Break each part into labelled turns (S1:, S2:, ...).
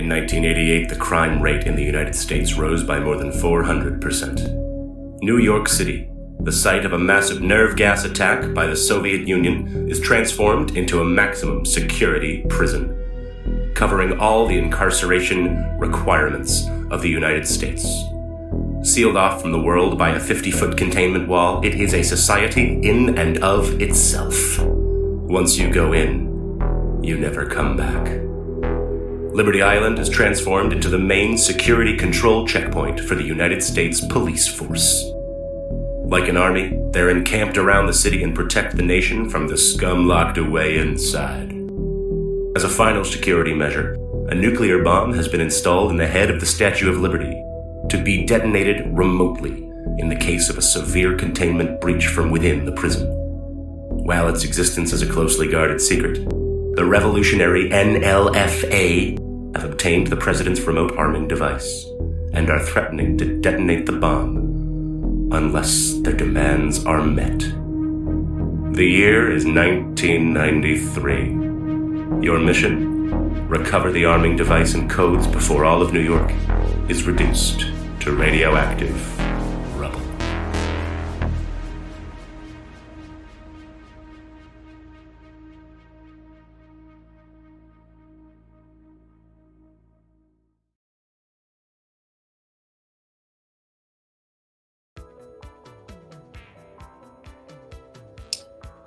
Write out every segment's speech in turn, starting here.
S1: In 1988, the crime rate in the United States rose by more than 400%. New York City, the site of a massive nerve gas attack by the Soviet Union, is transformed into a maximum security prison, covering all the incarceration requirements of the United States. Sealed off from the world by a 50-foot containment wall, it is a society in and of itself. Once you go in, you never come back. Liberty Island is transformed into the main security control checkpoint for the United States police force. Like an army, they're encamped around the city and protect the nation from the scum locked away inside. As a final security measure, a nuclear bomb has been installed in the head of the Statue of Liberty to be detonated remotely in the case of a severe containment breach from within the prison. While its existence is a closely guarded secret, the revolutionary NLFA have obtained the president's remote arming device and are threatening to detonate the bomb unless their demands are met. The year is 1993. Your mission? Recover the arming device and codes before all of New York is reduced to radioactive rubble.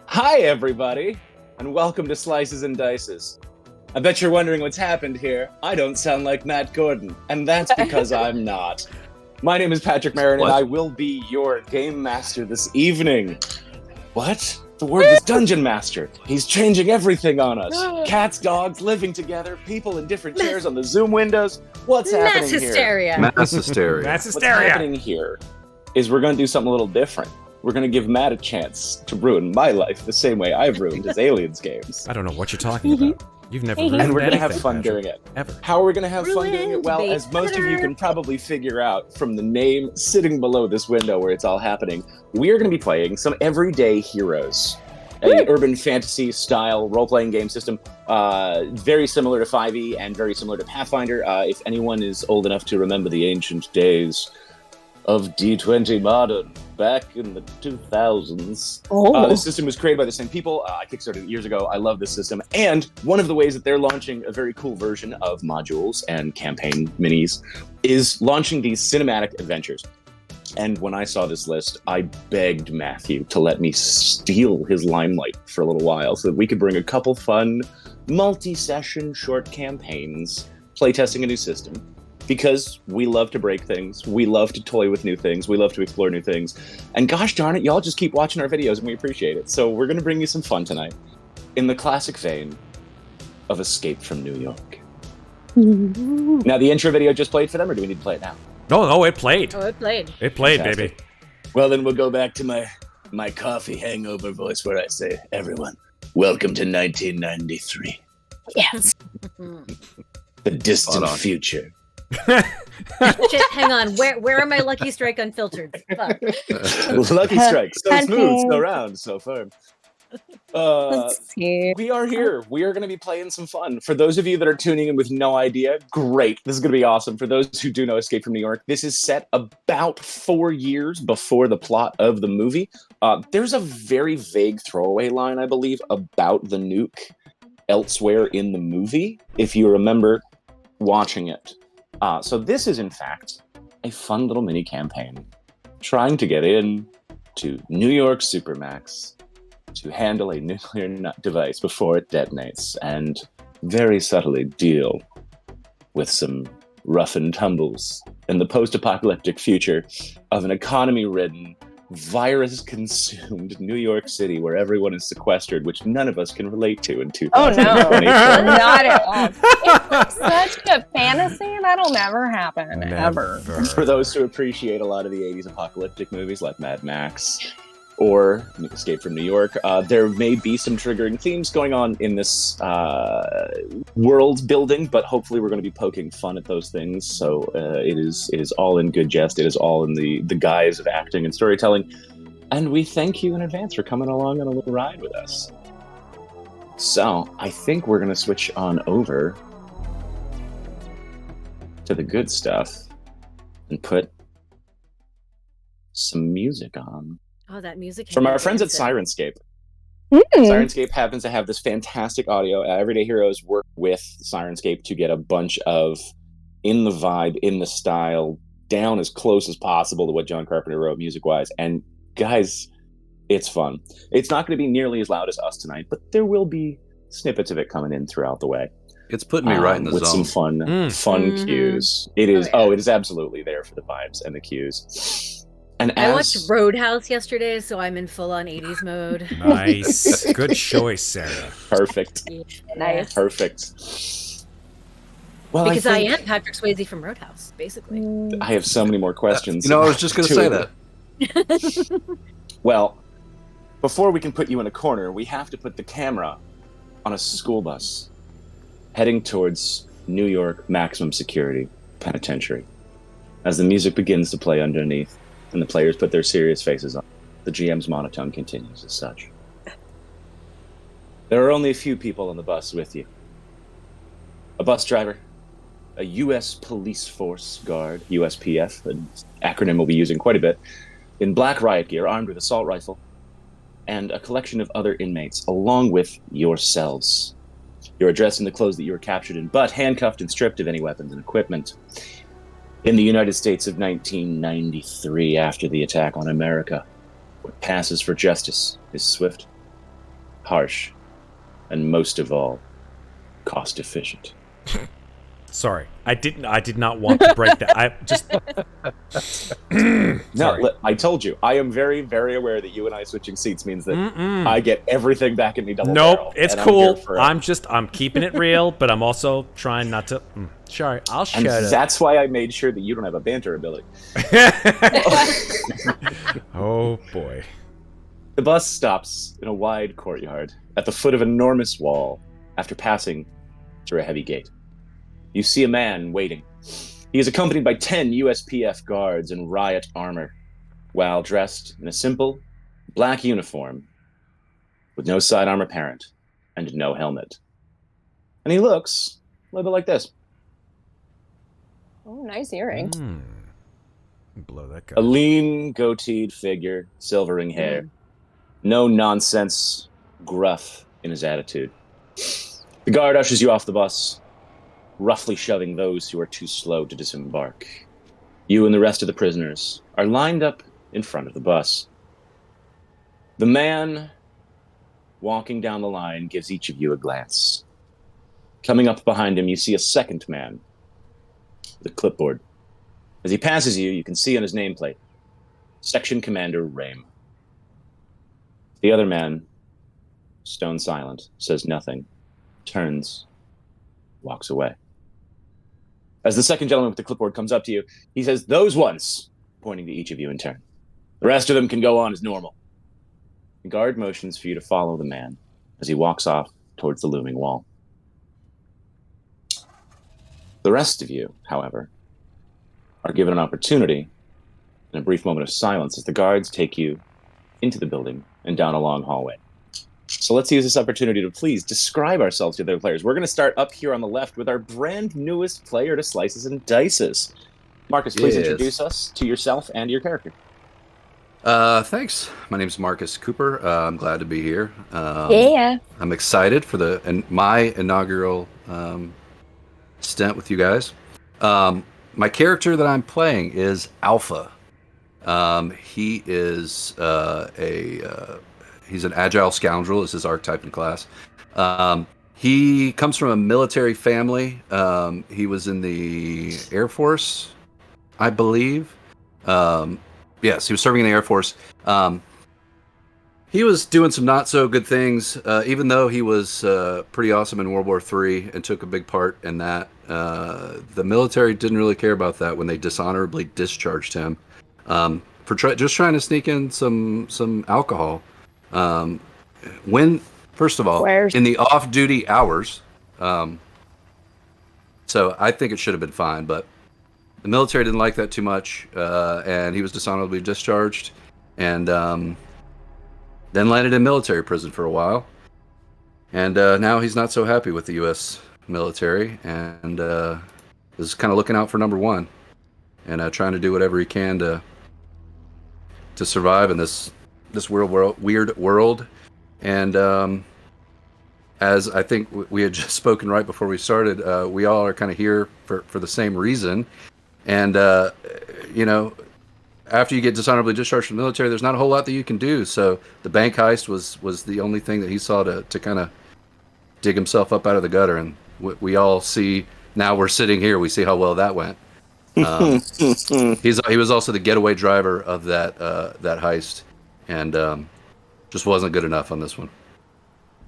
S2: Hi, everybody, and welcome to Slices and Dices. I bet you're wondering what's happened here. I don't sound like Matt Gordon, and that's because I'm not. My name is Patrick Marin, and I will be your game master this evening. What? The word was dungeon master. He's changing everything on us. Cats, dogs, living together, people in different chairs on the Zoom windows. What's happening here?
S3: Mass hysteria.
S2: What's happening here is we're going to do something a little different. We're going to give Matt a chance to ruin my life the same way I've ruined his Aliens games.
S4: I don't know what you're talking about. You've never ruined
S2: And we're going to have
S4: anything,
S2: fun
S4: Patrick.
S2: doing it.
S4: Ever.
S2: How are we going to have fun doing it? Well, as most of you can probably figure out from the name sitting below this window where it's all happening, we are going to be playing some Everyday Heroes, an urban fantasy style role-playing game system, very similar to 5e and very similar to Pathfinder. If anyone is old enough to remember the ancient days of D20 Modern back in the 2000s. This system was created by the same people. I kickstarted it years ago. I love this system. And one of the ways that they're launching a very cool version of modules and campaign minis is launching these cinematic adventures. And when I saw this list, I begged Matthew to let me steal his limelight for a little while so that we could bring a couple fun multi-session short campaigns playtesting a new system. Because we love to break things, we love to toy with new things, we love to explore new things. And gosh darn it, y'all just keep watching our videos and we appreciate it. So we're going to bring you some fun tonight in the classic vein of Escape from New York. Now, the intro video just played for them, or do we need to play it now?
S4: No, it played.
S5: Oh, it played.
S4: It played,
S2: Fantastic.
S4: baby.
S2: Well, then we'll go back to my coffee hangover voice where I say, everyone, welcome to 1993.
S5: Yes.
S2: The distant future.
S5: Shit, hang on. Where are my Lucky Strike unfiltered? Fuck.
S2: Lucky Strike. So smooth, so round, so firm.
S6: Let's see.
S2: We are here. We are going to be playing some fun. For those of you that are tuning in with no idea, great. This is going to be awesome. For those who do know Escape from New York, this is set about 4 years before the plot of the movie. There's a very vague throwaway line, I believe, about the nuke elsewhere in the movie, if you remember watching it. So this is, in fact, a fun little mini campaign trying to get in to New York Supermax to handle a nuclear device before it detonates and very subtly deal with some rough and tumbles in the post-apocalyptic future of an economy-ridden, virus-consumed New York City where everyone is sequestered, which none of us can relate to in 2024.
S6: Not at all. It's such a fantasy, and that'll never happen, ever.
S2: For those who appreciate a lot of the 80s apocalyptic movies like Mad Max or Escape from New York, there may be some triggering themes going on in this world building, but hopefully we're going to be poking fun at those things. So it is all in good jest. It is all in the guise of acting and storytelling. And we thank you in advance for coming along on a little ride with us. So I think we're going to switch on over to the good stuff and put some music on.
S5: Oh, that music
S2: From our friends at Syrinscape. Syrinscape happens to have this fantastic audio. Everyday Heroes work with Syrinscape to get a bunch of in the vibe, in the style, down as close as possible to what John Carpenter wrote music-wise. And guys, it's fun. It's not going to be nearly as loud as us tonight, but there will be snippets of it coming in throughout the way.
S3: It's putting me right in the
S2: with
S3: zone.
S2: Some fun cues. It is. It is absolutely there for the vibes and the cues. And
S5: I watched Roadhouse yesterday, so I'm in full-on 80s mode.
S4: Nice. Good choice, Sarah.
S2: Perfect.
S5: Yeah.
S6: Nice.
S2: Perfect. Well,
S5: because I am Patrick Swayze from Roadhouse, basically.
S2: I have so many more questions.
S3: I was just going to say that.
S2: Well, before we can put you in a corner, we have to put the camera on a school bus heading towards New York Maximum Security Penitentiary. As the music begins to play underneath and the players put their serious faces on, the GM's monotone continues as such. There are only a few people on the bus with you. A bus driver, a U.S. Police Force Guard, USPF, an acronym we'll be using quite a bit, in black riot gear, armed with assault rifle, and a collection of other inmates, along with yourselves. You're dressed in the clothes that you were captured in, but handcuffed and stripped of any weapons and equipment. In the United States of 1993, after the attack on America, what passes for justice is swift, harsh, and most of all, cost efficient.
S4: Sorry, I did not want to break that. I just.
S2: No, I told you. I am very, very aware that you and I switching seats means that I get everything back at me double barrel.
S4: Nope, it's cool. I'm keeping it real, but I'm also trying not to. Sorry, I'll shut up.
S2: That's why I made sure that you don't have a banter ability.
S4: Oh boy.
S2: The bus stops in a wide courtyard at the foot of an enormous wall after passing through a heavy gate. You see a man waiting. He is accompanied by 10 USPF guards in riot armor, while dressed in a simple black uniform with no sidearm apparent and no helmet. And he looks a little bit like this.
S6: Oh, nice earrings.
S4: Blow that guy.
S2: A lean, goateed figure, silvering hair. No nonsense, gruff in his attitude. The guard ushers you off the bus, roughly shoving those who are too slow to disembark. You and the rest of the prisoners are lined up in front of the bus. The man walking down the line gives each of you a glance. Coming up behind him, you see a second man with a clipboard. As he passes you, you can see on his nameplate, Section Commander Rame. The other man, stone silent, says nothing, turns, walks away. As the second gentleman with the clipboard comes up to you, he says, "Those ones," pointing to each of you in turn. "The rest of them can go on as normal." The guard motions for you to follow the man as he walks off towards the looming wall. The rest of you, however, are given an opportunity in a brief moment of silence as the guards take you into the building and down a long hallway. So let's use this opportunity to please describe ourselves to the other players. We're going to start up here on the left with our brand newest player to Slices and Dices. Marcus, please introduce us to yourself and your character.
S3: Thanks. My name's Marcus Cooper. I'm glad to be here.
S6: Yeah.
S3: I'm excited for my inaugural stint with you guys. My character that I'm playing is Alpha. He is he's an agile scoundrel, is his archetype in class. He comes from a military family. He was in the Air Force, I believe. Yes, he was serving in the Air Force. He was doing some not so good things, even though he was pretty awesome in World War III and took a big part in that. The military didn't really care about that when they dishonorably discharged him for just trying to sneak in some alcohol. First of all, in the off-duty hours. So I think it should have been fine, but the military didn't like that too much, and he was dishonorably discharged, and then landed in military prison for a while. And now he's not so happy with the U.S. military, and is kind of looking out for number one and trying to do whatever he can to survive in this weird world. And as I think we had just spoken right before we started, we all are kind of here for the same reason. And, after you get dishonorably discharged from the military, there's not a whole lot that you can do. So the bank heist was the only thing that he saw to kind of dig himself up out of the gutter. And we all see, now we're sitting here, we see how well that went. He was also the getaway driver of that heist, and just wasn't good enough on this one.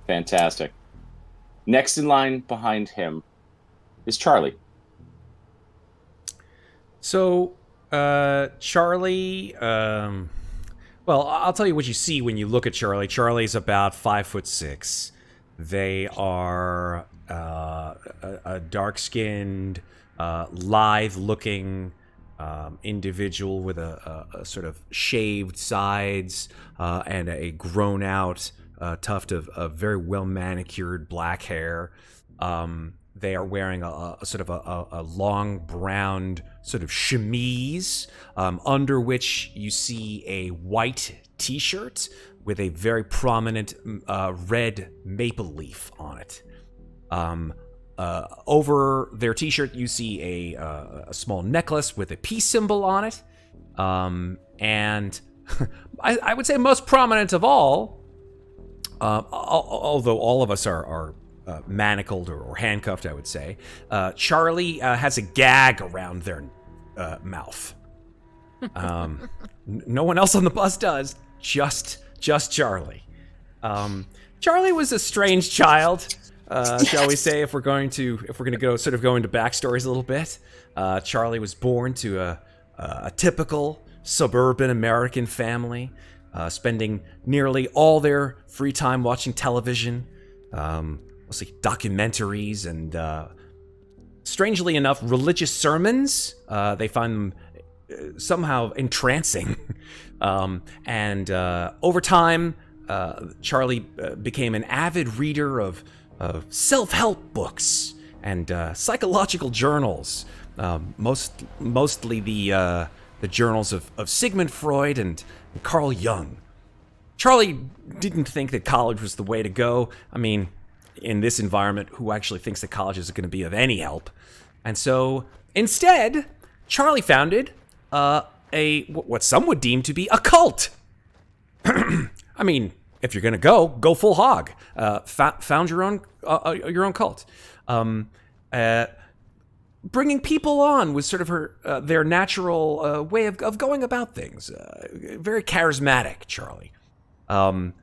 S2: Fantastic. Next in line behind him is Charlie.
S4: So, Charlie, well, I'll tell you what you see when you look at Charlie. Charlie's about 5'6". They are a dark-skinned, lithe-looking individual with a sort of shaved sides and a grown-out tuft of very well-manicured black hair. They are wearing a sort of a long brown sort of chemise, under which you see a white T-shirt with a very prominent red maple leaf on it. Over their T-shirt, you see a small necklace with a peace symbol on it. And I would say most prominent of all, although all of us are manacled or handcuffed, I would say, Charlie has a gag around their mouth. No one else on the bus does, just Charlie. Charlie was a strange child. Shall we say, if we're going to go into backstories a little bit. Charlie was born to a typical suburban American family, spending nearly all their free time watching television, mostly documentaries and, strangely enough, religious sermons. They find them somehow entrancing. And over time, Charlie became an avid reader of self-help books and psychological journals, mostly the journals of Sigmund Freud and Carl Jung. Charlie didn't think that college was the way to go. I mean, in this environment, who actually thinks that college is going to be of any help? And so, instead, Charlie founded what some would deem to be a cult. I mean, if you're going to go full hog. Found your own cult. Bringing people on was sort of their natural way of going about things. Very charismatic, Charlie. And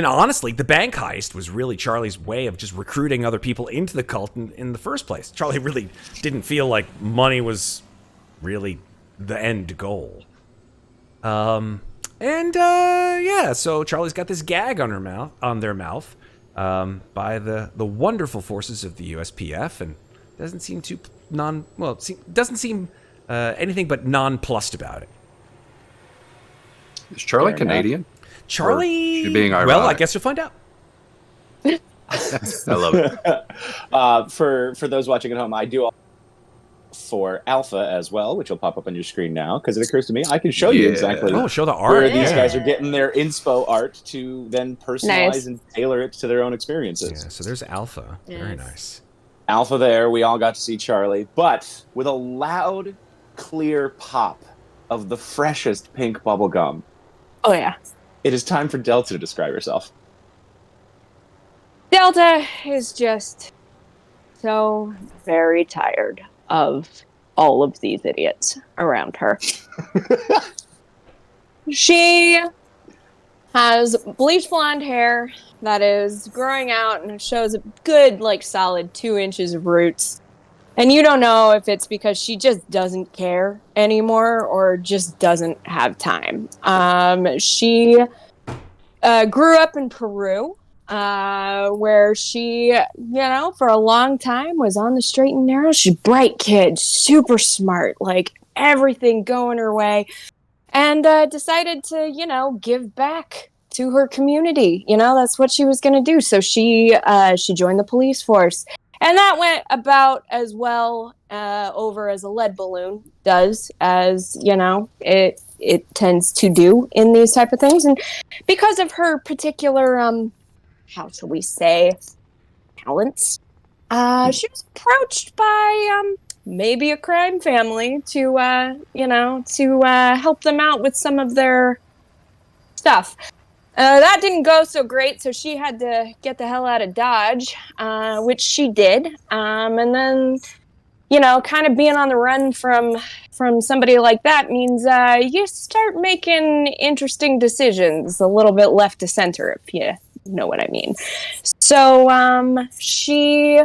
S4: honestly, the bank heist was really Charlie's way of just recruiting other people into the cult in the first place. Charlie really didn't feel like money was really the end goal. So Charlie's got this gag on their mouth by the wonderful forces of the USPF, and doesn't seem anything but nonplussed about it.
S3: Is Charlie Canadian?
S4: Charlie,
S3: being ironic?
S4: Well, I guess you'll find out.
S3: I love it.
S2: For those watching at home, I do for Alpha as well, which will pop up on your screen now, because it occurs to me I can show you exactly
S4: show the art
S2: where these guys are getting their inspo art to then personalize and tailor it to their own experiences.
S4: Yeah, so there's Alpha.
S5: Yes.
S4: Very nice.
S2: Alpha there, we all got to see Charlie, but with a loud, clear pop of the freshest pink bubble gum.
S6: Oh, yeah.
S2: It is time for Delta to describe herself.
S6: Delta is just so very tired of all of these idiots around her. She has bleached blonde hair that is growing out and shows a good, solid 2 inches of roots. And you don't know if it's because she just doesn't care anymore or just doesn't have time. She grew up in Peru, where she, for a long time was on the straight and narrow. She's a bright kid, super smart, everything going her way, and decided to, give back to her community. That's what she was going to do. So she joined the police force. And that went about as well over as a lead balloon does, as it tends to do in these type of things. And because of her particular how shall we say, talents, she was approached by maybe a crime family to help them out with some of their stuff. That didn't go so great, so she had to get the hell out of Dodge, which she did. And then, kind of being on the run from somebody like that means you start making interesting decisions, a little bit left to center, if you know what I mean. So she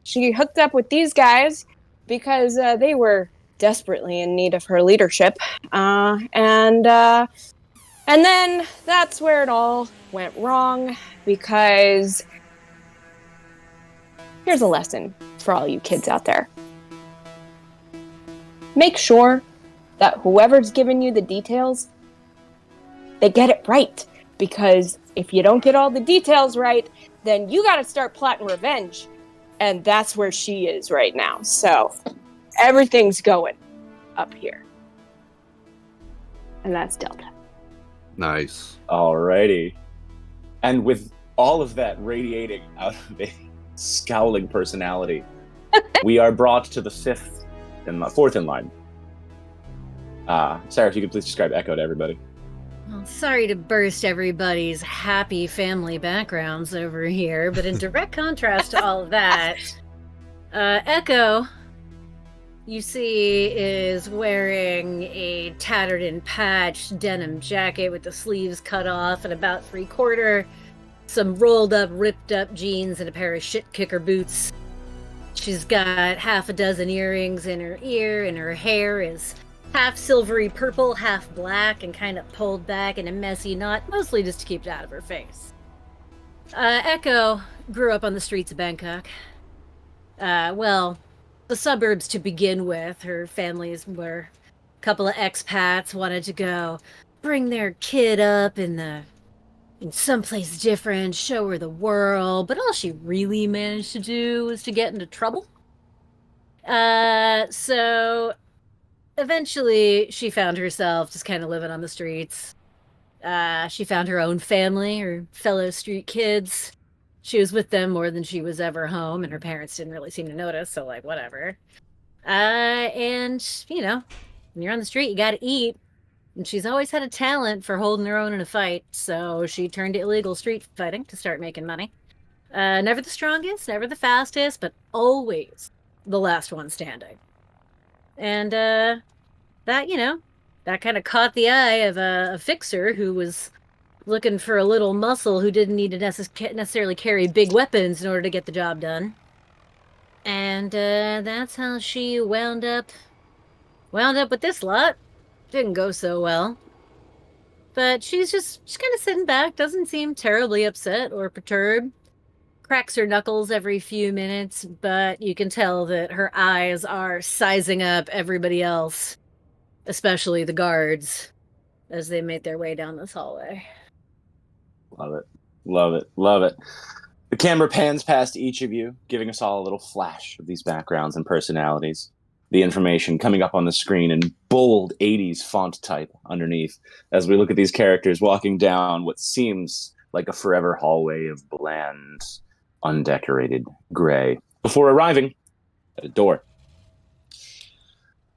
S6: hooked up with these guys because they were desperately in need of her leadership, and then that's where it all went wrong, because here's a lesson for all you kids out there. Make sure that whoever's giving you the details, they get it right. Because if you don't get all the details right, then you got to start plotting revenge. And that's where she is right now. So everything's going up here. And that's Delta.
S3: Nice.
S2: Alrighty. And with all of that radiating out of a scowling personality, we are brought to the fourth in line. Sarah, if you could please describe Echo to everybody.
S5: Well, sorry to burst everybody's happy family backgrounds over here, but in direct contrast to all of that, Echo, you see, is wearing a tattered and patched denim jacket with the sleeves cut off and about 3/4, some rolled up, ripped up jeans and a pair of shit kicker boots. She's got half a dozen earrings in her ear, and her hair is half silvery purple, half black, and kind of pulled back in a messy knot, mostly just to keep it out of her face. Echo grew up on the streets of Bangkok. The suburbs to begin with. Her families were a couple of expats, wanted to go bring their kid up in someplace different, show her the world, but all she really managed to do was to get into trouble. So eventually she found herself just kind of living on the streets. She found her own family, her fellow street kids. She was with them more than she was ever home, and her parents didn't really seem to notice, so, whatever. And, when you're on the street, you gotta eat. And she's always had a talent for holding her own in a fight, so she turned to illegal street fighting to start making money. Never the strongest, never the fastest, but always the last one standing. And, that kind of caught the eye of a fixer who was looking for a little muscle who didn't need to necessarily carry big weapons in order to get the job done. And that's how she wound up with this lot. Didn't go so well. But she's kind of sitting back, doesn't seem terribly upset or perturbed. Cracks her knuckles every few minutes, but you can tell that her eyes are sizing up everybody else, especially the guards, as they made their way down this hallway.
S2: Love it. Love it. Love it. The camera pans past each of you, giving us all a little flash of these backgrounds and personalities. The information coming up on the screen in bold 80s font type underneath as we look at these characters walking down what seems like a forever hallway of bland, undecorated gray before arriving at a door.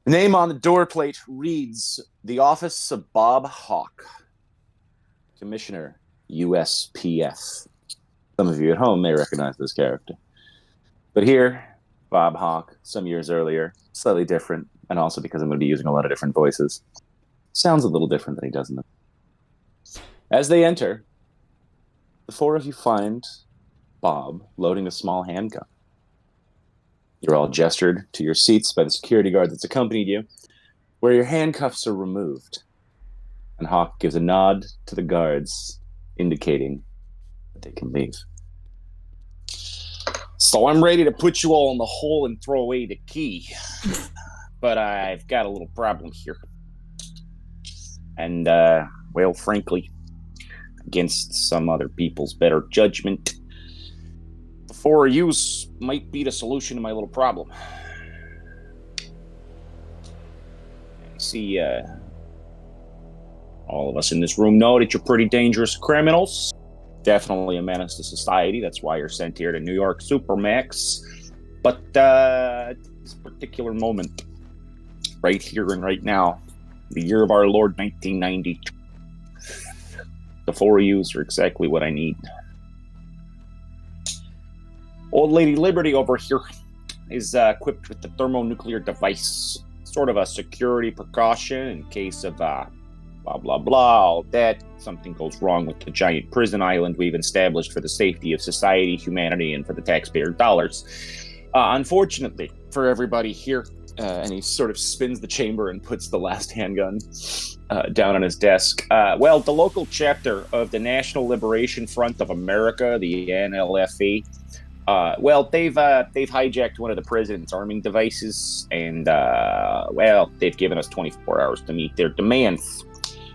S2: The name on the door plate reads, The Office of Bob Hawke, Commissioner, USPF. Some of you at home may recognize this character. But here, Bob Hawke, some years earlier, slightly different, and also because I'm going to be using a lot of different voices, sounds a little different than he does in them. As they enter, the four of you find Bob loading a small handgun. You're all gestured to your seats by the security guard that's accompanied you, where your handcuffs are removed. And Hawke gives a nod to the guards, indicating that they can leave. So I'm ready to put you all in the hole and throw away the key. But I've got a little problem here. And, frankly, against some other people's better judgment, the four of yous might be the solution to my little problem. see, all of us in this room know that you're pretty dangerous criminals. Definitely a menace to society. That's why you're sent here to New York Supermax. But this particular moment, right here and right now, the year of our Lord 1992, the four of yous are exactly what I need. Old Lady Liberty over here is equipped with the thermonuclear device, sort of a security precaution in case of blah, blah, blah, all that. Something goes wrong with the giant prison island we've established for the safety of society, humanity, and for the taxpayer dollars. Unfortunately for everybody here, and he sort of spins the chamber and puts the last handgun down on his desk. Well, the local chapter of the National Liberation Front of America, the NLFA, they've hijacked one of the president's arming devices, and they've given us 24 hours to meet their demands.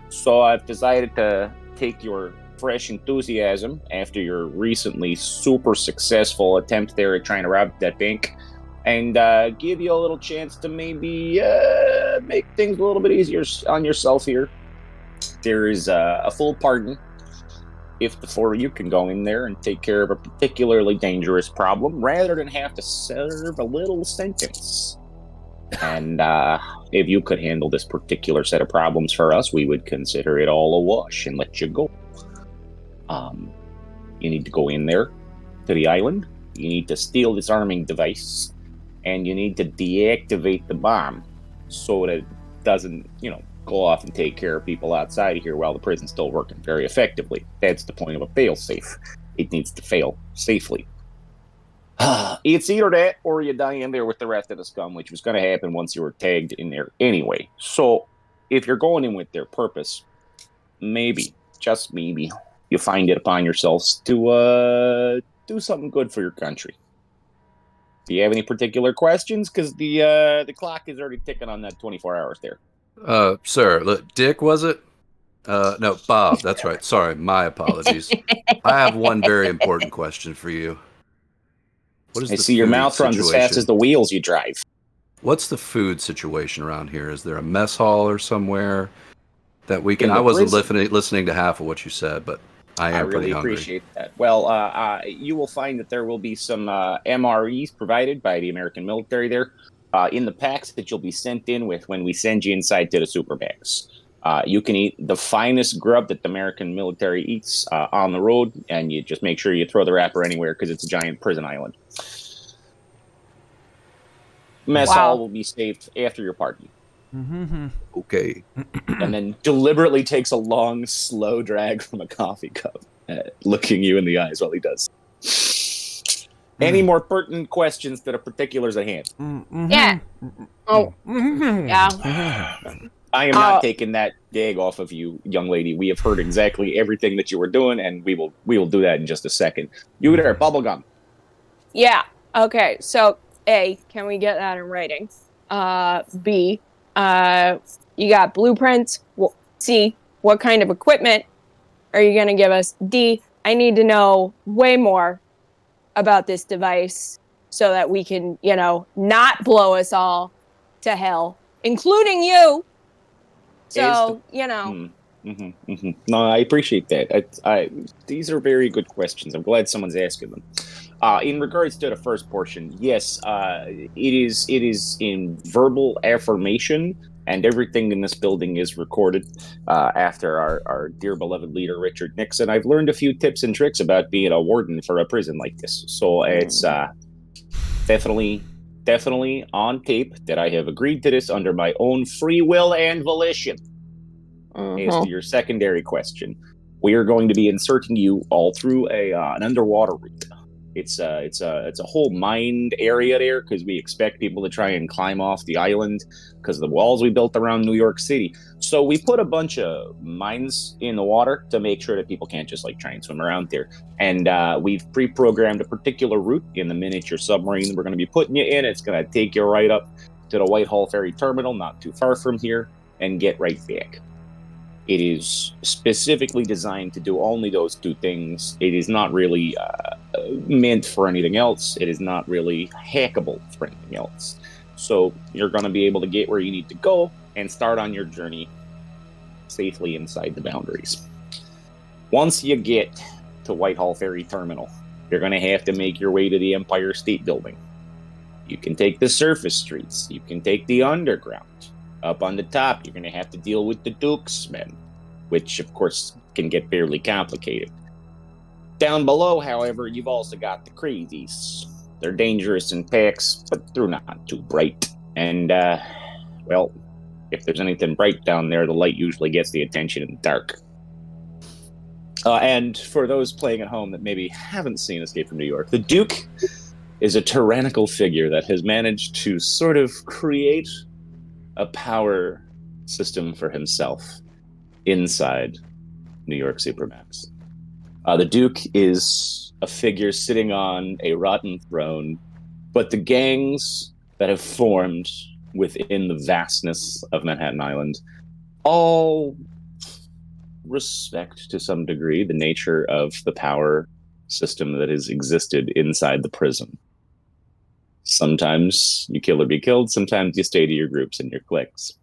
S2: So I've decided to take your fresh enthusiasm after your recently super successful attempt there at trying to rob that bank, and give you a little chance to maybe make things a little bit easier on yourself here. There is a full pardon if the four of you can go in there and take care of a particularly dangerous problem rather than have to serve a little sentence. And if you could handle this particular set of problems for us, we would consider it all a wash and let you go. You need to go in there to the island. You need to steal this arming device, and you need to deactivate the bomb so that it doesn't, go off and take care of people outside of here while the prison's still working very effectively. That's the point of a fail-safe. It needs to fail safely. It's either that or you die in there with the rest of the scum, which was going to happen once you were tagged in there anyway. So if you're going in with their purpose, maybe, just maybe, you find it upon yourselves to do something good for your country. Do you have any particular questions? Because the clock is already ticking on that 24 hours there.
S3: Sir, look, Dick, was it? No, Bob, that's right. Sorry, my apologies. I have one very important question for you. What is
S2: I see your mouth runs as fast as the wheels you drive.
S3: What's the food situation around here? Is there a mess hall or somewhere that we can... I wasn't listening to half of what you said, but I am pretty hungry. I really appreciate
S2: that. Well, you will find that there will be some MREs provided by the American military there in the packs that you'll be sent in with when we send you inside to the Supermax. You can eat the finest grub that the American military eats on the road, and you just make sure you throw the wrapper anywhere because it's a giant prison island. Mess hall will be saved after your party.
S3: Mm-hmm. Okay.
S2: And then deliberately takes a long, slow drag from a coffee cup, looking you in the eyes while he does. Any more pertinent questions to the particulars at hand?
S6: Mm-hmm. Yeah. Oh. Mm-hmm. Yeah.
S2: I am not taking that gag off of you, young lady. We have heard exactly everything that you were doing, and we will do that in just a second. You there, bubblegum.
S6: Yeah. Okay. So, A, can we get that in writing? B, you got blueprints. C, what kind of equipment are you going to give us? D, I need to know way more about this device so that we can, not blow us all to hell, including you. So,
S2: No, I appreciate that. These are very good questions. I'm glad someone's asking them. In regards to the first portion, yes, it is in verbal affirmation, and everything in this building is recorded after our dear beloved leader, Richard Nixon. I've learned a few tips and tricks about being a warden for a prison like this. So it's definitely on tape that I have agreed to this under my own free will and volition. As to your secondary question, we are going to be inserting you all through an underwater route. It's a whole mined area there because we expect people to try and climb off the island because of the walls we built around New York City. So we put a bunch of mines in the water to make sure that people can't just try and swim around there. And we've pre-programmed a particular route in the miniature submarine we're going to be putting you in. It's going to take you right up to the Whitehall Ferry Terminal, not too far from here, and get right back. It is specifically designed to do only those two things. It is not really meant for anything else. It is not really hackable for anything else. So you're going to be able to get where you need to go and start on your journey safely inside the boundaries. Once you get to Whitehall Ferry Terminal, you're going to have to make your way to the Empire State Building. You can take the surface streets. You can take the underground. Up on the top, you're going to have to deal with the Duke's men, which, of course, can get fairly complicated. Down below, however, you've also got the crazies. They're dangerous in packs, but they're not too bright. And, well, if there's anything bright down there, the light usually gets the attention in the dark. And for those playing at home that maybe haven't seen Escape from New York, the Duke is a tyrannical figure that has managed to sort of create a power system for himself inside New York Supermax. The Duke is a figure sitting on a rotten throne, but the gangs that have formed within the vastness of Manhattan Island all respect to some degree the nature of the power system that has existed inside the prison. Sometimes you kill or be killed, sometimes you stay to your groups and your cliques.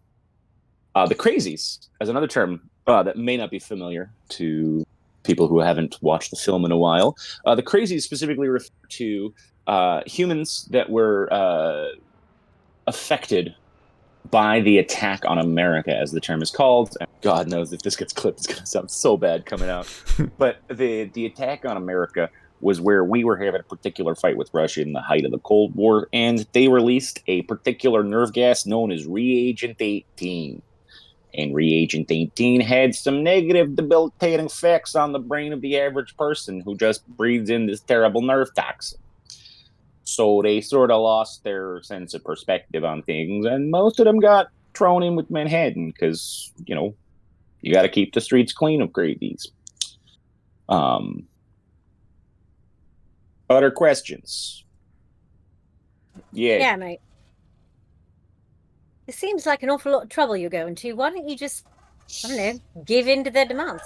S2: The crazies, as another term that may not be familiar to people who haven't watched the film in a while, the crazies specifically refer to humans that were affected by the attack on America, as the term is called. And God knows if this gets clipped, it's going to sound so bad coming out. But the attack on America was where we were having a particular fight with Russia in the height of the Cold War, and they released a particular nerve gas known as Reagent 18. And Reagent 18 had some negative debilitating effects on the brain of the average person who just breathes in this terrible nerve toxin. So they sort of lost their sense of perspective on things, and most of them got thrown in with Manhattan because, you know, you got to keep the streets clean of crazies. Other questions?
S5: Yeah, mate. It seems like an awful lot of trouble you're going to. Why don't you just, I don't know, give in to their demands?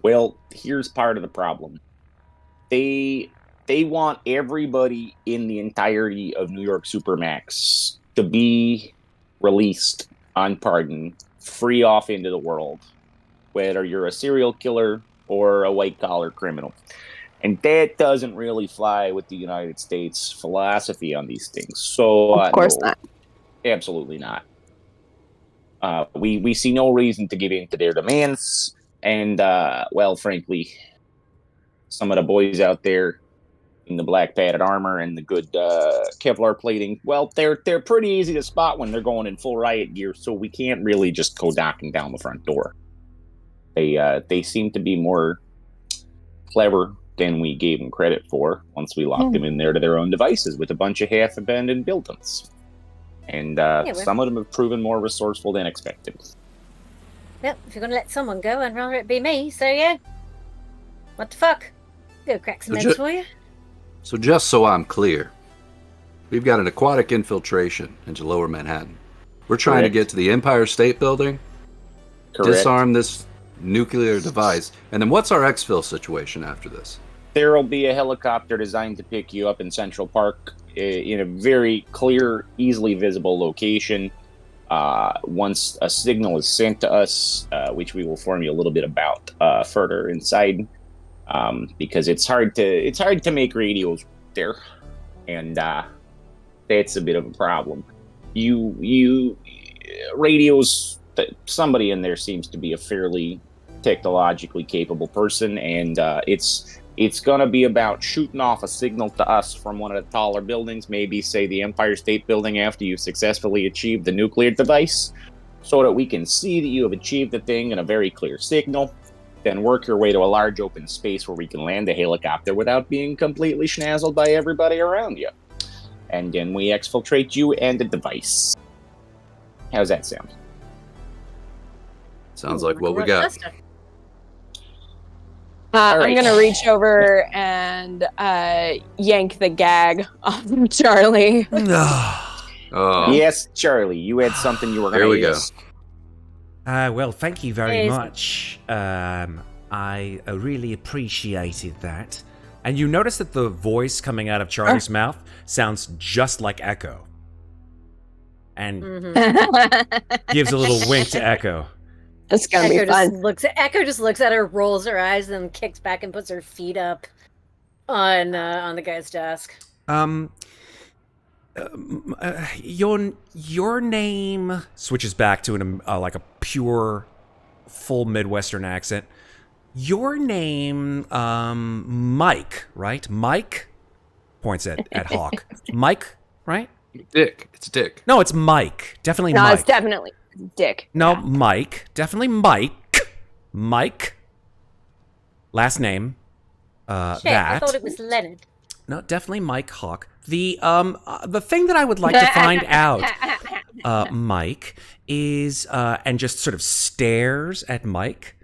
S2: Well, here's part of the problem. They want everybody in the entirety of New York Supermax to be released on pardon, free off into the world, whether you're a serial killer or a white-collar criminal. And that doesn't really fly with the United States philosophy on these things. So,
S6: Of course
S2: no,
S6: not.
S2: Absolutely not. We see no reason to give in to their demands. And, well, frankly, some of the boys out there in the black padded armor and the good Kevlar plating, well, they're pretty easy to spot when they're going in full riot gear, so we can't really just go knocking down the front door. They seem to be more clever than we gave them credit for once we locked them in there to their own devices with a bunch of half-abandoned buildings. And some of them have proven more resourceful than expected.
S5: Well, if you're going to let someone go, I'd rather it be me, so yeah. What the fuck? Go crack some eggs for you.
S3: So just so I'm clear, we've got an aquatic infiltration into Lower Manhattan. We're trying to get to the Empire State Building, disarm this nuclear device, and then what's our exfil situation after this?
S2: There will be a helicopter designed to pick you up in Central Park in a very clear, easily visible location. Once a signal is sent to us, which we will inform you a little bit about further inside, because it's hard to make radios there, and that's a bit of a problem. You radios. Somebody in there seems to be a fairly technologically capable person, and it's going to be about shooting off a signal to us from one of the taller buildings, maybe say the Empire State Building, after you've successfully achieved the nuclear device, so that we can see that you have achieved the thing in a very clear signal, then work your way to a large open space where we can land a helicopter without being completely schnazzled by everybody around you. And then we exfiltrate you and the device. How's that sound?
S3: Sounds like what we got.
S6: I'm going to reach over and yank the gag off of Charlie.
S3: Oh.
S2: Yes, Charlie, you had something you were going to
S3: Here we go.
S4: Well, thank you very much. I really appreciated that. And you notice that the voice coming out of Charlie's mouth sounds just like Echo. and
S5: Mhm.
S4: gives a little wink to Echo.
S6: It's gonna be fun.
S5: Echo just looks at her, rolls her eyes, and then kicks back and puts her feet up on the guy's desk.
S4: Your name switches back to like a pure, full Midwestern accent. Your name, Mike, right? Mike points at Hawk. Mike, right?
S3: Dick. It's Dick.
S4: No, it's Mike. Definitely
S6: No,
S4: Mike.
S6: it's definitely Dick.
S4: No,
S6: Yeah.
S4: Mike. Definitely Mike. Mike. Last name.
S5: Shit,
S4: That.
S5: I thought it was Leonard.
S4: No, definitely Mike Hawk. The thing that I would like to find out, Mike, is and just sort of stares at Mike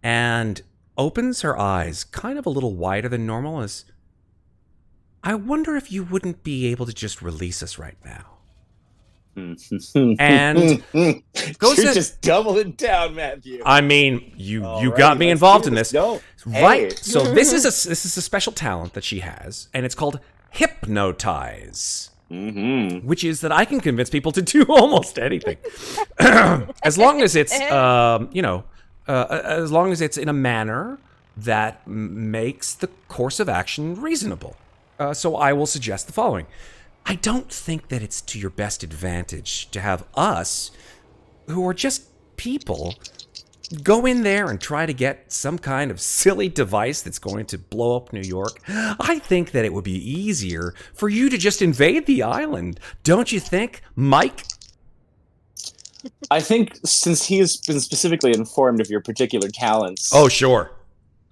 S4: and opens her eyes kind of a little wider than normal as I wonder if you wouldn't be able to just release us right now. And goes
S2: You're
S4: to-
S2: just doubling down, Matthew.
S4: I mean, you
S2: Alrighty,
S4: got me
S2: let's
S4: involved
S2: do
S4: in
S2: this.
S4: this.
S2: No.
S4: Right.
S2: Hey.
S4: So this is a special talent that she has, and it's called hypnotize.
S2: Mm-hmm.
S4: Which is that I can convince people to do almost anything, as long as it's, as long as it's in a manner that makes the course of action reasonable. So I will suggest the following: I don't think that it's to your best advantage to have us, who are just people, go in there and try to get some kind of silly device that's going to blow up New York. I think that it would be easier for you to just invade the island. Don't you think, Mike?
S2: I think since he has been specifically informed of your particular talents,
S4: Oh, sure.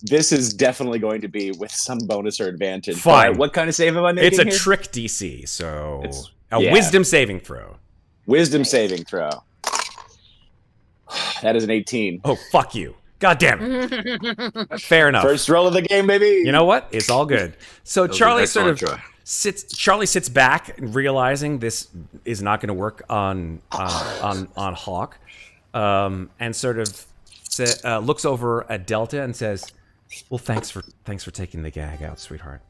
S2: this is definitely going to be with some bonus or advantage.
S4: Fine.
S2: All right, what kind of save am I making
S4: It's a
S2: here?
S4: trick DC, so
S2: It's-
S4: a
S2: yeah.
S4: wisdom saving throw.
S2: Wisdom saving throw. That is an 18.
S4: Oh, fuck you. God damn it. Fair enough.
S2: First roll of the game, baby.
S4: You know what? It's all good. So
S3: That was
S4: Charlie
S3: an
S4: sort of
S3: excellent try.
S4: sits back, realizing this is not going to work on Hawk, and sort of looks over at Delta and says, "Well, thanks for taking the gag out, sweetheart."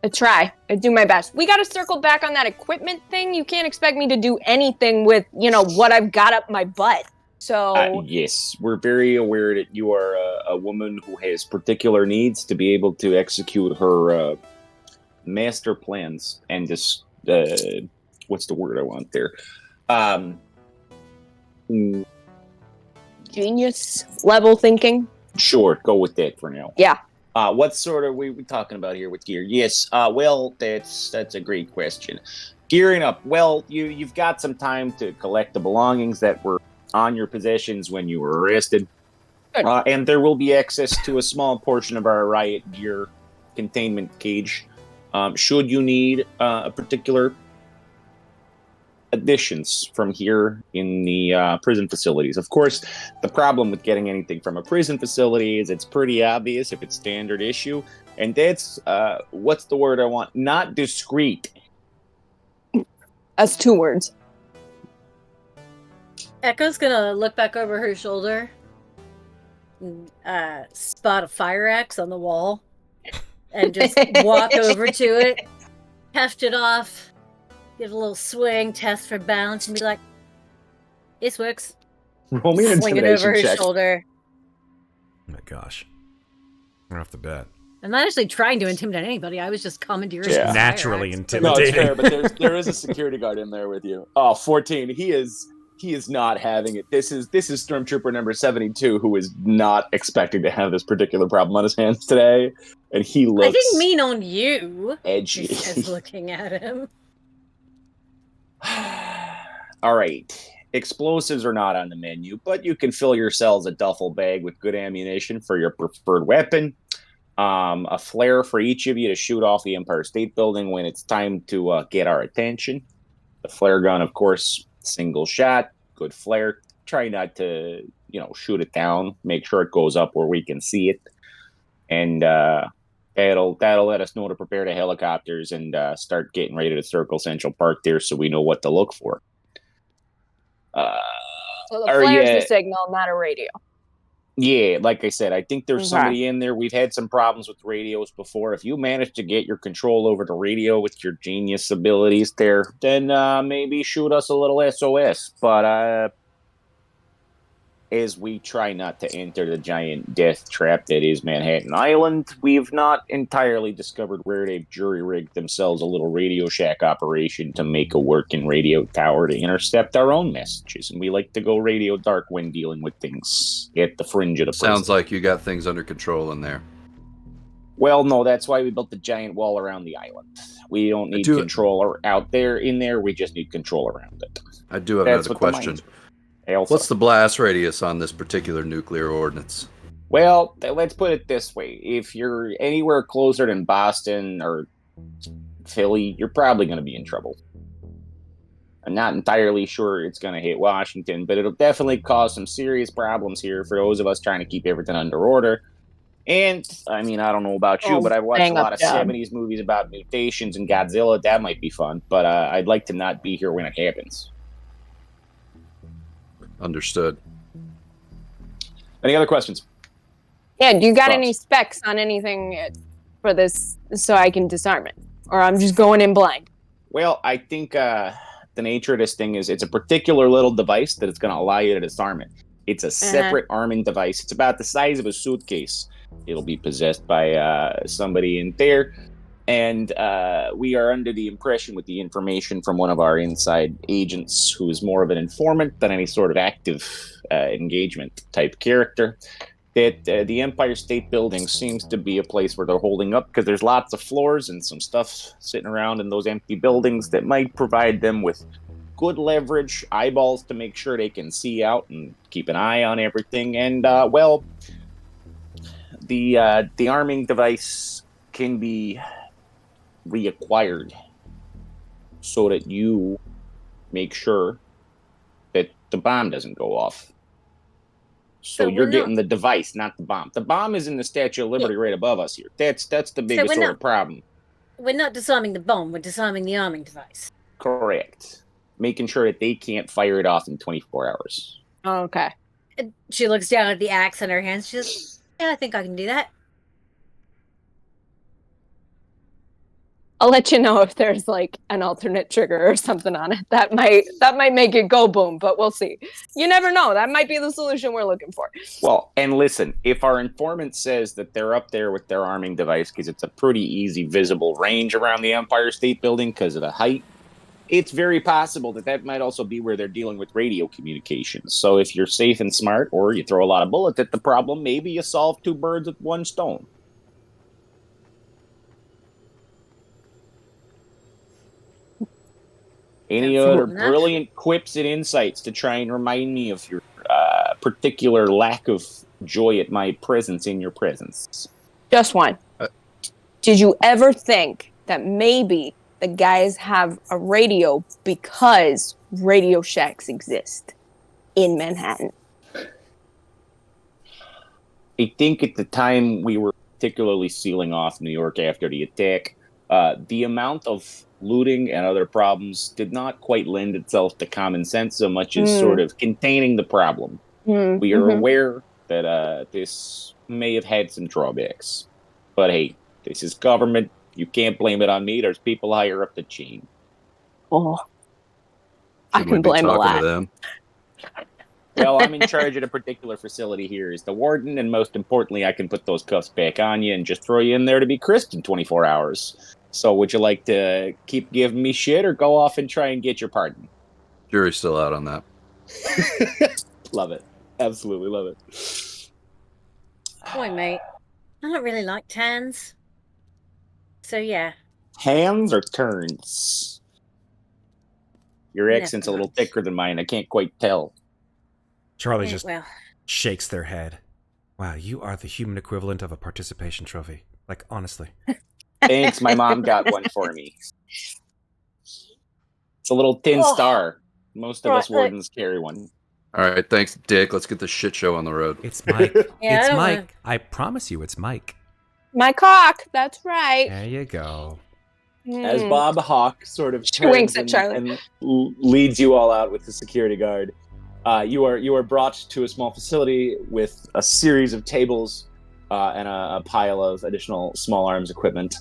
S6: I try. I do my best. We got to circle back on that equipment thing. You can't expect me to do anything with, what I've got up my butt. So
S2: Yes, we're very aware that you are a woman who has particular needs to be able to execute her master plans and just what's the word I want there?
S6: genius level thinking.
S2: Sure, go with that for now.
S6: Yeah.
S2: What sort of we talking about here with gear? Yes. Well, that's a great question. Gearing up. Well, you've got some time to collect the belongings that were on your possessions when you were arrested,
S6: Good.
S2: and there will be access to a small portion of our riot gear containment cage. Should you need a particular additions from here in the prison facilities. Of course, the problem with getting anything from a prison facility is it's pretty obvious if it's standard issue, and that's what's the word I want? Not discreet.
S6: That's 2 words.
S5: Echo's gonna look back over her shoulder, and, spot a fire axe on the wall, and just walk over to it, heft it off, give it a little swing, test for balance, and be like, "This works."
S2: Roll me an
S5: Sling it over
S2: intimidation
S5: her
S2: check.
S5: shoulder.
S4: Oh my gosh. Right off the bat.
S5: I'm not actually trying to intimidate anybody. I was just commandeering.
S2: Yeah.
S5: this fire
S4: Naturally
S5: axe.
S2: No, it's
S4: intimidating.
S2: fair, but there is a security guard in there with you. Oh, 14. He is not having it. This is Stormtrooper number 72, who is not expecting to have this particular problem on his hands today, and he looks
S5: I didn't mean on you.
S2: edgy.
S5: She says, looking at him.
S2: All right. Explosives are not on the menu, but you can fill yourselves a duffel bag with good ammunition for your preferred weapon. A flare for each of you to shoot off the Empire State Building when it's time to get our attention. The flare gun, of course, single shot, good flare. Try not to, shoot it down. Make sure it goes up where we can see it. And that'll let us know to prepare the helicopters and start getting ready to circle Central Park there so we know what to look for.
S6: So the
S2: Are
S6: flare's
S2: ya-
S6: the signal, not a radio.
S2: Yeah, like I said, I think there's
S6: Okay.
S2: somebody in there. We've had some problems with radios before. If you manage to get your control over the radio with your genius abilities there, then maybe shoot us a little SOS. But as we try not to enter the giant death trap that is Manhattan Island, we've not entirely discovered where they've jury-rigged themselves a little Radio Shack operation to make a working radio tower to intercept our own messages. And we like to go radio dark when dealing with things at the fringe of the prison.
S3: Sounds like you got things under control in there.
S2: Well, no, that's why we built the giant wall around the island. We don't need control out there, in there. We just need control around it.
S3: I do have another question. What's the blast radius on this particular nuclear ordinance?
S2: Well, let's put it this way. If you're anywhere closer than Boston or Philly, you're probably going to be in trouble. I'm not entirely sure it's going to hit Washington, but it'll definitely cause some serious problems here for those of us trying to keep everything under order. And, I mean, I don't know about you, but I've watched a lot of 70s movies about mutations and Godzilla. That might be fun, but I'd like to not be here when it happens.
S3: Understood.
S2: Any other questions?
S6: Yeah, do you got any specs on anything for this so I can disarm it? Or I'm just going in blind?
S2: Well, I think the nature of this thing is it's a particular little device that it's going to allow you to disarm it. It's a separate arming device. It's about the size of a suitcase. It'll be possessed by somebody in there. And we are under the impression with the information from one of our inside agents, who is more of an informant than any sort of active engagement type character, that the Empire State Building seems to be a place where they're holding up, because there's lots of floors and some stuff sitting around in those empty buildings that might provide them with good leverage, eyeballs to make sure they can see out and keep an eye on everything. And, well, the arming device can be reacquired so that you make sure that the bomb doesn't go off. So you're getting the device, not the bomb. The bomb is in the Statue of Liberty right above us here. That's the biggest sort of problem.
S5: We're not disarming the bomb, we're disarming the arming device.
S2: Correct. Making sure that they can't fire it off in 24 hours.
S6: Oh, okay.
S5: She looks down at the axe in her hands. She says, yeah, I think I can do that.
S6: I'll let you know if there's like an alternate trigger or something on it. That might make it go boom, but we'll see. You never know. That might be the solution we're looking for.
S2: Well, and listen, if our informant says that they're up there with their arming device because it's a pretty easy visible range around the Empire State Building because of the height, it's very possible that might also be where they're dealing with radio communications. So if you're safe and smart, or you throw a lot of bullets at the problem, maybe you solve two birds with one stone. Any other brilliant quips and insights to try and remind me of your particular lack of joy at my presence in your presence?
S6: Just one. Did you ever think that maybe the guys have a radio because Radio Shacks exist in Manhattan?
S2: I think at the time we were particularly sealing off New York after the attack, the amount of looting and other problems did not quite lend itself to common sense so much as sort of containing the problem. We are aware that this may have had some drawbacks. But hey, this is government. You can't blame it on me. There's people higher up the chain.
S6: Oh, I can blame a lot.
S2: Well, I'm in charge of the particular facility here as the warden, and most importantly, I can put those cuffs back on you and just throw you in there to be crisped in 24 hours. So would you like to keep giving me shit or go off and try and get your pardon?
S3: Jury's still out on that.
S2: Love it. Absolutely love it.
S5: Boy, mate. I don't really like tans. So, yeah.
S2: Hands or turns? Your accent's a little thicker than mine. I can't quite tell.
S4: Charlie just shakes their head. Wow, you are the human equivalent of a participation trophy. Like, honestly.
S2: Thanks, my mom got one for me. It's a little tin star. Most of us wardens carry one.
S3: All right, thanks, Dick. Let's get the shit show on the road.
S4: It's Mike. It's Mike. I promise you, it's Mike.
S6: My cock. That's right.
S4: There you go.
S2: As Bob Hawk sort of
S6: winks at Charlie
S2: and leads you all out with the security guard. You are brought to a small facility with a series of tables and a pile of additional small arms equipment.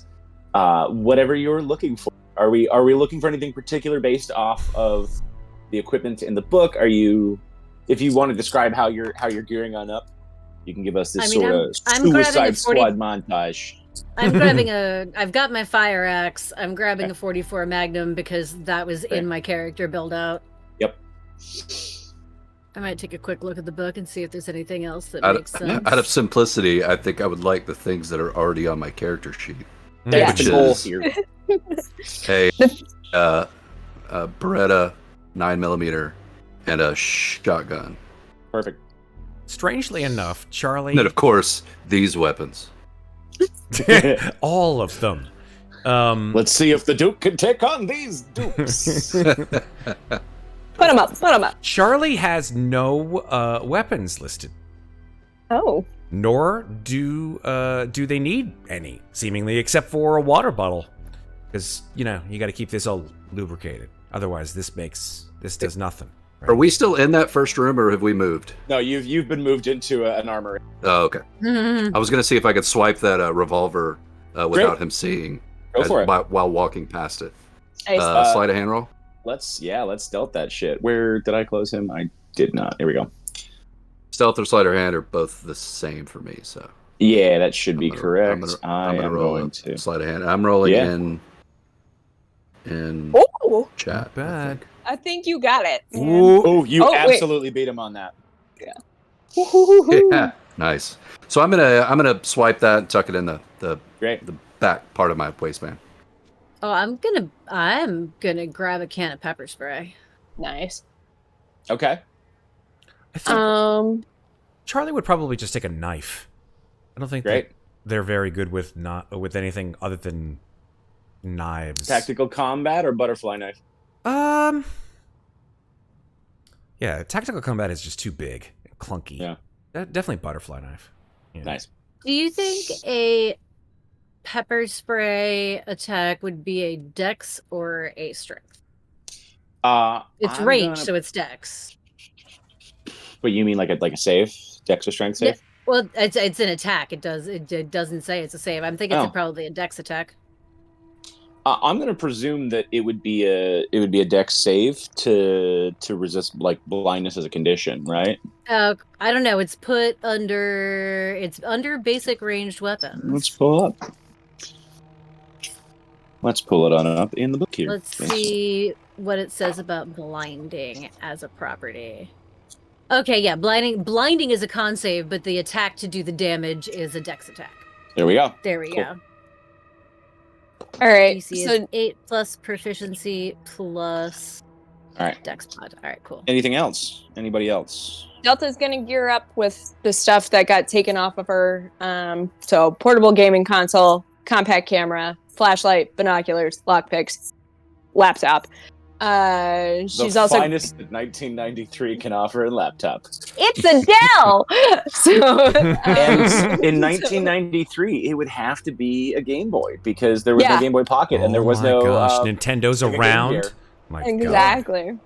S2: Whatever you're looking for. Are we looking for anything particular based off of the equipment in the book? If you want to describe how you're gearing on up, you can give us this
S5: I'm
S2: Suicide Squad montage.
S5: I've got my fire axe. I'm grabbing a 44 Magnum because that was in my character build out.
S2: Yep.
S5: I might take a quick look at the book and see if there's anything else that makes sense.
S3: Out of simplicity, I think I would like the things that are already on my character sheet.
S2: That's the goal here.
S3: A Beretta 9mm and a shotgun.
S2: Perfect.
S4: Strangely enough, Charlie...
S3: And of course, these weapons.
S4: All of them.
S2: Let's see if the Duke can take on these Dukes.
S6: Put them up.
S4: Charlie has no weapons listed.
S6: Oh.
S4: Nor do they need any, seemingly, except for a water bottle. Because, you got to keep this all lubricated. Otherwise, this does nothing. Right?
S3: Are we still in that first room, or have we moved?
S2: No, you've been moved into an armory.
S3: Oh, okay. I was going to see if I could swipe that revolver without him seeing.
S2: Go for it.
S3: While walking past it.
S6: Nice.
S3: Sleight of hand roll?
S2: Let's stealth that shit. Where did I close him? I did not. Here we go.
S3: Stealth or sleight of hand are both the same for me, so.
S2: Yeah, that should be correct.
S3: I'm gonna roll
S2: to
S3: sleight of hand. I'm rolling in
S6: Oh,
S3: chat.
S4: Not bad.
S6: I think you got it.
S2: Oh, you
S6: Oh,
S2: absolutely beat him on that.
S6: Yeah.
S3: Yeah, nice. So I'm gonna swipe that and tuck it in the
S2: Great.
S3: the back part of my waistband.
S5: Oh, I'm gonna grab a can of pepper spray.
S6: Nice.
S2: Okay.
S4: I think Charlie would probably just take a knife. I don't think that they're very good with anything other than knives.
S2: Tactical combat or butterfly knife?
S4: Yeah, tactical combat is just too big and clunky.
S2: Yeah.
S4: Definitely butterfly knife. Yeah.
S2: Nice.
S5: Do you think a pepper spray attack would be a dex or a strength? It's range, so it's dex.
S2: But you mean like a save? Dex or strength save?
S5: Yeah, well, it's an attack. It doesn't say it's a save. I'm thinking it's probably a dex attack.
S2: I'm going to presume that it would be a dex save to resist like blindness as a condition, right?
S5: I don't know. It's under basic ranged weapons.
S2: Let's pull up. Let's pull it on up in the book here.
S5: Let's see what it says about blinding as a property. Okay, yeah, blinding is a con save, but the attack to do the damage is a dex attack.
S2: There we go.
S5: There we go.
S6: All right.
S5: DC
S6: So
S5: is 8 plus proficiency plus dex mod. All right, cool.
S2: Anything else? Anybody else?
S6: Delta's gonna gear up with the stuff that got taken off of her. So portable gaming console, compact camera, flashlight, binoculars, lockpicks, laptop. She's also
S2: finest that 1993 can offer a laptop.
S6: It's a Dell.
S2: And in 1993, it would have to be a Game Boy because there was no Game Boy Pocket and there was no.
S4: Nintendo's around. My
S6: exactly.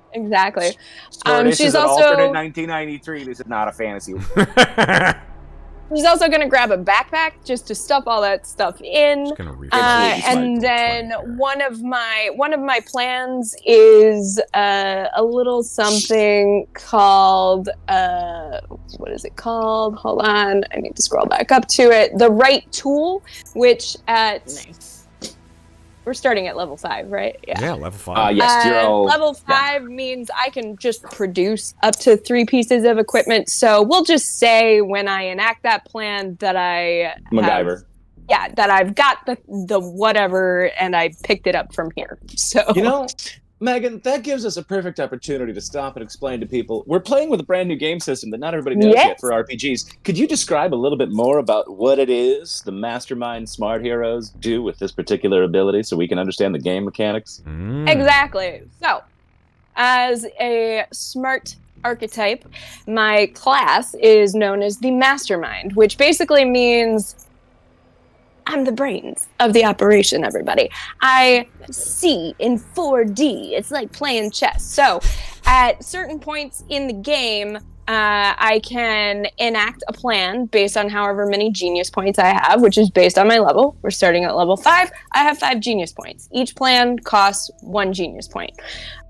S2: So this
S6: she's
S2: is
S6: also
S2: an alternate 1993. This is not a fantasy.
S6: She's also going to grab a backpack just to stuff all that stuff in. And then one of my plans is a little something called what is it called? Hold on, I need to scroll back up to it. The right tool, which we're starting at level 5, right?
S4: Yeah, level 5.
S2: Yes,
S6: level 5 means I can just produce up to 3 pieces of equipment. So we'll just say when I enact that plan that
S2: MacGyver.
S6: That I've got the whatever and I picked it up from here. So
S2: Megan, that gives us a perfect opportunity to stop and explain to people. We're playing with a brand new game system that not everybody knows yet for RPGs. Could you describe a little bit more about what it is the Mastermind Smart Heroes do with this particular ability so we can understand the game mechanics?
S6: Exactly. So, as a smart archetype, my class is known as the Mastermind, which basically means I'm the brains of the operation, everybody. I see in 4D. It's like playing chess. So at certain points in the game, I can enact a plan based on however many genius points I have, which is based on my level. We're starting at level 5. I have 5 genius points. Each plan costs 1 genius point.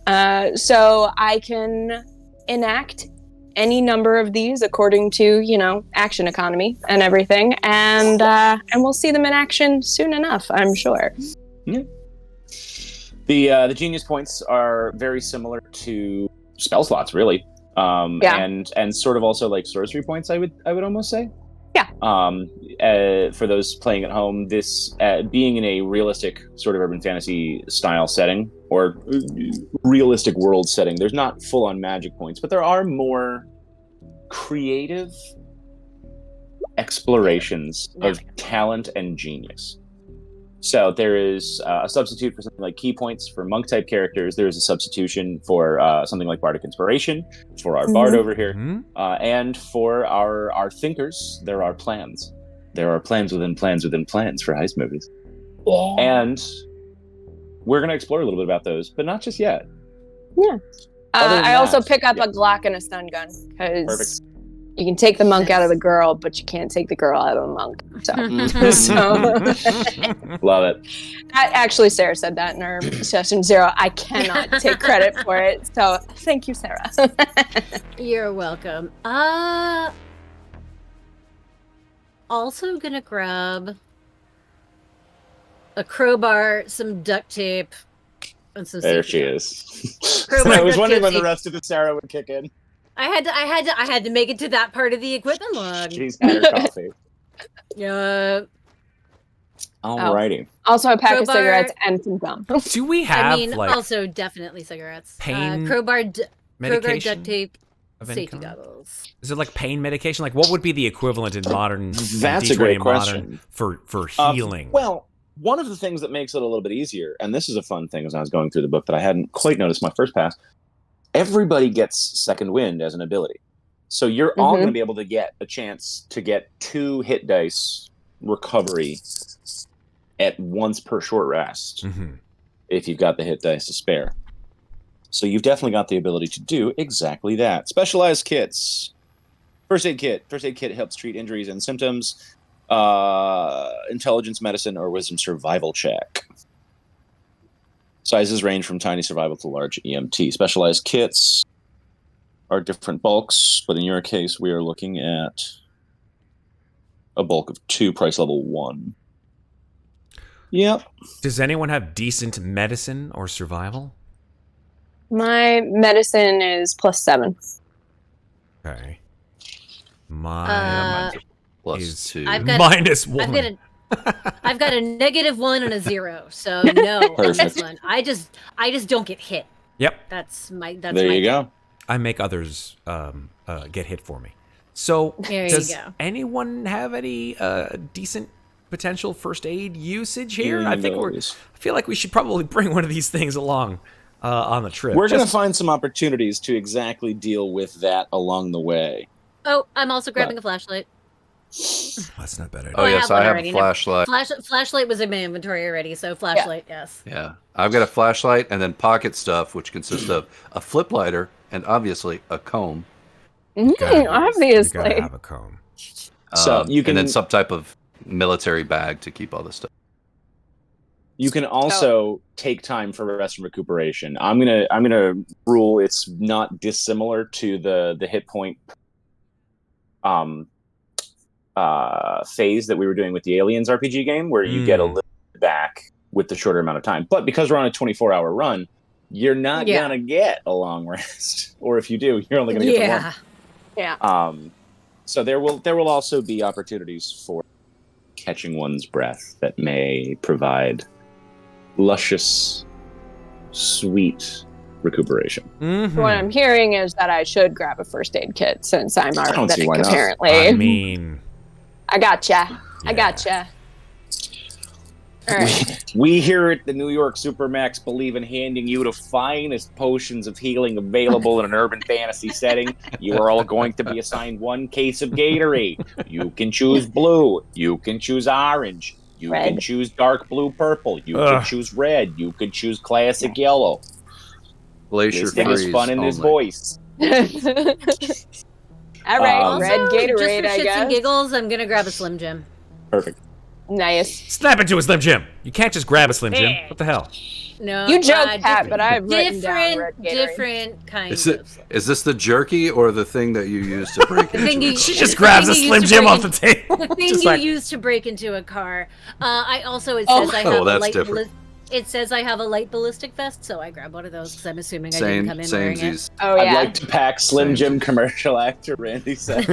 S6: So I can enact any number of these according to, action economy and everything. And we'll see them in action soon enough, I'm sure.
S2: Yeah. The genius points are very similar to spell slots, really. And sort of also like sorcery points, I would almost say.
S6: Yeah.
S2: For those playing at home, this being in a realistic sort of urban fantasy style setting or realistic world setting, there's not full-on magic points, but there are more creative explorations of talent and genius. So there is a substitute for something like key points for monk-type characters. There is a substitution for something like bardic inspiration for our bard over here. And for our thinkers, there are plans. There are plans within plans within plans for heist movies.
S6: Yeah.
S2: And we're going to explore a little bit about those, but not just yet.
S6: Yeah. I also pick up a Glock and a stun gun because you can take the monk out of the girl, but you can't take the girl out of the monk. So,
S2: Love it.
S6: Actually, Sarah said that in our session 0. I cannot take credit for it. So thank you, Sarah.
S5: You're welcome. Also gonna grab a crowbar, some duct tape, and some.
S2: There she is.
S5: Crowbar,
S2: I was wondering when
S5: tape.
S2: the rest of the Sarah would kick in.
S5: I had to make it to that part of the equipment log.
S2: She's had her coffee.
S5: Yeah.
S2: Alrighty.
S6: Also a pack
S5: Crowbar.
S6: of cigarettes and some gum.
S4: Do we have
S5: also definitely cigarettes.
S4: pain
S5: Crowbar,
S4: medication
S5: duct tape,
S4: of any
S5: safety
S4: kind?
S5: goggles.
S4: Is it like pain medication? Like what would be the equivalent in modern?
S2: That's
S4: in
S2: a great
S4: D20 modern
S2: question.
S4: for healing.
S2: Well, one of the things that makes it a little bit easier, and this is a fun thing as I was going through the book that I hadn't quite noticed my first pass, everybody gets second wind as an ability. So you're all going to be able to get a chance to get 2 hit dice recovery at once per short rest if you've got the hit dice to spare. So you've definitely got the ability to do exactly that. Specialized kits. First aid kit. First aid kit helps treat injuries and symptoms. Intelligence, medicine, or wisdom survival check. Sizes range from tiny survival to large EMT. Specialized kits are different bulks, but in your case, we are looking at a bulk of 2, price level 1. Yep.
S4: Does anyone have decent medicine or survival?
S6: My medicine is +7.
S4: Okay. My is
S3: +2.
S5: I've got
S4: -1.
S5: I've got a -1 and a 0. So no on this one. I just don't get hit.
S4: Yep.
S5: That's
S2: There
S5: my
S2: you go.
S4: I make others get hit for me. So
S5: There
S4: does
S5: you go.
S4: anyone have any decent potential first aid usage here? I feel like we should probably bring one of these things along on the trip.
S2: We're going to find some opportunities to exactly deal with that along the way.
S5: Oh, I'm also grabbing a flashlight.
S4: That's not bad.
S3: Oh,
S5: I
S3: yes,
S5: have one
S3: I have
S5: already.
S3: a flashlight.
S5: Flashlight was in my inventory already, so flashlight, yes.
S3: Yeah. I've got a flashlight and then pocket stuff, which consists of a flip lighter and obviously a comb.
S6: Obviously.
S4: You gotta have a comb.
S2: So you can,
S3: and then some type of military bag to keep all this stuff.
S2: You can also take time for rest and recuperation. I'm gonna rule it's not dissimilar to the hit point phase that we were doing with the Aliens RPG game, where you get a little bit back with the shorter amount of time. But because we're on a 24-hour run, you're not gonna get a long rest, or if you do, you're only gonna get the one.
S6: Yeah.
S2: So there will also be opportunities for catching one's breath that may provide luscious, sweet recuperation.
S6: What I'm hearing is that I should grab a first aid kit since I'm
S2: I don't see
S6: Arctic,
S2: why not.
S6: apparently.
S4: I mean,
S6: I gotcha.
S4: Yeah.
S6: I gotcha. All right.
S2: We here at the New York Supermax believe in handing you the finest potions of healing available in an urban fantasy setting. You are all going to be assigned one case of Gatorade. You can choose blue. You can choose orange. You
S6: Red.
S2: can choose dark blue purple. You could choose red. You could choose classic yellow.
S3: Glacier
S2: This thing is
S3: freeze
S2: fun in
S3: only.
S2: this voice.
S6: All right,
S2: Also,
S6: red Gatorade,
S5: just for
S6: I
S5: shits
S6: guess.
S5: and giggles, I'm gonna grab a Slim Jim.
S2: Perfect.
S6: Nice.
S4: Snap into a Slim Jim. You can't just grab a Slim Jim.
S5: Yeah.
S4: What the hell?
S5: No,
S6: You joke, Pat, but I've written down red Gatorade.
S5: different kinds
S3: Is,
S5: of.
S3: is this the jerky or the thing that you use to break
S5: The thing
S3: into?
S5: you-
S3: a
S4: She
S3: car?
S4: just grabs a
S5: thing you
S4: Slim
S5: used to
S4: Jim
S5: break
S4: off the table.
S5: The thing
S4: Just
S5: you
S4: like,
S5: use to break into a car. I also it
S6: Oh.
S5: says I
S3: Oh,
S5: have a
S3: that's
S5: light.
S3: different.
S5: It says I have a light ballistic vest, so I grab one of those because I'm assuming I didn't come in wearing it.
S3: Samesies.
S6: Oh,
S2: I'd
S6: yeah.
S2: like to pack Slim
S3: Same.
S2: Jim commercial actor Randy said.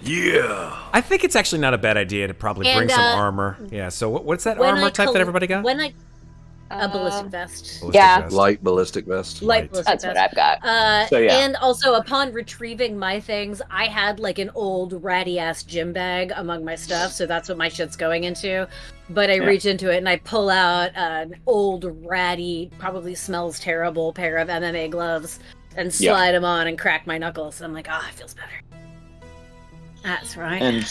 S3: Yeah.
S4: I think it's actually not a bad idea to probably bring
S5: And,
S4: some armor. Yeah. So what's that
S5: When
S4: armor
S5: I
S4: type that everybody got?
S5: When I a ballistic vest.
S4: Ballistic
S6: Yeah.
S4: vest.
S3: Light ballistic vest.
S5: Light ballistic
S6: That's what
S5: vest.
S6: I've got.
S2: So, yeah.
S5: And also, upon retrieving my things, I had like an old ratty ass gym bag among my stuff, so that's what my shit's going into. But I reach into it and I pull out an old ratty, probably smells terrible pair of MMA gloves and slide them on and crack my knuckles. And I'm like, it feels better. That's right.
S2: And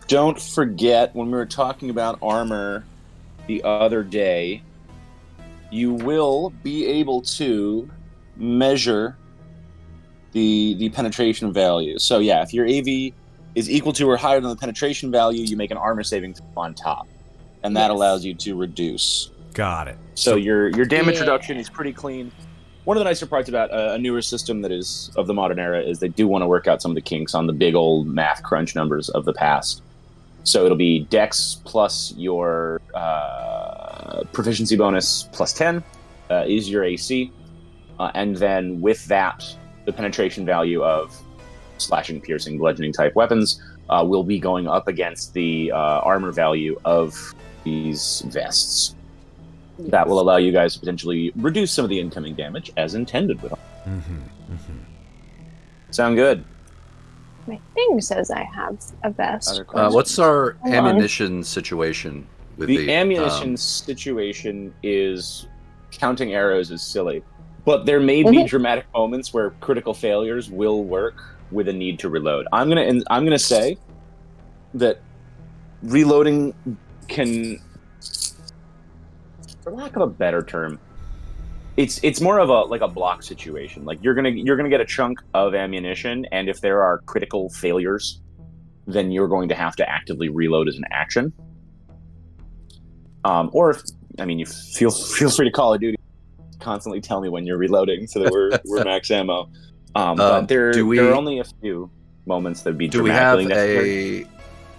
S2: don't forget, when we were talking about armor the other day, you will be able to measure the penetration value. So yeah, if your AV is equal to or higher than the penetration value, you make an armor saving throw on top, and that allows you to reduce.
S4: Got it.
S2: So your damage reduction is pretty clean. One of the nicer parts about a newer system that is of the modern era is they do want to work out some of the kinks on the big old math crunch numbers of the past. So it'll be Dex plus your proficiency bonus plus 10 is your AC. And then with that, the penetration value of slashing, piercing, bludgeoning type weapons will be going up against the armor value of these vests. That will allow you guys to potentially reduce some of the incoming damage as intended with them. Sound good?
S6: My thing says I have a vest.
S2: Other questions?
S3: What's our
S6: Hold on.
S3: ammunition situation with
S2: The
S3: the
S2: ammunition situation is counting arrows is silly, but there may be dramatic moments where critical failures will work with a need to reload. I'm gonna say that reloading can, for lack of a better term, it's more of a block situation. Like you're gonna get a chunk of ammunition, and if there are critical failures, then you're going to have to actively reload as an action. Or if you feel free to Call of Duty, constantly tell me when you're reloading so that we're max ammo. But there are only a few moments that'd be dramatically necessary.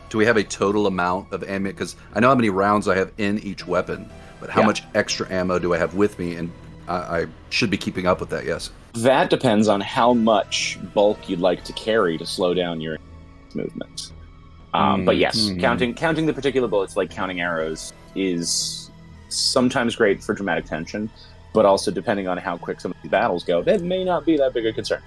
S3: Do we have a total amount of ammo? Because I know how many rounds I have in each weapon, but how much extra ammo do I have with me? And I should be keeping up with that. Yes.
S2: That depends on how much bulk you'd like to carry to slow down your movement. But yes, counting the particular bullets, like counting arrows, is sometimes great for dramatic tension, but also depending on how quick some of these battles go, that may not be that big a concern.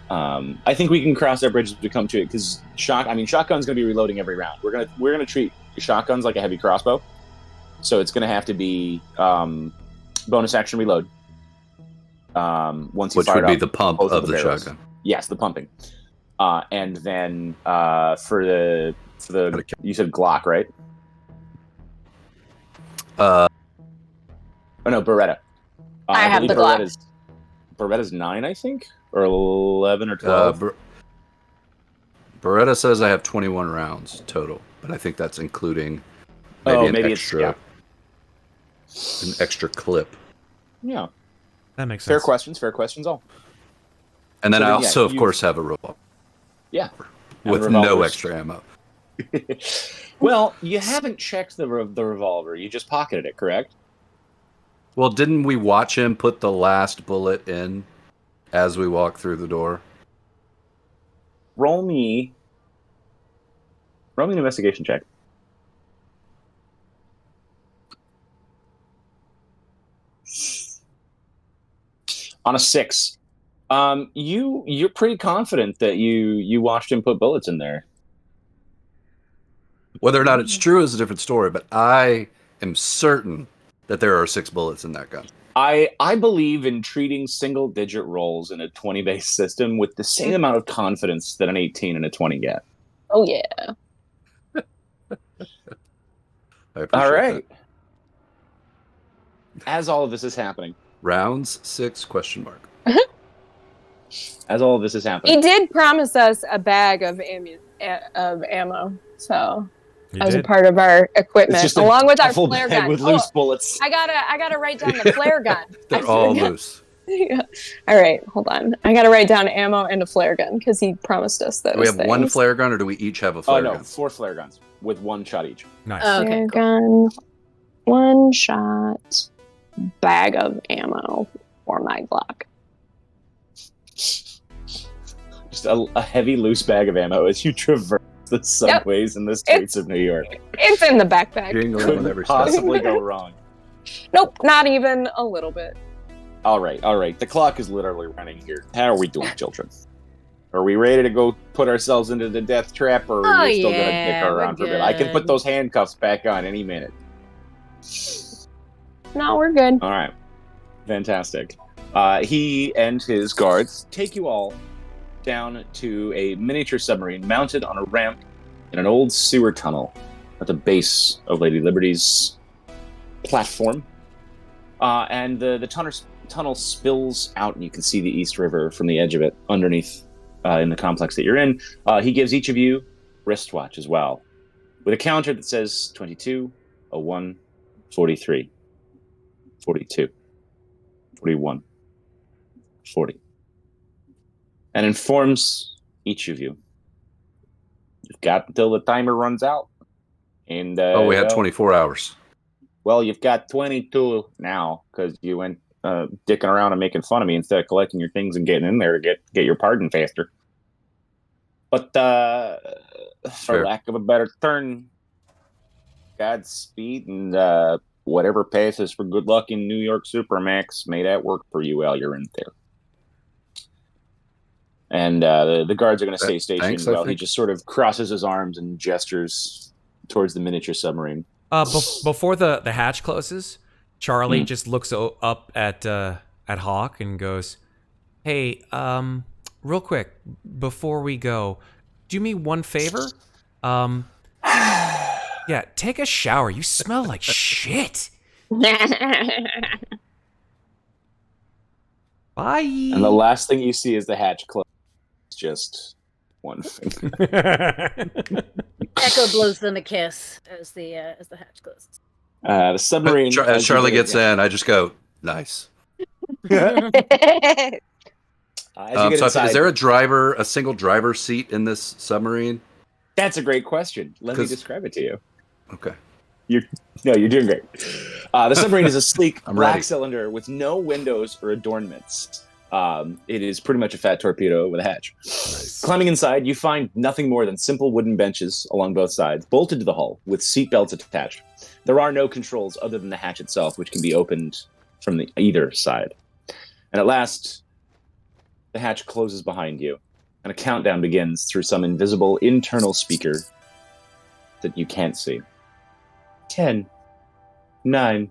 S2: I think we can cross that bridge as we come to it, because shotgun's going to be reloading every round. We're gonna treat shotguns like a heavy crossbow, so it's going to have to be bonus action reload. Once you
S3: Which
S2: fire
S3: would be
S2: up
S3: the pump
S2: both
S3: of the
S2: barrels.
S3: shotgun.
S2: Yes, the pumping. And then for the you said Glock, right? Oh no, Beretta.
S6: I have
S2: believe
S6: the Glock.
S2: Beretta's 9, I think, or 11 or 12.
S3: Beretta says I have 21 rounds total, but I think that's including maybe an extra clip.
S2: Yeah,
S4: That makes sense.
S2: fair questions all.
S3: And then
S2: So
S3: I
S2: then,
S3: also, of course, have a revolver
S2: Yeah.
S3: with
S2: And
S3: no
S2: revolvers.
S3: extra ammo.
S2: Well, you haven't checked the revolver. You just pocketed it, correct?
S3: Well, didn't we watch him put the last bullet in as we walk through the door?
S2: Roll me an investigation check. On a 6. You're pretty confident that you watched him put bullets in there.
S3: Whether or not it's true is a different story, but I am certain that there are 6 bullets in that gun.
S2: I believe in treating single-digit rolls in a 20-based system with the same amount of confidence that an 18 and a 20 get.
S6: Oh, yeah.
S3: I appreciate
S2: All right.
S3: that.
S2: As all of this is happening,
S3: Rounds 6 ?
S2: as all of this is
S6: He
S2: happening,
S6: did promise us a bag of ammo, so
S4: You
S6: as a
S4: did?
S6: part of our
S2: it's
S6: equipment,
S2: just a
S6: along with our
S2: duffel
S6: flare
S2: bag
S6: gun.
S2: with loose bullets.
S6: I gotta write down the flare gun.
S3: They're all loose.
S6: Yeah. All right, hold on. I gotta write down ammo and a flare gun because he promised us those.
S3: Do we have one
S6: things.
S3: flare gun, or do we each have a
S2: Oh
S3: flare
S2: no,
S3: gun?
S2: 4 flare guns with 1 shot each.
S4: Nice.
S5: Oh, okay,
S6: Flare
S5: cool.
S6: gun, 1 shot, bag of ammo for my Glock.
S2: Just a heavy loose bag of ammo as you traverse the subways and the streets of New York.
S6: It's in the backpack.
S3: Jingling with
S2: Couldn't
S3: every step.
S2: possibly go wrong.
S6: Nope, not even a little bit.
S2: All right. The clock is literally running here. How are we doing, children? Are we ready to go put ourselves into the death trap, or are you still going to dick
S5: yeah,
S2: around
S5: we're
S2: for a bit? I can put
S5: good.
S2: those handcuffs back on any minute.
S6: No, we're good.
S2: All right. Fantastic. He and his guards take you all down to a miniature submarine mounted on a ramp in an old sewer tunnel at the base of Lady Liberty's platform. And the tunnel spills out, and you can see the East River from the edge of it underneath in the complex that you're in. He gives each of you wristwatch as well, with a counter that says 22, 01, 43, 42, 41, 40, and informs each of you you've got until the timer runs out. And
S3: We had 24 hours.
S2: Well, you've got 22 now because you went dicking around and making fun of me instead of collecting your things and getting in there to get your pardon faster. But for
S3: Fair.
S2: lack of a better term, Godspeed and whatever passes for good luck in New York Supermax, may that work for you while you're in there. And the guards are going to stay stationed
S3: Thanks, I
S2: while he
S3: think.
S2: just sort of crosses his arms and gestures towards the miniature submarine.
S4: Before the hatch closes, Charlie just looks up at Hawk and goes, "Hey, real quick, before we go, do me one favor. Yeah, take a shower. You smell like shit. Bye."
S2: And the last thing you see is the hatch close. It's just one finger.
S5: Echo blows them a kiss as the hatch closes.
S2: The submarine.
S3: As Charlie gets in, I just go, nice.
S2: As you get
S3: So
S2: inside,
S3: is there a single driver seat in this submarine?
S2: That's a great question. Let me
S3: 'Cause-
S2: describe it to you.
S3: Okay.
S2: You're doing great. The submarine is a sleek
S3: I'm
S2: black
S3: ready.
S2: cylinder with no windows or adornments. It is pretty much a fat torpedo with a hatch.
S4: Nice.
S2: Climbing inside, you find nothing more than simple wooden benches along both sides, bolted to the hull with seat belts attached. There are no controls other than the hatch itself, which can be opened from either side. And at last, the hatch closes behind you, and a countdown begins through some invisible internal speaker that you can't see. 10, 9,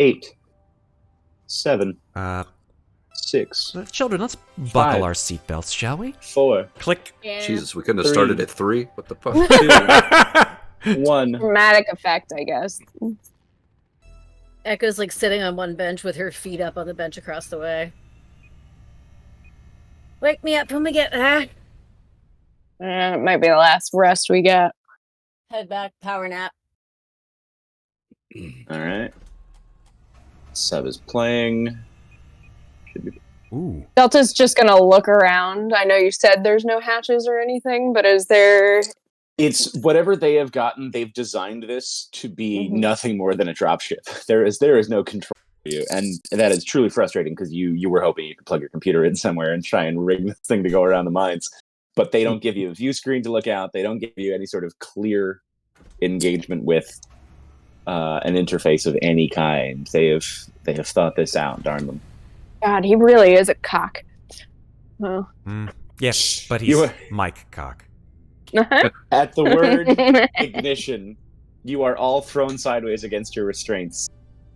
S2: 8, 7, 6,
S4: Children, let's buckle
S2: 5.
S4: our seatbelts, shall we?
S2: 4,
S4: Click.
S6: Yeah.
S3: Jesus, we couldn't have
S2: 3.
S3: started at 3? What the fuck?
S2: 1.
S6: Dramatic effect, I guess.
S5: Echo's like sitting on one bench with her feet up on the bench across the way. Wake me up when we get there.
S6: It might be the last rest we get.
S5: Head back, power nap.
S2: All right. Sub is playing.
S4: Ooh.
S6: Delta's just gonna look around. I know you said there's no hatches or anything, but is there?
S2: It's whatever they have gotten. They've designed this to be nothing more than a dropship. There is no control for you, and that is truly frustrating because you were hoping you could plug your computer in somewhere and try and rig this thing to go around the mines. But they don't give you a view screen to look out. They don't give you any sort of clear engagement with an interface of any kind. They have thought this out. Darn them.
S6: God, he really is a cock. Oh.
S4: Yes, but he's
S2: You were-
S4: Mike Cock.
S2: At the word ignition, you are all thrown sideways against your restraints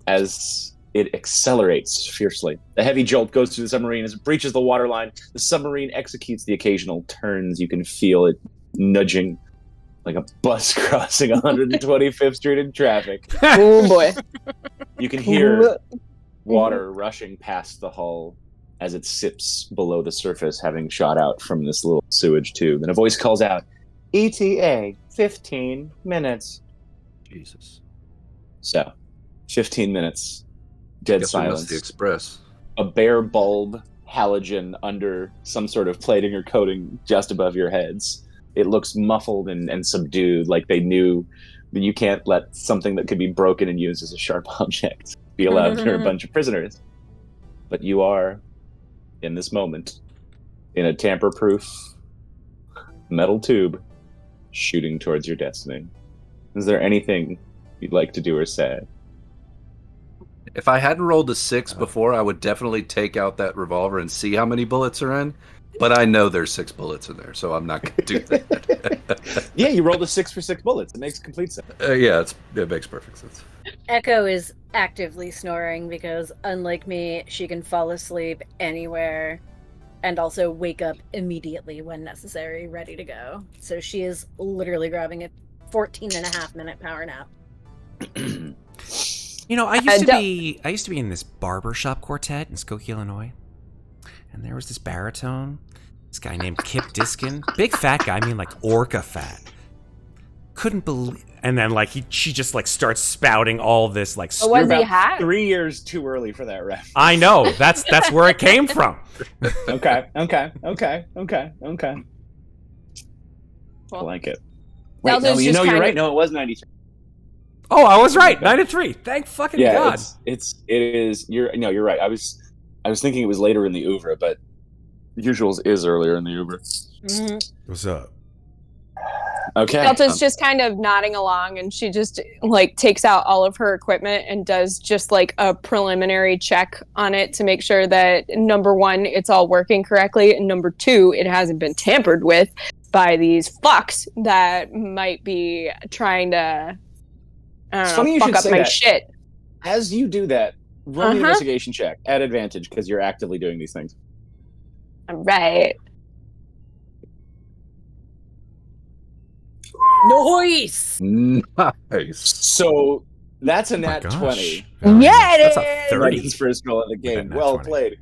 S2: as it accelerates fiercely. A heavy jolt goes through the submarine as it breaches the waterline. The submarine executes the occasional turns. You can feel it nudging like a bus crossing 125th Street in traffic.
S6: Oh boy.
S2: You can hear water rushing past the hull as it sips below the surface, having shot out from this little sewage tube. And a voice calls out, ETA, 15 minutes.
S3: Jesus.
S2: So, 15 minutes. Dead
S3: Guess
S2: silence.
S3: The express.
S2: A bare bulb halogen under some sort of plating or coating just above your heads. It looks muffled and subdued, like they knew that you can't let something that could be broken and used as a sharp object be allowed near a bunch of prisoners. But you are, in this moment, in a tamper-proof metal tube shooting towards your destiny. Is there anything you'd like to do or say?
S3: If I hadn't rolled a 6 before, I would definitely take out that revolver and see how many bullets are in. But I know there's 6 bullets in there, so I'm not going to do that.
S2: Yeah, you rolled a 6 for 6 bullets. It makes complete sense.
S3: Yeah, it makes perfect sense.
S5: Echo is actively snoring because, unlike me, she can fall asleep anywhere and also wake up immediately when necessary, ready to go. So she is literally grabbing a 14-and-a-half-minute power nap.
S4: You know, I used to be in this barbershop quartet in Skokie, Illinois. And there was this baritone, this guy named Kip Diskin. Big fat guy, I mean like orca fat. Couldn't believe, and then like she just like starts spouting all this like.
S6: But was he hot?
S2: 3 years too early for that ref.
S4: I know, that's where it came from.
S2: Okay. I like it. Wait, no, you know you're right. No, it was 93.
S4: Oh, I was right. 93. Thank fucking God.
S2: It is. You're right. I was thinking it was later in the oeuvre, but Usuals is earlier in the oeuvre.
S5: Mm-hmm.
S4: What's up?
S2: Okay.
S6: Delta's just kind of nodding along, and she just like takes out all of her equipment and does just like a preliminary check on it to make sure that, number one, it's all working correctly, and number two, it hasn't been tampered with by these fucks that might be trying to fuck up my shit.
S2: As you do that, roll the investigation check at advantage because you're actively doing these things.
S6: All right.
S5: Nice.
S2: So that's a nat 20.
S6: Yeah,
S4: That's
S6: it
S4: a
S6: is.
S4: 30.
S2: His first roll of the game.
S4: Nat
S2: Well
S4: 20.
S2: played.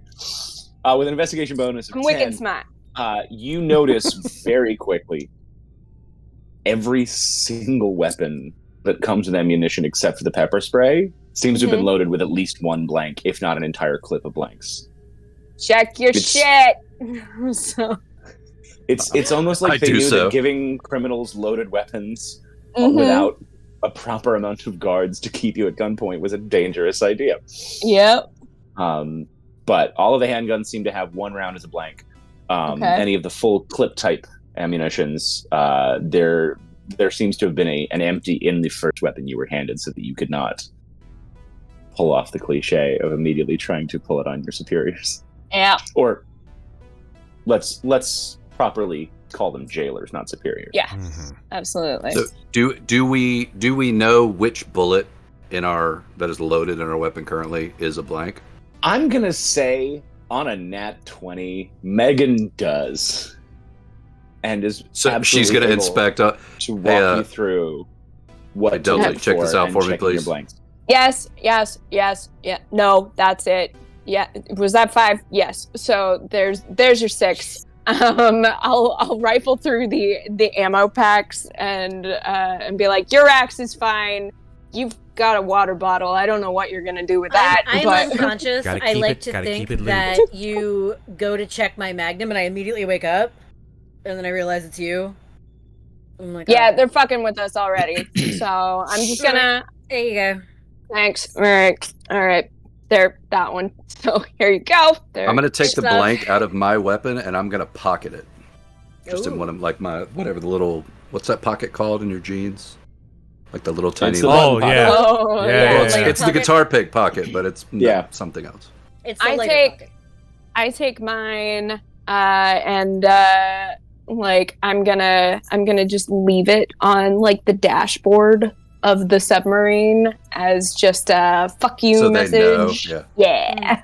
S2: With an investigation bonus of
S6: I'm
S2: 10,
S6: wicked smart.
S2: you notice very quickly every single weapon that comes with ammunition except for the pepper spray seems to have been loaded with at least one blank, if not an entire clip of blanks.
S6: Check your shit. So.
S2: It's almost like they knew that giving criminals loaded weapons without a proper amount of guards to keep you at gunpoint was a dangerous idea.
S6: Yep.
S2: But all of the handguns seem to have one round as a blank. Any of the full clip type ammunitions, there seems to have been an empty in the first weapon you were handed, so that you could not pull off the cliche of immediately trying to pull it on your superiors.
S6: Yeah.
S2: Or let's properly call them jailers, not superiors.
S6: Yeah. Absolutely.
S3: So do we know which bullet that is loaded in our weapon currently is a blank?
S2: I'm gonna say on a nat 20, Megan does, and is
S3: so she's gonna inspect to
S2: walk you through what.
S3: Hey, Delta, check this out for me, please.
S6: Yes. Yeah. No, that's it. Yeah. Was that 5? Yes. So there's your 6. I'll rifle through the ammo packs and be like, your axe is fine. You've got a water bottle. I don't know what you're gonna do with that.
S5: I'm unconscious. I like to think
S4: keep it
S5: that you go to check my magnum and I immediately wake up and then I realize it's you. I'm like,
S6: yeah, they're fucking with us already. So I'm just gonna.
S5: There you go.
S6: Thanks. All right. There, that one. So here you go. There.
S3: I'm gonna take the blank out of my weapon and I'm gonna pocket it, just in one of what's that pocket called in your jeans? Like the little tiny.
S2: Well,
S3: it's the guitar pick pocket, but it's something else.
S5: It's the pocket.
S6: I take mine and I'm gonna just leave it on like the dashboard of the submarine as just a fuck you message.
S3: They know. Yeah.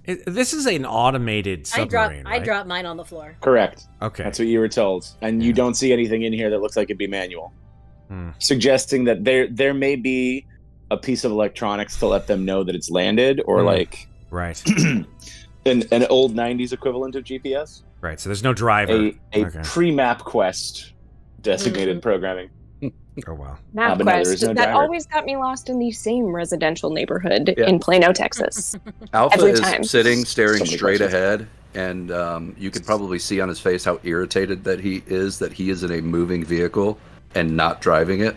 S4: This is an automated submarine,
S5: I
S4: right?
S5: dropped mine on the floor.
S2: Correct.
S4: Okay.
S2: That's what you were told. And you don't see anything in here that looks like it'd be manual. Suggesting that there may be a piece of electronics to let them know that it's landed, or like
S4: right.
S2: an old 90s equivalent of GPS.
S4: Right, so there's no driver.
S2: A pre-map quest designated programming.
S4: Oh, wow.
S6: MapQuest.
S2: No
S6: that
S2: driver.
S6: always got me lost in the same residential neighborhood in Plano, Texas.
S3: Alpha
S6: Every
S3: is
S6: time.
S3: sitting, staring
S2: So many
S3: straight
S2: questions.
S3: ahead, and you could probably see on his face how irritated that he is in a moving vehicle and not driving it.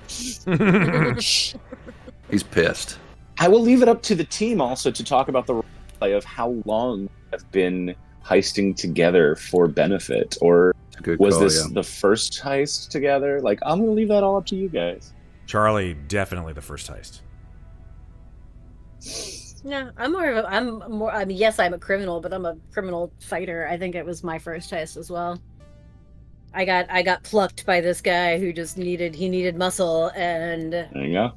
S3: He's pissed.
S2: I will leave it up to the team also to talk about the play of how long have been heisting together for benefit, or
S3: It's a good
S2: was
S3: call,
S2: this
S3: yeah.
S2: the first heist together? Like, I'm going to leave that all up to you guys.
S4: Charlie, definitely the first heist.
S5: No, I mean, yes, I'm a criminal, but I'm a criminal fighter. I think it was my first heist as well. I got plucked by this guy who just needed muscle, and
S2: There you go.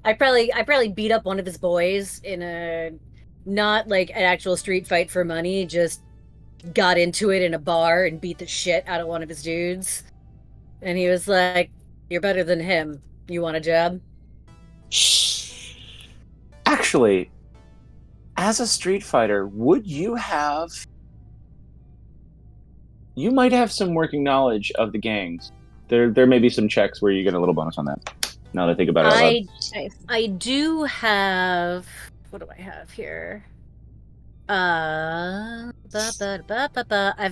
S5: I probably beat up one of his boys in a not like an actual street fight for money, just got into it in a bar and beat the shit out of one of his dudes. And he was like, "You're better than him. You want a job?"
S2: Actually, as a street fighter, would you have... You might have some working knowledge of the gangs. There may be some checks where you get a little bonus on that. Now that I think about it out loud.
S5: I do have... What do I have here? I've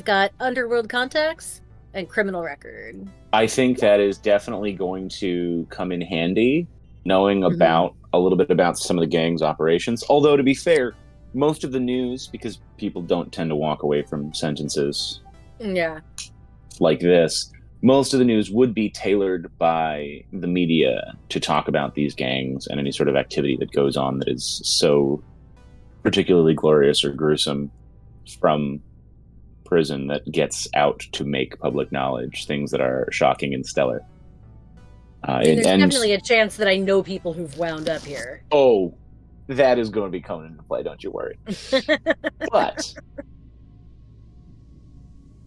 S5: got underworld contacts and criminal record.
S2: I think that is definitely going to come in handy, knowing about a little bit about some of the gang's operations. Although, to be fair, most of the news, because people don't tend to walk away from sentences
S5: Yeah.
S2: like this, most of the news would be tailored by the media to talk about these gangs and any sort of activity that goes on that is so particularly glorious or gruesome from prison that gets out to make public knowledge, things that are shocking and stellar.
S5: And there's definitely a chance that I know people who've wound up here.
S2: Oh, that is going to be coming into play, don't you worry. But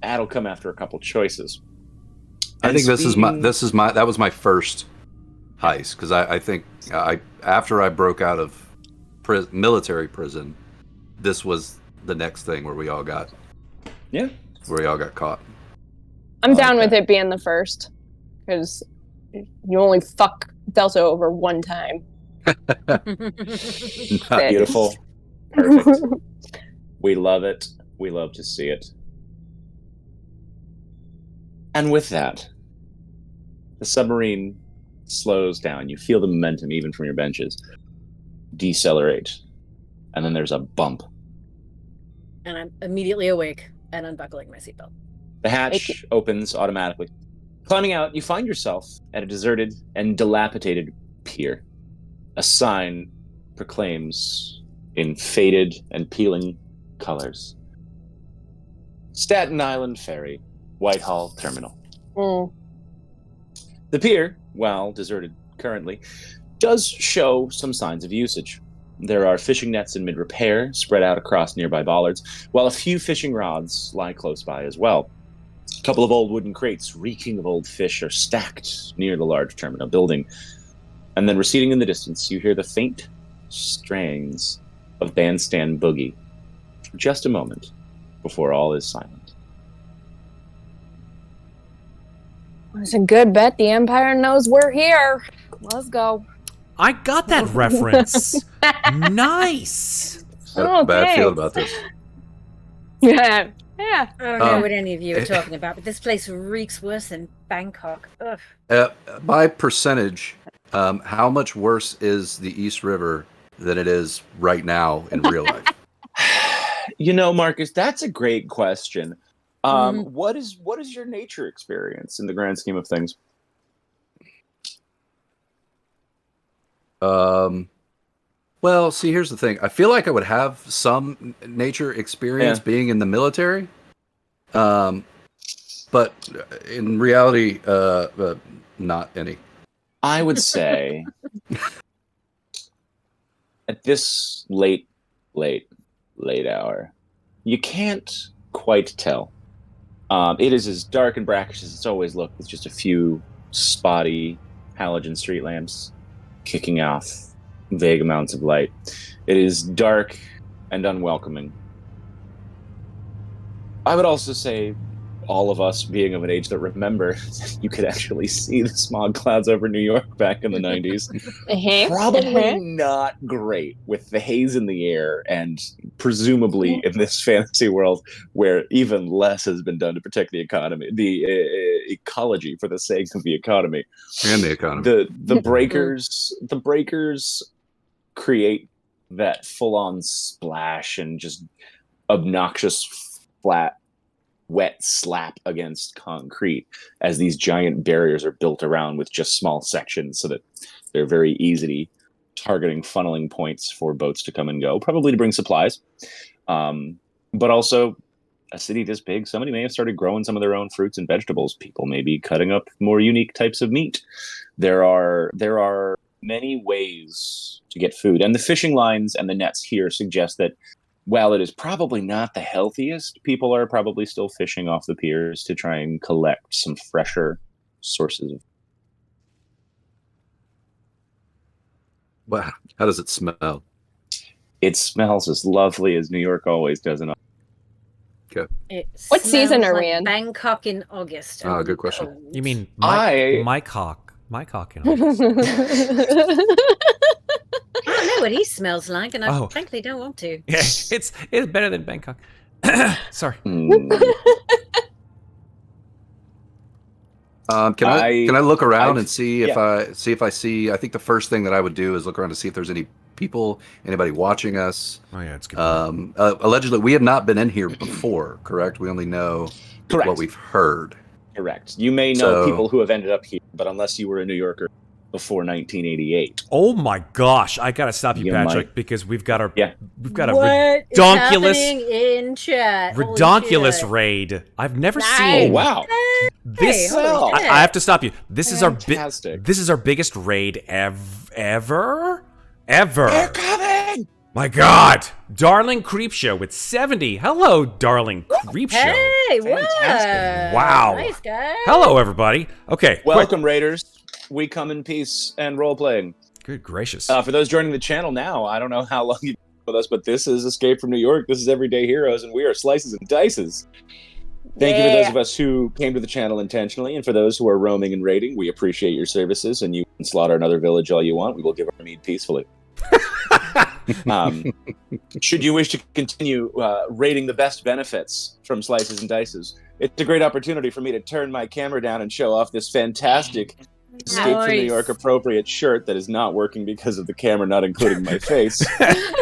S2: that'll come after a couple choices.
S3: I think
S2: speaking-
S3: that was my first heist, because I think after I broke out of military prison, this was the next thing where we all got caught.
S6: I'm down with it being the first, because you only fuck Delta over one time.
S2: Beautiful. Perfect. We love it. We love to see it. And with that, the submarine slows down. You feel the momentum, even from your benches, decelerate. And then there's a bump.
S5: And I'm immediately awake and unbuckling my seatbelt.
S2: The hatch opens automatically. Climbing out, you find yourself at a deserted and dilapidated pier. A sign proclaims in faded and peeling colors: Staten Island Ferry, Whitehall Terminal. The pier, while deserted currently, does show some signs of usage. There are fishing nets in mid-repair, spread out across nearby bollards, while a few fishing rods lie close by as well. A couple of old wooden crates, reeking of old fish, are stacked near the large terminal building. And then receding in the distance, you hear the faint strains of Bandstand Boogie for just a moment before all is silent.
S6: It's a good bet the Empire knows we're here. Let's go.
S4: I got that reference. Nice.
S3: I have a bad
S6: thanks.
S3: feeling about this.
S6: Yeah.
S5: I don't know what any of you are talking about, but this place reeks worse than Bangkok. Ugh.
S3: By percentage, how much worse is the East River than it is right now in real life?
S2: You know, Marcus, that's a great question. What is your nature experience in the grand scheme of things?
S3: Well, see, here's the thing. I feel like I would have some nature experience being in the military. But in reality, not any.
S2: I would say at this late late hour. You can't quite tell. It is as dark and brackish as it's always looked, with just a few spotty halogen street lamps kicking off vague amounts of light. It is dark and unwelcoming. I would also say, all of us being of an age that remember, you could actually see the smog clouds over New York back in the 90s. Probably not great with the haze in the air, and presumably in this fantasy world where even less has been done to protect the economy, the ecology for the sake of the economy.
S3: And the economy.
S2: The breakers create that full-on splash and just obnoxious flat wet slap against concrete as these giant barriers are built around with just small sections so that they're very easily targeting funneling points for boats to come and go, probably to bring supplies. But also, a city this big, somebody may have started growing some of their own fruits and vegetables. People may be cutting up more unique types of meat. There are many ways to get food, and the fishing lines and the nets here suggest that while it is probably not the healthiest, people are probably still fishing off the piers to try and collect some fresher sources of.
S3: Wow, how does it smell?
S2: It smells as lovely as New York always does.
S3: Okay.
S6: What season are we in?
S5: Bangkok in August.
S3: Oh, good question.
S4: You mean my cock in August.
S5: I don't know what he smells like, and I frankly don't want to.
S4: Yeah, it's better than Bangkok. Sorry.
S2: Mm.
S3: Can I look around and see if
S2: yeah.
S3: I see? I think the first thing that I would do is look around to see if there's any people, anybody watching us.
S4: Oh yeah, it's good.
S3: Allegedly, we have not been in here before, correct? We only know what we've heard.
S2: Correct. You may know people who have ended up here, but unless you were a New Yorker before 1988.
S4: Oh my gosh! I gotta stop you, Patrick, because we've got a
S5: redonkulous in chat.
S4: Redonkulous raid. I've never seen.
S2: Oh wow!
S4: This I have to stop you. This is our biggest raid ever.
S2: They're coming!
S4: My God, Darling Creepshow with 70. Hello, Darling Creepshow.
S5: Hey, what?
S4: Wow.
S5: Nice guy.
S4: Hello, everybody. Okay,
S2: welcome, Raiders. We come in peace and role playing.
S4: Good gracious.
S2: For those joining the channel now, I don't know how long you've been with us, but this is Escape from New York. This is Everyday Heroes, and we are Slices and Dices. Thank you to those of us who came to the channel intentionally, and for those who are roaming and raiding, we appreciate your services, and you can slaughter another village all you want. We will give our mead peacefully. Should you wish to continue rating the best benefits from Slices and Dices, it's a great opportunity for me to turn my camera down and show off this fantastic Escape from New York appropriate shirt that is not working because of the camera not including my face.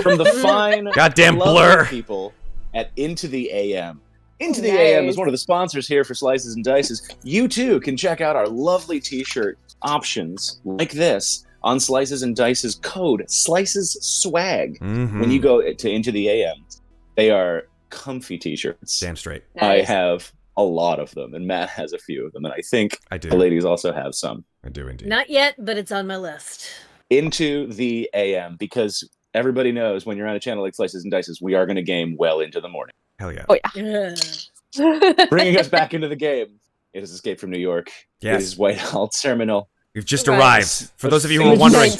S2: From the fine
S4: goddamn blur
S2: people at Into the AM. Into the AM is one of the sponsors here for Slices and Dices. You too can check out our lovely t-shirt options like this on Slices and Dice's code Slices Swag. When you go to Into the AM, they are comfy t-shirts.
S4: Damn straight.
S2: I have a lot of them, and Matt has a few of them, and I think the ladies also have some.
S4: I do indeed.
S5: Not yet, but it's on my list.
S2: Into the AM, because everybody knows when you're on a channel like Slices and Dices, we are going to game well into the morning.
S4: Hell yeah.
S6: Oh yeah.
S2: Bringing us back into the game, it is Escape from New York.
S4: Yes.
S2: It is Whitehall Terminal.
S4: We've just arrived. For those of you who are wondering,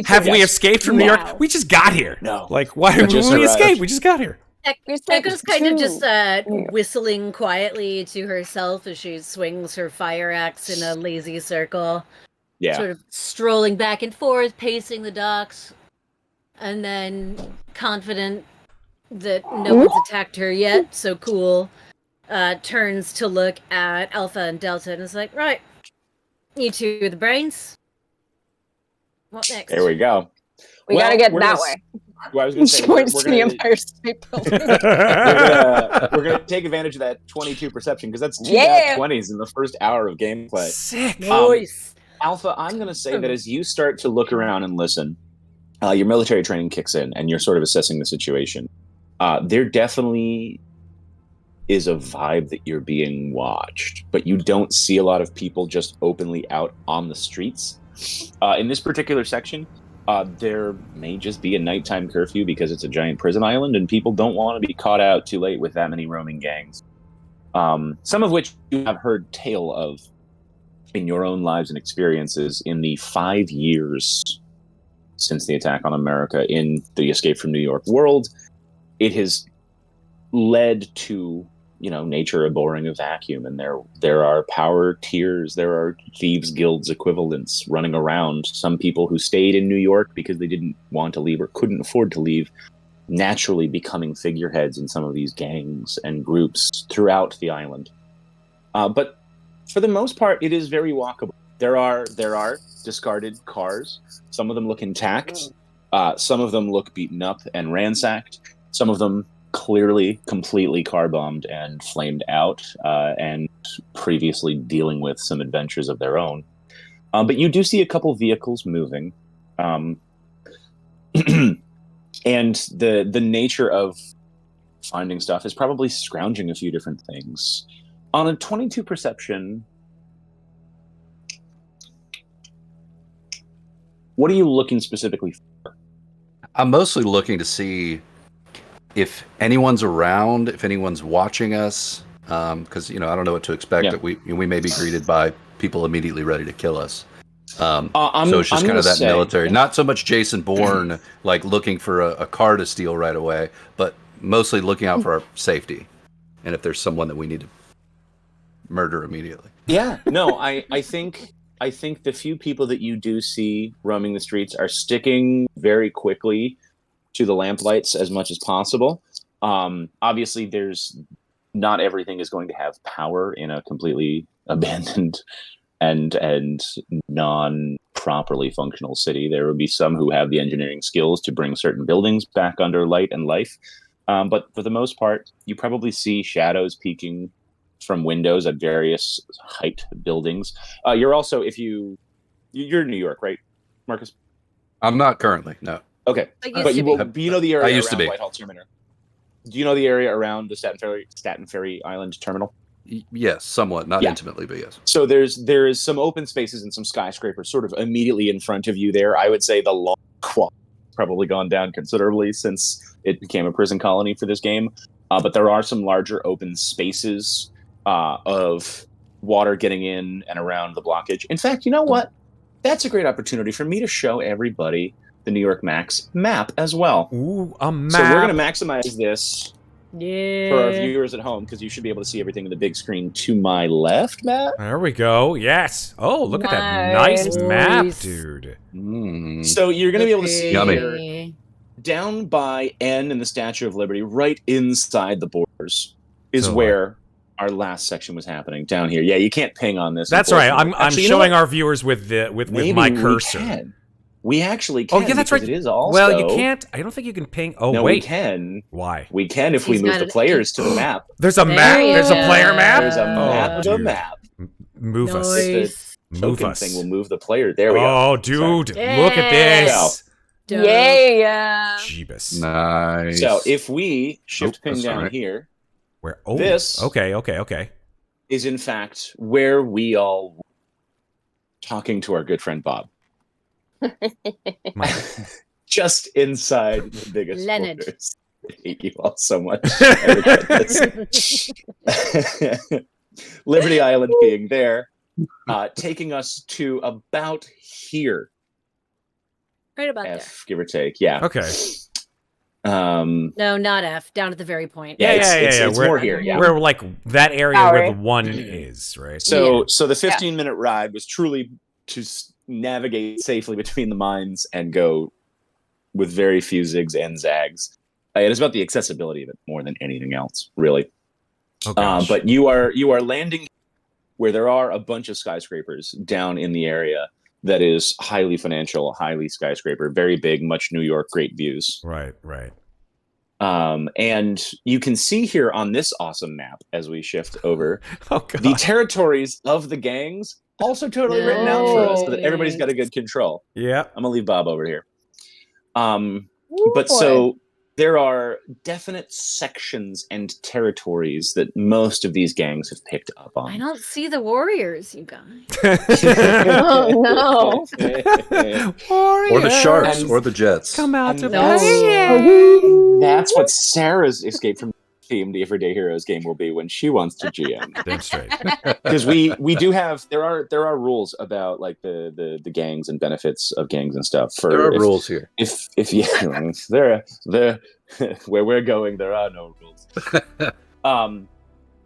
S4: have we escaped from New York? We just got here.
S2: No.
S4: Like, why did we escape? We just got here.
S5: Echo's kind of just whistling quietly to herself as she swings her fire axe in a lazy circle.
S2: Yeah.
S5: Sort of strolling back and forth, pacing the docks, and then confident that no one's attacked her yet, so cool, turns to look at Alpha and Delta and is like, right, you two are the brains. What next?
S2: There we go.
S6: We gotta get that way.
S2: Well, I was going to say,
S6: we're to the Empire State Building.
S2: we're going to take advantage of that 22 perception, because that's two 20s in the first hour of gameplay.
S4: Sick.
S5: Nice.
S2: Alpha, I'm going to say that as you start to look around and listen, your military training kicks in, and you're sort of assessing the situation. There definitely is a vibe that you're being watched, but you don't see a lot of people just openly out on the streets. In this particular section, There may just be a nighttime curfew because it's a giant prison island, and people don't want to be caught out too late with that many roaming gangs. Some of which you have heard tale of in your own lives and experiences in the 5 years since the attack on America in the Escape from New York world. It has led to, nature abhorring a vacuum, and there are power tiers, there are thieves guilds equivalents running around. Some people who stayed in New York because they didn't want to leave or couldn't afford to leave, naturally becoming figureheads in some of these gangs and groups throughout the island. But for the most part, it is very walkable. There are discarded cars. Some of them look intact. Some of them look beaten up and ransacked. Some of them clearly completely car bombed and flamed out, and previously dealing with some adventures of their own. But you do see a couple vehicles moving. And the nature of finding stuff is probably scrounging a few different things. On a 22 perception, what are you looking specifically for?
S3: I'm mostly looking to see if anyone's around, if anyone's watching us, because I don't know what to expect.
S2: Yeah.
S3: That we may be greeted by people immediately ready to kill us. So it's just
S2: I'm
S3: kind of that
S2: say,
S3: military, not so much Jason Bourne like looking for a car to steal right away, but mostly looking out for our safety, and if there's someone that we need to murder immediately.
S2: Yeah, no, I think the few people that you do see roaming the streets are sticking very quickly to the lamplights as much as possible. Obviously, there's not everything is going to have power in a completely abandoned and non-properly functional city. There will be some who have the engineering skills to bring certain buildings back under light and life. But for the most part, you probably see shadows peeking from windows at various height buildings. You're also, you're in New York, right, Marcus?
S3: I'm not currently, no.
S2: Okay, but you know the area
S3: I used to
S2: around
S3: be.
S2: Whitehall Terminal. Do you know the area around the Staten Ferry Island Terminal?
S3: Yes, somewhat, not intimately, but yes.
S2: So there is some open spaces and some skyscrapers sort of immediately in front of you there. I would say the long quality has probably gone down considerably since it became a prison colony for this game. But there are some larger open spaces of water getting in and around the blockage. In fact, you know what? That's a great opportunity for me to show everybody the New York Max map as well.
S4: Ooh, a map.
S2: So we're going to maximize this
S5: Yeah.
S2: for our viewers at home, because you should be able to see everything in the big screen to my left, Matt.
S4: There we go. Yes. Oh, look at that nice map, dude.
S2: So you're going to be able to see
S3: Yummy.
S2: here, down by N and the Statue of Liberty, right inside the borders, is
S4: So,
S2: where our last section was happening. Down here. Yeah, you can't ping on this.
S4: That's right. I'm
S2: Actually,
S4: showing our viewers with my cursor.
S2: We can. We actually can.
S4: Oh yeah, that's right.
S2: It is also,
S4: well, you can't. I don't think you can ping. Oh
S2: no,
S4: wait.
S2: we can.
S4: Why?
S2: We can if we
S5: He's
S2: move
S5: got
S2: the
S5: it.
S2: players to the map.
S4: There's a
S5: There
S4: map.
S5: you
S4: There's a
S5: go.
S4: player map.
S2: There's a map of the
S4: dude.
S2: map.
S4: Move us.
S5: Nice.
S4: Move
S2: Token
S4: us.
S2: thing will move the player. There we go.
S4: Oh, dude,
S5: Sorry.
S4: look at this.
S5: Dope.
S6: Yeah.
S4: Jeebus.
S3: Nice.
S2: So if we shift
S3: Oh,
S2: ping
S3: that's
S2: down
S3: right.
S2: here,
S4: Where? Oh,
S2: This-
S4: Okay.
S2: is in fact where we all were talking to our good friend Bob.
S4: My-
S2: Just inside the biggest
S5: Leonard.
S2: borders. I hate you all so much. I regret this. Liberty Island being there, taking us to about here,
S5: Right about
S2: F, give or take. Yeah.
S4: Okay.
S2: Um,
S5: there. No, not F. Down at the very point.
S2: yeah,
S4: Yeah,
S2: it's
S4: Where-
S2: more here. Yeah.
S4: Where like that area
S6: Sorry.
S4: where the one is, right?
S2: So the 15-minute ride was truly to navigate safely between the mines and go with very few zigs and zags. It is about the accessibility of it more than anything else, really.
S4: Oh, gosh.
S2: But you are landing where there are a bunch of skyscrapers down in the area that is highly financial, highly skyscraper, very big, much New York, great views.
S4: Right.
S2: And you can see here on this awesome map as we shift over
S4: Oh god.
S2: the territories of the gangs, also totally written out for us so that everybody's got a good control.
S4: Yeah.
S2: I'm gonna leave Bob over here.
S6: Ooh,
S2: But
S6: boy.
S2: so there are definite sections and territories that most of these gangs have picked up on.
S5: I don't see the warriors, you guys.
S6: Oh no!
S3: Or the Sharks,
S2: And-
S3: or the Jets.
S4: Come out
S2: and
S4: to
S2: that's-
S4: play.
S2: That's what Sarah's Escape from themed Everyday Heroes game will be when she wants to GM.
S4: Damn straight.
S2: Because we do have there are rules about like the gangs and benefits of gangs and stuff. For
S3: There are
S2: if,
S3: rules here.
S2: If there where we're going, there are no rules.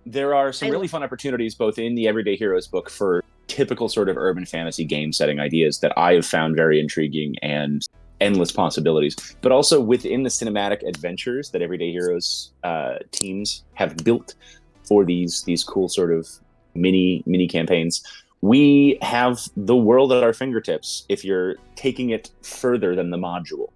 S2: There are some really fun opportunities both in the Everyday Heroes book for typical sort of urban fantasy game setting ideas that I have found very intriguing and endless possibilities, but also within the cinematic adventures that Everyday Heroes teams have built for these cool sort of mini campaigns. We have the world at our fingertips if you're taking it further than the module.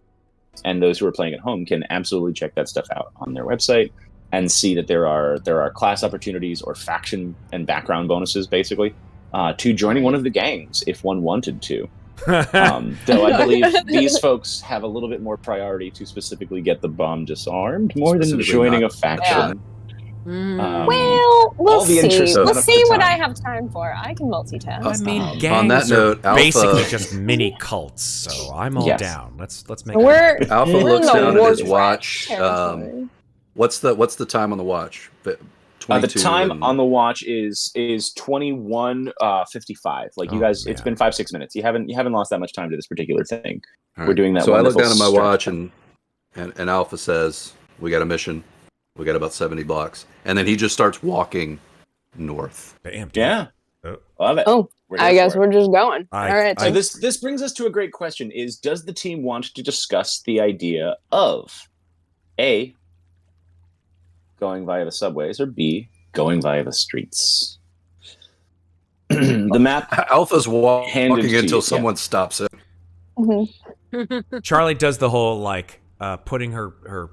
S2: And those who are playing at home can absolutely check that stuff out on their website and see that there are class opportunities or faction and background bonuses, basically, to joining one of the gangs if one wanted to. Though I believe these folks have a little bit more priority to specifically get the bomb disarmed more than
S3: Specifically
S2: joining
S3: not.
S2: a faction.
S6: Well, we'll
S2: all the
S6: see.
S2: interests
S6: We'll
S2: none of
S6: see
S2: the
S6: what
S2: time.
S6: I have time for. I can multitask.
S4: I mean,
S3: On
S4: gangs
S3: that note,
S4: are basically
S3: Alpha-
S4: just mini cults, so I'm all
S2: Yes.
S4: down. Let's make
S6: We're
S3: Alpha
S6: we're
S3: looks
S6: in the
S3: down at
S6: war
S3: his
S6: trash
S3: watch.
S6: territory.
S3: What's the time on the watch?
S2: The
S3: 22
S2: time
S3: and-
S2: on the watch is 21:55. Like you
S4: Oh,
S2: guys, it's
S4: man.
S2: been 5-6 minutes. You haven't lost that much time to this particular thing.
S3: All
S2: We're doing that
S3: So I look
S2: wonderful
S3: down at my watch
S2: stretch.
S3: and Alpha says, "We got a mission. We got about 70 blocks." And then he just starts walking north.
S4: Bam, dude.
S2: Yeah,
S4: Oh.
S2: love it.
S6: Oh,
S2: We're here
S6: I guess
S2: for it.
S6: we're just going.
S4: I-
S6: All right.
S2: So
S6: So
S2: this brings us to a great question: does the team want to discuss the idea of A, going via the subways, or B, going via the streets? The map.
S3: Alpha's
S2: Handed
S3: walking
S2: to you,
S3: until
S2: yeah.
S3: someone stops him.
S6: mhm.
S4: Charlie does the whole like putting her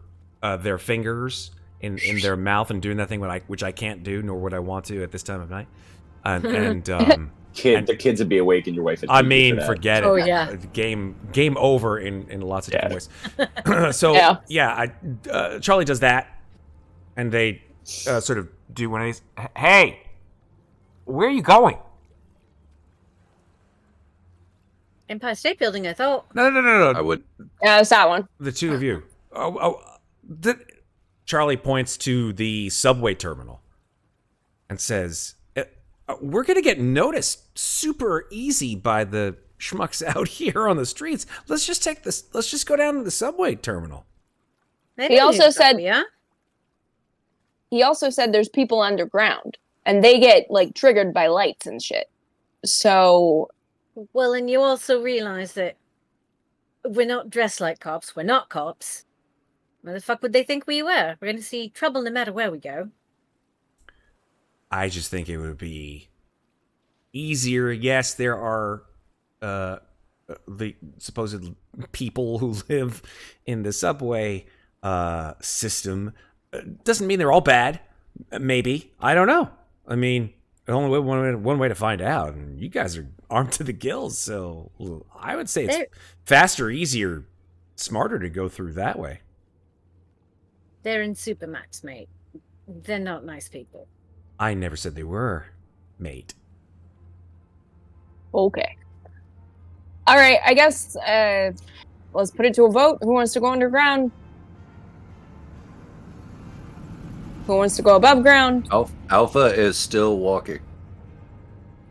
S4: their fingers in their mouth and doing that thing which I can't do nor would I want to at this time of night. And
S2: The kids would be awake and your wife would
S4: I
S2: beat you
S4: mean,
S2: for that.
S4: forget it.
S5: Oh, yeah.
S4: Game over in lots of different ways. So
S6: Yeah.
S4: Charlie does that, and they sort of do one of these. Hey, where are you going?
S5: Empire State Building, I thought.
S4: No.
S3: I would.
S6: Yeah, it's that one.
S4: The two of you. Charlie points to the subway terminal and says, "We're gonna get noticed super easy by the schmucks out here on the streets. Let's just take this. Let's just go down to the subway terminal."
S6: He also said-
S5: yeah.
S6: He also said there's people underground and they get like triggered by lights and shit. So
S5: Well, and you also realize that we're not dressed like cops. We're not cops. Where the fuck would they think we were? We're going to see trouble no matter where we go.
S4: I just think it would be easier. Yes, there are the supposed people who live in the subway system. Doesn't mean they're all bad. Maybe. I don't know. I mean, only one way to find out. And you guys are armed to the gills, so I would say it's faster, easier, smarter to go through that way.
S5: They're in Supermax, mate. They're not nice people.
S4: I never said they were, mate.
S6: okay. All right, I guess let's put it to a vote. Who wants to go underground? Who wants to go above ground?
S3: Alpha is still walking.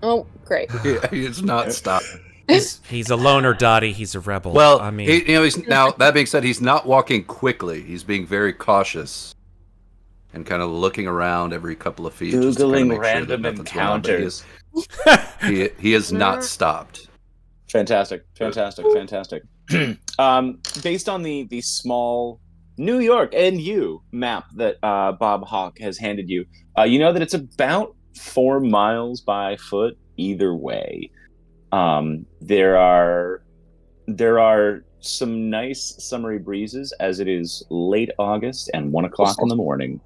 S6: Oh, great.
S3: He's not stopped.
S4: He's a loner, Dottie. He's a rebel.
S3: Well,
S4: I mean,
S3: he's now. That being said, he's not walking quickly. He's being very cautious and kind of looking around every couple of feet. just to kind of
S2: Googling
S3: make sure that
S2: random
S3: nothing's going on, but
S2: encounters.
S3: He has not stopped.
S2: Fantastic. Based on the small New York and you map that Bob Hawk has handed you, you know that it's about 4 miles by foot either way. There are some nice summery breezes as it is late August and 1 o'clock in the morning.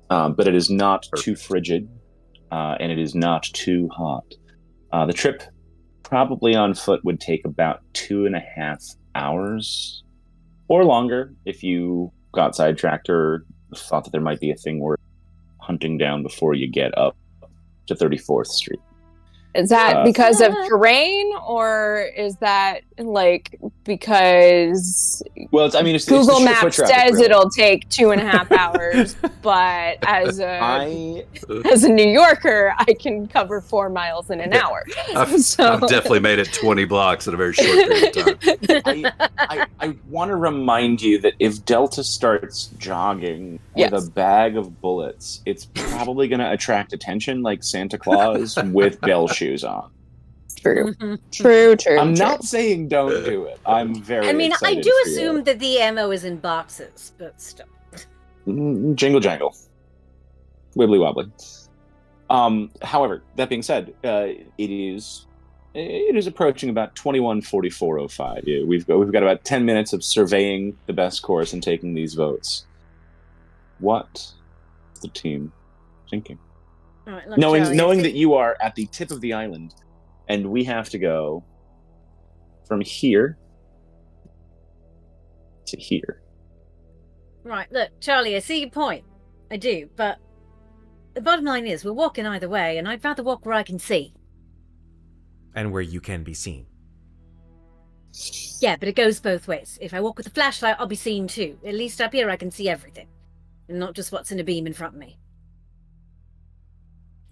S2: But it is not too frigid, and it is not too hot. The trip, probably on foot, would take about 2.5 hours. or longer if you got sidetracked or thought that there might be a thing worth hunting down before you get up to 34th Street.
S6: Is that because of terrain, or is that like because
S2: well, it's
S6: Google
S2: the
S6: Maps
S2: foot traffic,
S6: says
S2: really.
S6: it'll take 2.5 hours, but as a New Yorker, I can cover 4 miles in an hour.
S3: I've definitely made it 20 blocks in a very short period of time.
S2: I want to remind you that if Delta starts jogging with a bag of bullets, it's probably going to attract attention like Santa Claus with bell shoes on.
S6: True. True.
S2: I'm not saying don't do it. I'm very
S5: I do
S2: for
S5: assume
S2: you.
S5: that the ammo is in boxes, but still.
S2: Jingle jangle. Wibbly wobbly. However, that being said, it is approaching about 21:44:05. Yeah, we've got about 10 minutes of surveying the best course and taking these votes. What is the team thinking?
S5: Right, look,
S2: knowing
S5: Charlie,
S2: that you are at the tip of the island, and we have to go from here to here.
S5: Right, look, Charlie, I see your point. I do, but the bottom line is we're walking either way, and I'd rather walk where I can see.
S4: And where you can be seen.
S5: Yeah, but it goes both ways. If I walk with a flashlight, I'll be seen too. At least up here I can see everything, and not just what's in a beam in front of me.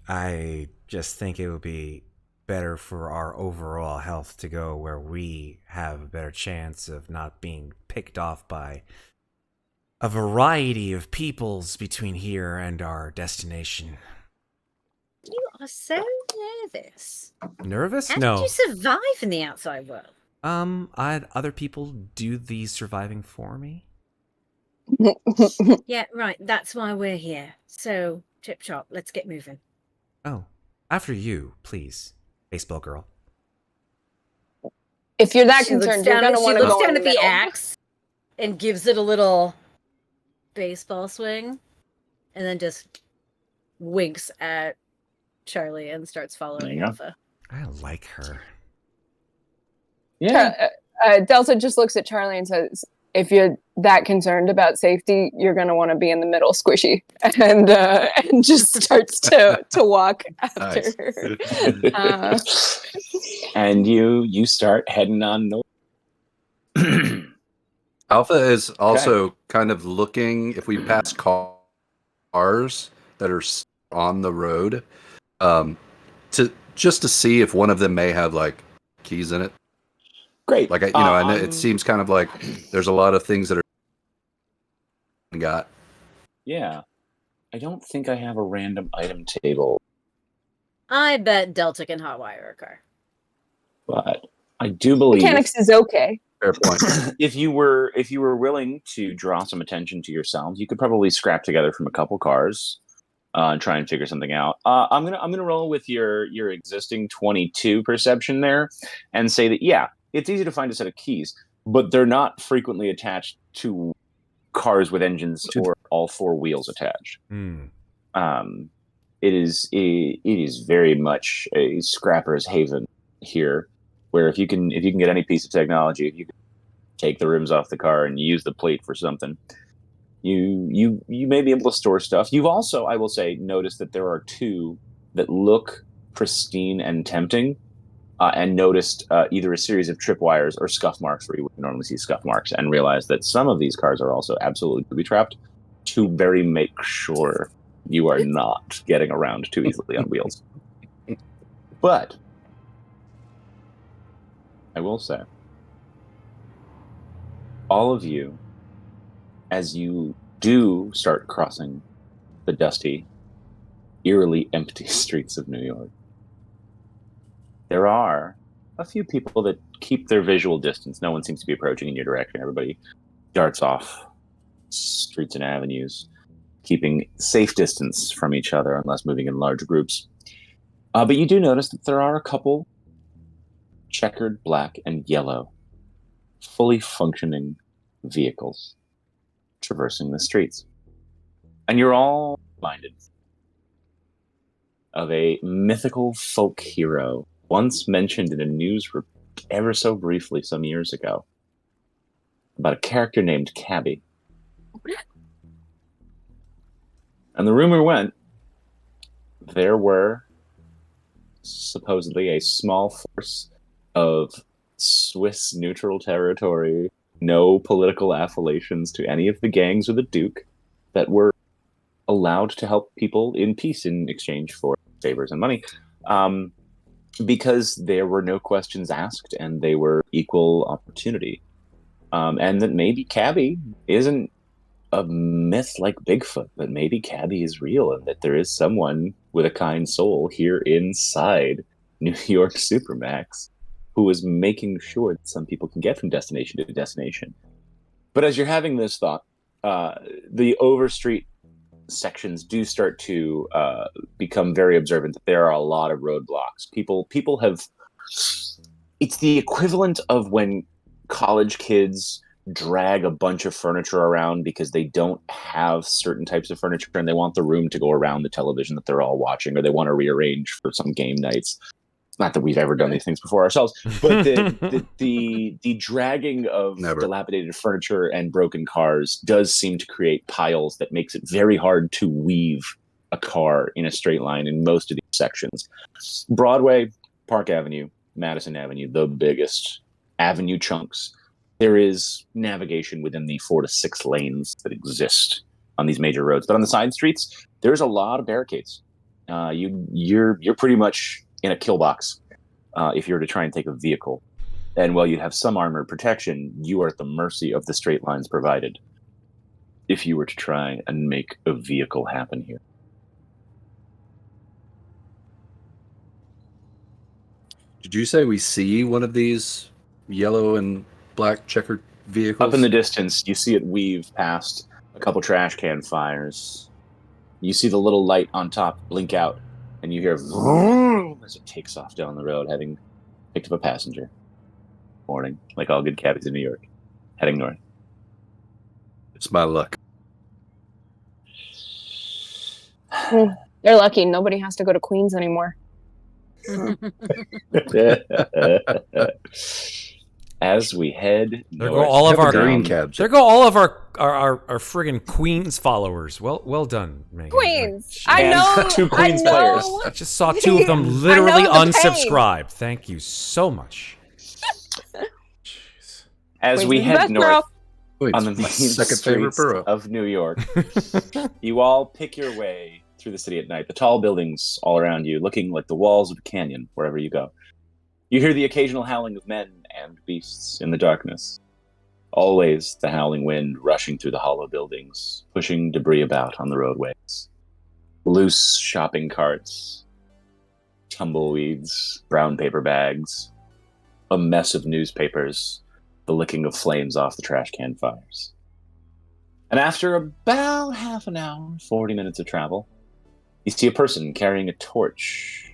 S4: I just think it would be better for our overall health to go where we have a better chance of not being picked off by a variety of peoples between here and our destination.
S5: You are so nervous.
S4: Nervous?
S5: How
S4: No.
S5: did you survive in the outside world?
S4: I had other people do the surviving for me.
S5: Yeah, right. That's why we're here. So, Chip Chop, let's get moving.
S4: Oh, after you, please, baseball girl.
S6: If you're that
S5: She looks
S6: concerned, you're
S5: down
S6: going to
S5: at-
S6: want
S5: She
S6: to
S5: looks
S6: go
S5: down
S6: in
S5: at
S6: the
S5: the
S6: middle.
S5: axe and gives it a little baseball swing, and then just winks at Charlie and starts following Alpha.
S4: I like her.
S2: Yeah.
S6: Delta just looks at Charlie and says, if you're that concerned about safety, you're going to want to be in the middle, squishy, and just starts to walk after her.
S2: And you start heading on north.
S3: Alpha is also kind of looking, if we pass cars that are on the road, to see if one of them may have like keys in it.
S2: Great.
S3: Like, I know it seems kind of like there's a lot of things that are got.
S2: Yeah. I don't think I have a random item table,
S5: I bet Delta can hotwire a car.
S2: but I do believe
S6: Mechanics is okay.
S3: Fair point.
S2: if you were willing to draw some attention to yourselves, you could probably scrap together from a couple cars and try and figure something out. I'm gonna roll with your existing 22 perception there, and say that it's easy to find a set of keys, but they're not frequently attached to cars with engines or all four wheels attached. It is very much a scrapper's haven here, where if you can get any piece of technology, if you can take the rims off the car and use the plate for something, you may be able to store stuff. You've also, I will say, noticed that there are two that look pristine and tempting, and noticed either a series of tripwires or scuff marks where you would normally see scuff marks, and realized that some of these cars are also absolutely booby-trapped to very make sure you are not getting around too easily on wheels. But I will say, all of you, as you do start crossing the dusty, eerily empty streets of New York, there are a few people that keep their visual distance. No one seems to be approaching in your direction. Everybody darts off streets and avenues, keeping safe distance from each other unless moving in large groups. But you do notice that there are a couple checkered black and yellow, fully functioning vehicles traversing the streets. And you're all reminded of a mythical folk hero once mentioned in a news report ever so briefly some years ago. about a character named Cabby. And the rumor went there were supposedly a small force of Swiss neutral territory, no political affiliations to any of the gangs or the Duke, that were allowed to help people in peace in exchange for favors and money. Because there were no questions asked and they were equal opportunity. And that maybe Cabby isn't a myth like Bigfoot, but maybe Cabby is real and that there is someone with a kind soul here inside New York Supermax who is making sure that some people can get from destination to destination. But as you're having this thought, the overstreet sections do start to become very observant that there are a lot of roadblocks. People have. It's the equivalent of when college kids drag a bunch of furniture around because they don't have certain types of furniture and they want the room to go around the television that they're all watching, or they want to rearrange for some game nights. Not that we've ever done these things before ourselves, but the dragging of dilapidated furniture and broken cars does seem to create piles that makes it very hard to weave a car in a straight line in most of these sections. Broadway, Park Avenue, Madison Avenue, the biggest avenue chunks. There is navigation within the 4 to 6 lanes that exist on these major roads. But on the side streets, there's a lot of barricades. You're pretty much in a kill box if you were to try and take a vehicle. And while you have some armored protection, you are at the mercy of the straight lines provided if you were to try and make a vehicle happen here.
S3: Did you say we see one of these yellow and black checkered vehicles?
S2: Up in the distance, you see it weave past a couple trash can fires. You see the little light on top blink out, and you hear vroom as it takes off down the road, having picked up a passenger. Morning, like all good cabbies in New York, heading north.
S3: It's my luck.
S6: They're lucky. Nobody has to go to Queens anymore.
S2: As we head
S4: there go all of our
S3: green cabs.
S4: There go all of our friggin' Queens followers. Well done, Megan.
S6: Queens.
S2: And
S6: I know.
S2: 2 Queens
S6: I know.
S2: players.
S4: I just saw 2 of them literally
S6: I know the pain.
S4: unsubscribe. Thank you so much. Jeez.
S2: As
S6: Queens
S2: we
S6: is the
S2: head
S6: best
S2: north
S3: Wait,
S2: on the
S3: it's my
S2: main
S3: second favorite
S2: streets
S3: borough.
S2: of New York, you all pick your way through the city at night. The tall buildings all around you, looking like the walls of a canyon wherever you go. You hear the occasional howling of men and beasts in the darkness. Always the howling wind rushing through the hollow buildings, pushing debris about on the roadways. Loose shopping carts, tumbleweeds, brown paper bags, a mess of newspapers, the licking of flames off the trash can fires. And after about half an hour, 40 minutes of travel, you see a person carrying a torch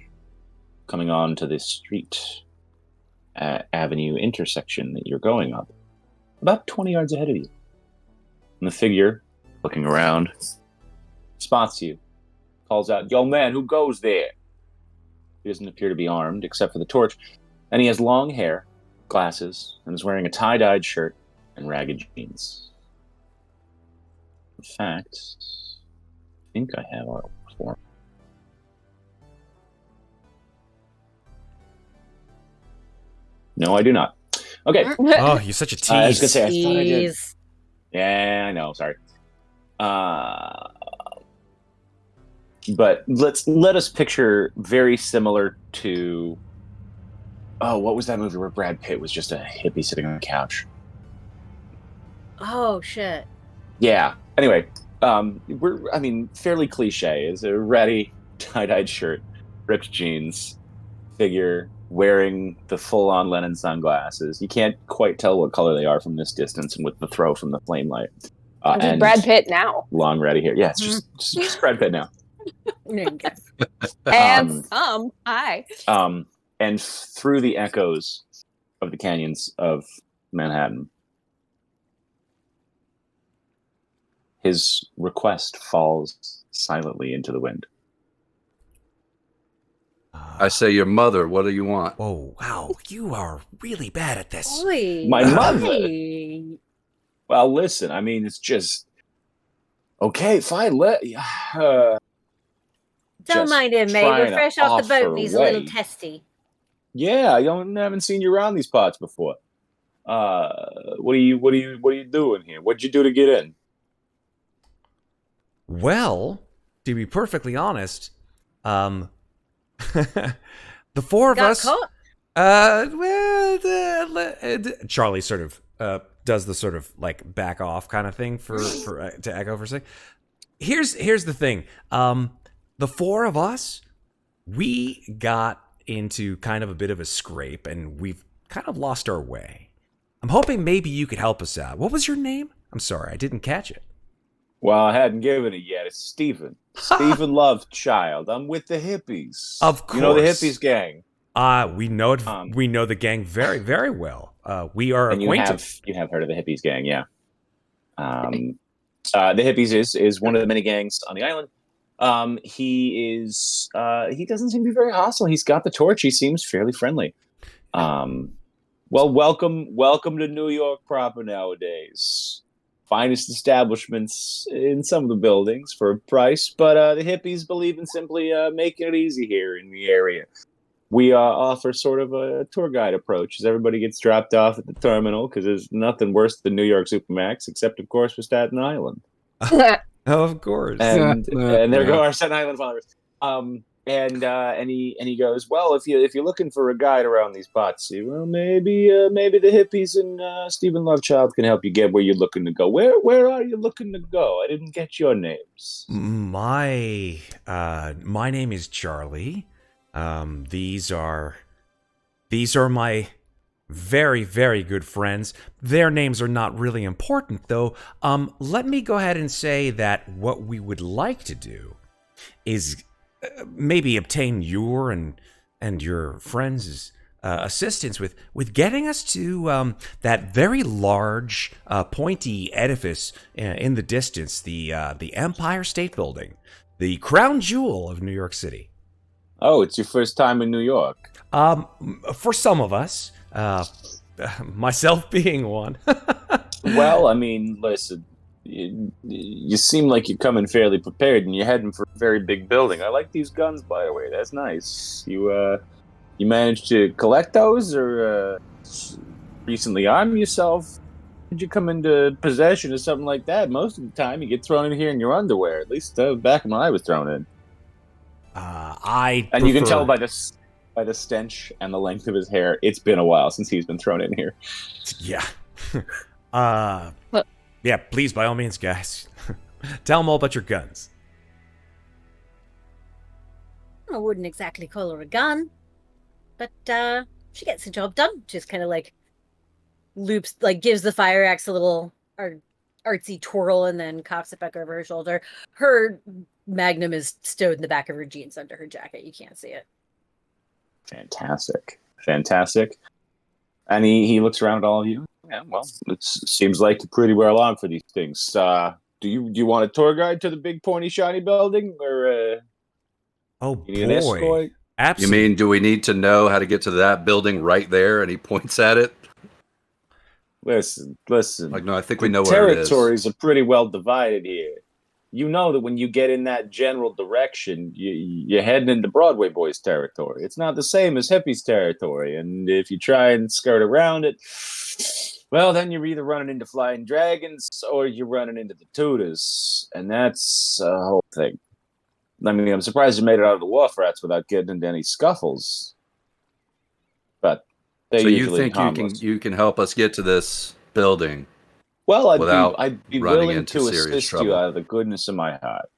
S2: coming on to this street avenue intersection that you're going up, about 20 yards ahead of you. And the figure, looking around, spots you, calls out, "Yo, man, who goes there?" He doesn't appear to be armed, except for the torch, and he has long hair, glasses, and is wearing a tie-dyed shirt and ragged jeans. In fact, I think I have our form. No, I do not. Okay.
S4: Oh, you're such a tease.
S2: I was gonna say, I thought I did.
S5: Jeez.
S2: Yeah, I know. Sorry. But let us picture very similar to. Oh, what was that movie where Brad Pitt was just a hippie sitting on a couch?
S5: Oh shit.
S2: Yeah. Anyway, fairly cliche. Is a ratty tie-dyed shirt, ripped jeans, figure wearing the full-on Lennon sunglasses. You can't quite tell what color they are from this distance, and with the throw from the flame light.
S6: And Brad Pitt now.
S2: Long ratty hair. Yeah, it's just Brad Pitt now.
S6: And hi.
S2: And through the echoes of the canyons of Manhattan, his request falls silently into the wind.
S3: I say, your mother, what do you want?
S4: Oh, wow. You are really bad at this.
S5: Oy.
S2: My mother.
S5: Hey.
S2: Well, listen, I mean, it's just okay. Fine,
S5: Don't
S2: just
S5: mind him, mate. We're
S2: trying to
S5: fresh off the boat,
S2: offer
S5: and he's a little
S2: way.
S5: testy.
S2: Yeah, haven't seen you around these parts before. What are you doing here? What'd you do to get in?
S4: Well, to be perfectly honest, the four of
S5: Got
S4: us.
S5: caught?
S4: Charlie sort of does the sort of like back off kind of thing for to echo for a second. Here's the thing. The four of us, we got into kind of a bit of a scrape, and we've kind of lost our way. I'm hoping maybe you could help us out. What was your name? I'm sorry, I didn't catch it.
S2: Well, I hadn't given it yet. It's Stephen. Stephen Lovechild. I'm with the hippies.
S4: Of course.
S2: You know the hippies gang.
S4: We know it. We know the gang very, very well. We are acquainted.
S2: You have heard of the hippies gang, yeah. The hippies is one of the many gangs on the island. He doesn't seem to be very hostile. He's got the torch. He seems fairly friendly. Well, welcome to New York proper nowadays. Finest establishments in some of the buildings for a price, but the hippies believe in simply making it easy here in the area. We offer sort of a tour guide approach as everybody gets dropped off at the terminal because there's nothing worse than New York Supermax, except, of course, for Staten Island.
S4: Of course.
S2: And there go our Staten Island followers. And he goes, well, if you're looking for a guide around these parts, well, maybe the hippies and Stephen Lovechild can help you get where you're looking to go. Where are you looking to go? I didn't get your names.
S4: My name is Charlie. These are my very, very good friends. Their names are not really important, though. Let me go ahead and say that what we would like to do is maybe obtain your and your friends' assistance with getting us to that very large, pointy edifice in the distance, the Empire State Building, the crown jewel of New York City.
S2: Oh, it's your first time in New York.
S4: For some of us, myself being one.
S2: Well, I mean, listen, you seem like you're coming fairly prepared, and you're heading for a very big building. I like these guns, by the way. That's nice. You managed to collect those, or recently arm yourself? Did you come into possession of something like that? Most of the time, you get thrown in here in your underwear. At least back when I was thrown in. You can tell by the stench and the length of his hair, it's been a while since he's been thrown in here.
S4: Yeah. Yeah, please, by all means, guys. Tell them all about your guns.
S5: I wouldn't exactly call her a gun, but she gets the job done. Just kind of like loops, like gives the fire axe a little artsy twirl and then cocks it back over her shoulder. Her magnum is stowed in the back of her jeans under her jacket. You can't see it.
S2: Fantastic. And he looks around at all of you. Yeah, well, it seems like you're pretty well on for these things. Do you want a tour guide to the big pointy shiny building, or
S4: oh
S2: you need an escort?
S4: Absolutely.
S3: You mean, do we need to know how to get to that building right there? And he points at it.
S2: Listen.
S3: Like, no, I think we know where it is.
S2: Territories are pretty well divided here. You know that when you get in that general direction, you're heading into Broadway Boys territory. It's not the same as Hippies territory. And if you try and skirt around it, well, then you're either running into Flying Dragons or you're running into the Tudors. And that's a whole thing. I mean, I'm surprised you made it out of the Wharf Rats without getting into any scuffles. But
S3: so you think you can help us get to this building?
S2: Well, I'd be willing to assist
S3: trouble.
S2: you out of the goodness of my heart.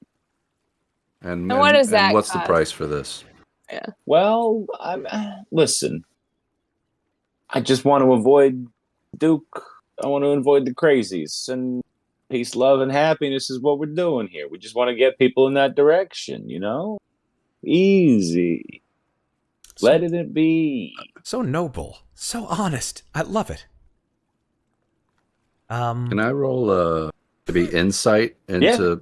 S3: And
S6: what is that?
S3: What's the price for this?
S6: Yeah.
S2: Well, listen. I just want to avoid Duke. I want to avoid the crazies. And peace, love, and happiness is what we're doing here. We just want to get people in that direction, you know? Easy. Let it be.
S4: So noble. So honest. I love it.
S3: Can I roll maybe insight into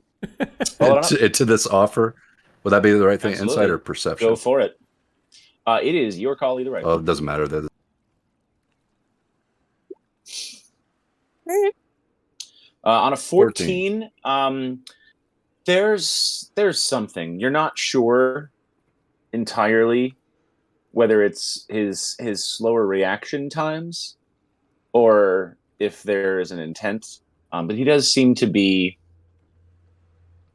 S3: into this offer? Would that be the right thing?
S2: Absolutely.
S3: Insight or perception?
S2: Go for it. It is your call either way.
S3: Oh, it doesn't matter.
S2: On a 14, there's something. You're not sure entirely whether it's his slower reaction times or if there is an intent. But he does seem to be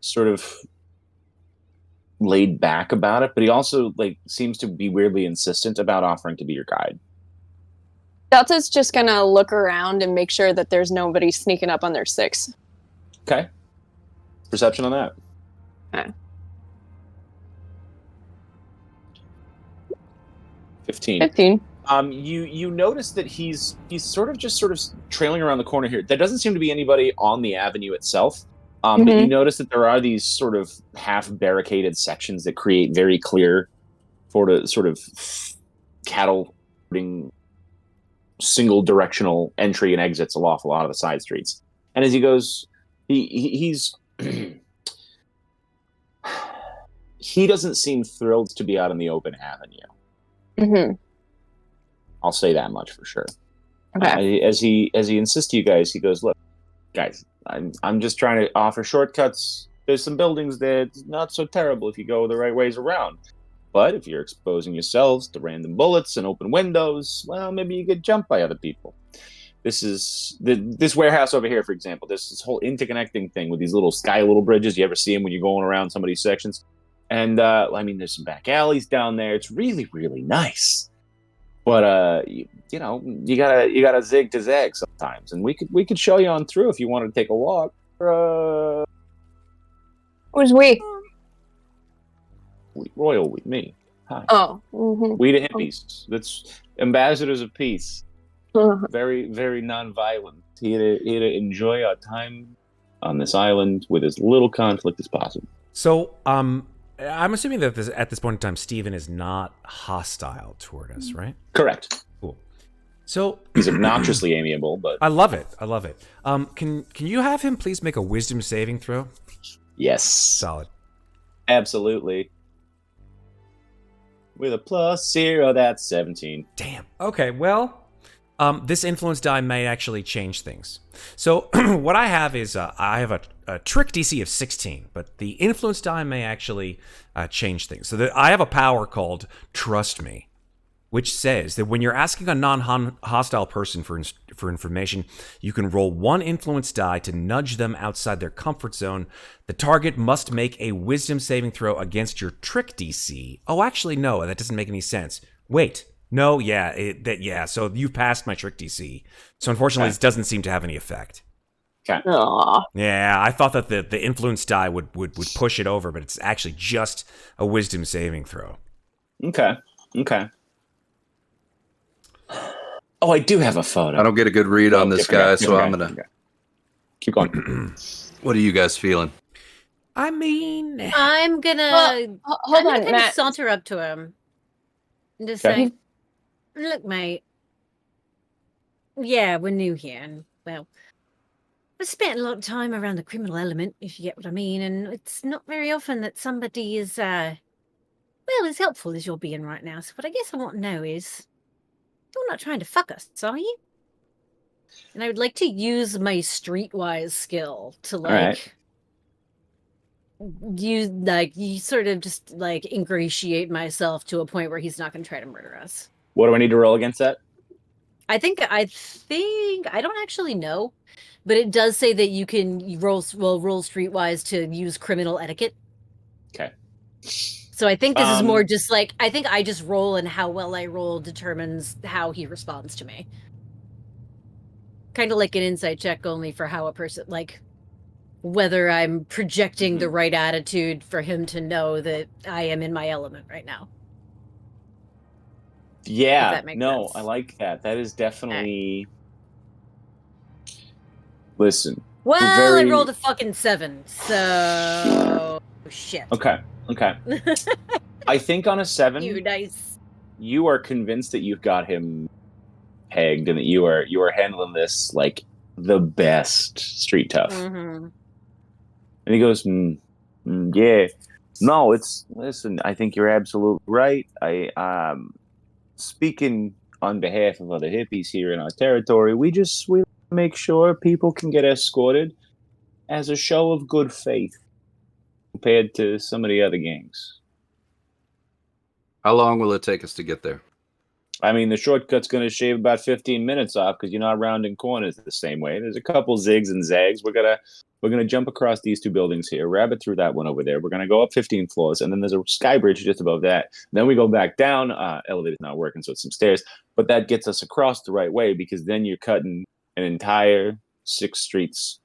S2: sort of laid back about it, but he also seems to be weirdly insistent about offering to be your guide.
S6: Delta's just gonna look around and make sure that there's nobody sneaking up on their 6.
S2: Okay. Perception on that.
S6: Okay.
S2: 15. You notice that he's sort of trailing around the corner here. There doesn't seem to be anybody on the avenue itself. But you notice that there are these sort of half barricaded sections that create very clear sort of cattle single directional entry and exits off a lot of the side streets. And as he goes, he's he doesn't seem thrilled to be out in the open avenue. I'll say that much for sure.
S6: Okay.
S2: As he insists to you guys, he goes, "Look, guys, I'm just trying to offer shortcuts. There's some buildings there. It's not so terrible if you go the right ways around. But if you're exposing yourselves to random bullets and open windows, well, maybe you get jumped by other people. This warehouse over here, for example. There's this whole interconnecting thing with these little bridges. You ever see them when you're going around some of these sections? And there's some back alleys down there. It's really, really nice. But you gotta zig to zag sometimes, and we could show you on through if you wanted to take a walk.
S6: Who's we?
S2: Royal, me. Hi.
S6: Oh.
S2: We the hippies. That's ambassadors of peace. Very, very non-violent. Here to enjoy our time on this island with as little conflict as possible.
S4: So, I'm assuming that at this point in time, Steven is not hostile toward us, right?
S2: Correct.
S4: Cool. So
S2: he's obnoxiously amiable, but
S4: I love it. Can you have him please make a wisdom saving throw?
S2: Yes.
S4: Solid.
S2: Absolutely. With a +0, that's 17.
S4: Damn. Okay, well, this influence die may actually change things. So what I have is I have a trick DC of 16, but the influence die may actually change things. So I have a power called Trust Me, which says that when you're asking a non-hostile person for information, you can roll 1 influence die to nudge them outside their comfort zone. The target must make a wisdom saving throw against your trick DC. Oh, actually, no, that doesn't make any sense. Wait. No, so you passed my trick DC. So unfortunately, this doesn't seem to have any effect.
S2: Okay.
S6: Aww.
S4: Yeah, I thought that the influence die would push it over, but it's actually just a wisdom saving throw.
S2: Okay. Oh, I do have a photo.
S3: I don't get a good read on this guy, so I'm gonna
S2: keep going.
S3: What are you guys feeling?
S4: I mean,
S5: I'm gonna
S6: hold on,
S5: kind
S6: Matt.
S5: of saunter up to him and just say, "Look, mate. Yeah, we're new here, and well, I've spent a lot of time around the criminal element, if you get what I mean, and it's not very often that somebody is as helpful as you're being right now. So what I guess I want to know is, you're not trying to fuck us, are you? And I would like to use my streetwise skill to you sort of just ingratiate myself to a point where he's not going to try to murder us.
S2: What do I need to roll against that?
S5: I think I don't actually know, but it does say that you can roll streetwise to use criminal etiquette.
S2: Okay.
S5: So I think this is more just I think I just roll, and how well I roll determines how he responds to me. Kind of like an insight check, only for how a person, whether I'm projecting the right attitude for him to know that I am in my element right now.
S2: Yeah,
S5: that makes
S2: no,
S5: sense.
S2: I like that. That is definitely... Listen.
S5: Well, I rolled a fucking 7, so... shit.
S2: Okay. I think on a 7...
S5: You nice.
S2: You are convinced that you've got him pegged and that you are handling this like the best street tough.
S5: Mm-hmm.
S2: And he goes, yeah. No, listen, I think you're absolutely right. Speaking on behalf of other hippies here in our territory, we make sure people can get escorted as a show of good faith compared to some of the other gangs.
S3: How long will it take us to get there?
S2: I mean, the shortcut's going to shave about 15 minutes off because you're not rounding corners the same way. There's a couple zigs and zags. We're gonna jump across these two buildings here, rabbit through that one over there. We're gonna go up 15 floors, and then there's a sky bridge just above that. Then we go back down. Elevator's not working, so it's some stairs. But that gets us across the right way because then you're cutting an entire 6 streets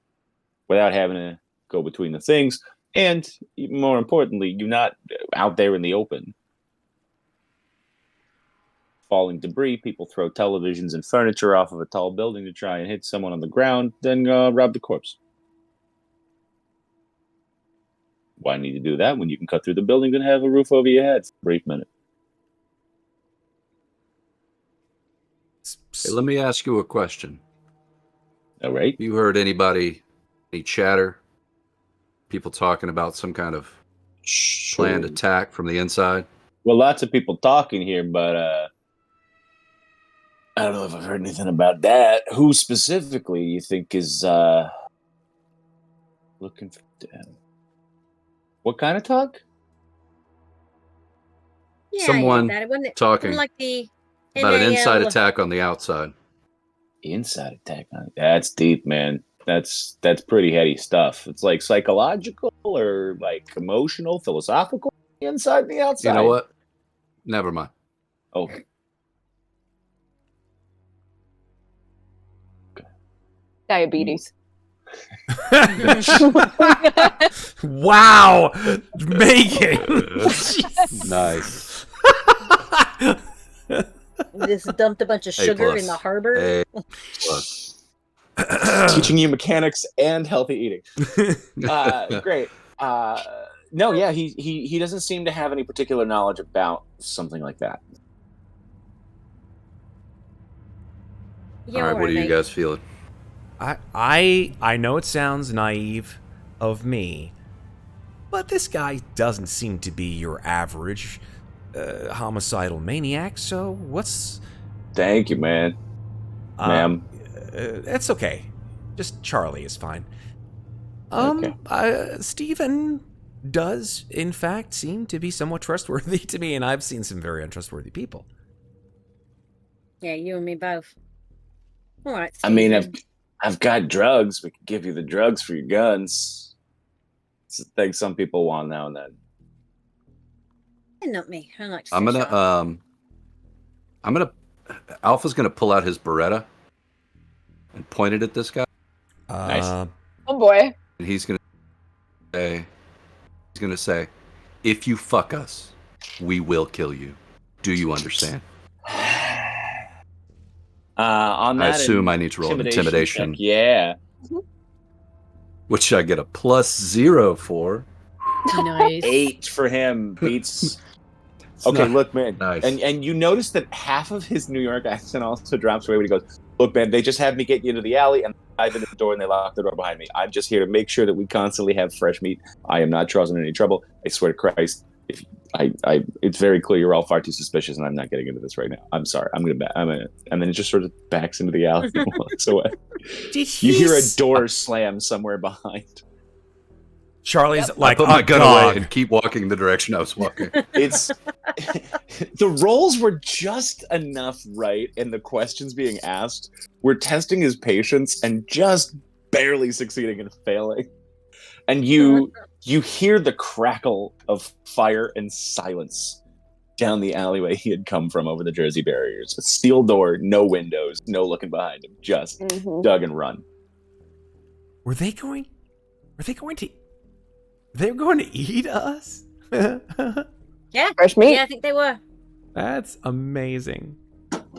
S2: without having to go between the things. And more importantly, you're not out there in the open. Falling debris, people throw televisions and furniture off of a tall building to try and hit someone on the ground, then rob the corpse. Why need to do that when you can cut through the building and have a roof over your head for a brief minute?
S3: Hey, let me ask you a question.
S2: All right.
S3: You heard any chatter? People talking about some kind of planned attack from the inside?
S2: Well, lots of people talking here, but I don't know if I've heard anything about that. Who specifically do you think is looking for them? What kind of talk?
S5: Yeah,
S3: Someone talking
S5: like the
S3: about an inside
S5: NAL.
S3: attack on the outside.
S2: Inside attack. That's deep, man. That's pretty heady stuff. It's like psychological or like emotional, philosophical, the inside and the outside.
S3: You know what? Never mind.
S2: Oh.
S6: Diabetes.
S4: Wow, Megan.
S3: Nice.
S5: Just dumped a bunch of sugar in the harbor.
S3: A plus.
S2: Teaching you mechanics and healthy eating. Great. No, yeah, he doesn't seem to have any particular knowledge about something like that.
S3: All right, what are you guys feeling?
S4: I know it sounds naive of me, but this guy doesn't seem to be your average homicidal maniac. So what's?
S2: Thank you, man. Ma'am.
S4: It's okay. Just Charlie is fine.
S2: Okay.
S4: Stephen does, in fact, seem to be somewhat trustworthy to me, and I've seen some very untrustworthy people.
S5: Yeah, you and me both. All right.
S2: I mean, I've got drugs. We can give you the drugs for your guns. It's a thing some people want now and then.
S5: Not me. I like to
S3: I'm gonna Alpha's gonna pull out his Beretta and point it at this guy.
S2: Nice.
S6: Oh boy.
S3: And he's gonna say, if you fuck us, we will kill you. Do you understand?
S2: On that,
S3: I assume I need to roll an intimidation.
S2: Check. Yeah.
S3: Which I get a +0 for.
S5: Nice.
S2: 8 for him beats. Okay, look, man.
S3: Nice.
S2: And you notice that half of his New York accent also drops away when he goes, look, man, they just had me get you into the alley and I dive into the door and they lock the door behind me. I'm just here to make sure that we constantly have fresh meat. I am not causing any trouble. I swear to Christ. If it's very clear you're all far too suspicious and I'm not getting into this right now. I'm sorry. And then it just sort of backs into the alley and walks away. You hear a door slam somewhere behind.
S4: Charlie's like,
S3: I put my gun away and keep walking the direction I was walking.
S2: It's the rolls were just enough right, and the questions being asked were testing his patience and just barely succeeding in failing. And you hear the crackle of fire and silence down the alleyway he had come from over the Jersey barriers. A steel door, no windows, no looking behind him, just dug and run.
S4: Were they going to? They're going to eat us?
S5: Yeah.
S6: Fresh meat.
S5: Yeah, I think they were.
S4: That's amazing.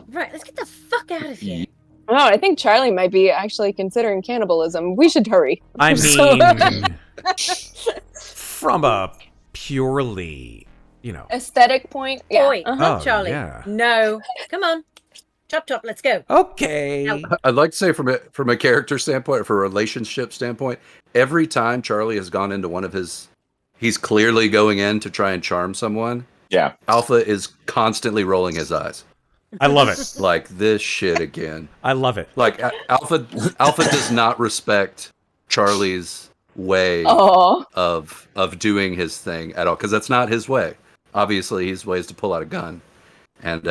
S5: Right, let's get the fuck out of here.
S6: Oh, I think Charlie might be actually considering cannibalism. We should hurry.
S4: I mean, from a purely,
S6: Aesthetic point. Yeah.
S5: Oi,
S4: Oh,
S5: Charlie.
S4: yeah.
S5: No. Come on. Chop, chop, let's go.
S4: Okay.
S5: Now,
S3: I'd like to say from a character standpoint, from a relationship standpoint, every time Charlie has gone into one of he's clearly going in to try and charm someone.
S2: Yeah.
S3: Alpha is constantly rolling his eyes.
S4: I love it.
S3: Like this shit again.
S4: I love it.
S3: Like Alpha does not respect Charlie's way
S6: Oh.
S3: of doing his thing at all, because that's not his way. Obviously, his way is to pull out a gun, and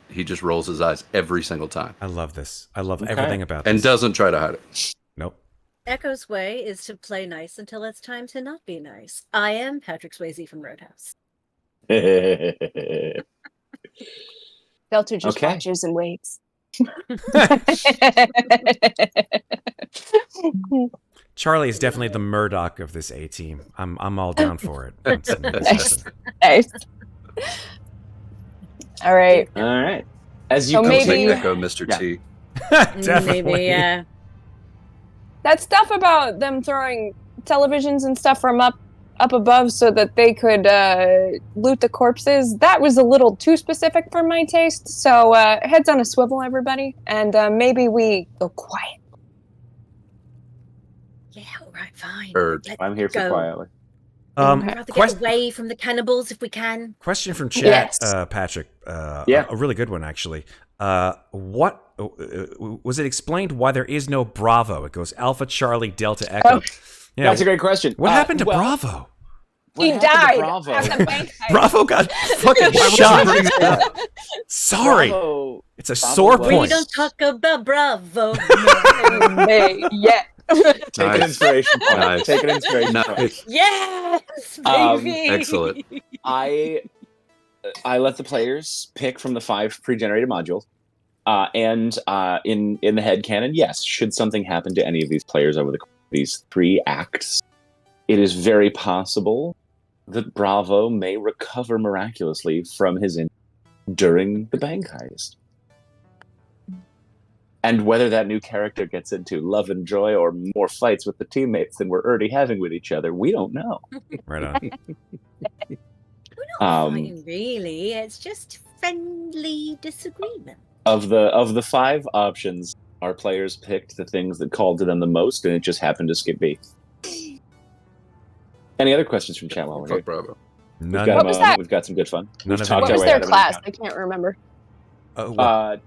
S3: he just rolls his eyes every single time.
S4: I love this. I love everything about this.
S3: And doesn't try to hide it.
S4: Nope.
S5: Echo's way is to play nice until it's time to not be nice. I am Patrick Swayze from Roadhouse.
S6: Delta just
S2: Okay.
S6: watches and waits.
S4: Charlie is definitely the Murdoch of this A team. I'm all down for it.
S6: Nice. All right.
S2: All right. As you
S6: So
S3: That was
S6: maybe-
S3: like Echo, Mr.
S2: Yeah.
S3: T.
S4: Definitely.
S5: Maybe, yeah.
S6: That stuff about them throwing televisions and stuff from up above so that they could loot the corpses, that was a little too specific for my taste. So heads on a swivel, everybody, and maybe we go quiet.
S5: Yeah, all right, fine.
S3: Heard.
S5: Let's
S2: I'm here for
S5: go.
S2: quietly.
S5: I'd rather get away from the cannibals if we can.
S4: Question from chat,
S6: Yes.
S4: Patrick.
S2: Yeah.
S4: A really good one, actually. What was it explained why there is no Bravo? It goes Alpha, Charlie, Delta, Echo.
S6: Oh.
S4: Yeah.
S2: That's a great question.
S4: What happened to
S2: well,
S4: Bravo?
S2: what
S6: He
S2: happened to
S6: died
S2: Bravo?
S6: at the bank heist.
S4: Bravo got fucking
S3: Why would you
S4: shot.
S3: bring it up?
S4: Sorry.
S2: Bravo.
S4: It's a
S2: Bravo
S4: sore
S2: was-
S5: We
S4: point.
S5: don't talk about Bravo.
S6: Hey, yeah.
S2: Take an
S3: Nice.
S2: inspiration point.
S3: Nice.
S2: Take an inspiration point.
S3: Nice.
S5: Yes,
S2: Um,
S5: baby.
S3: Excellent.
S2: I let the players pick from the 5 pre-generated modules, and in the headcanon, yes, should something happen to any of these players over the course of these 3 acts, it is very possible that Bravo may recover miraculously from his injury during the bank heist. And whether that new character gets into love and joy or more fights with the teammates than we're already having with each other, we don't know.
S4: Right on.
S5: We're not
S2: Um,
S5: fighting, really. It's just friendly disagreement.
S2: Of the 5 options, our players picked the things that called to them the most, and it just happened to skip B. Any other questions from chat while we're here?
S3: Fuck Bravo.
S4: None.
S6: What was that?
S2: We've got some good fun.
S4: None
S2: We've
S4: of
S2: talked
S6: What
S2: our
S6: was
S2: way
S6: their
S2: out of an
S6: class?
S2: encounter.
S6: I can't remember.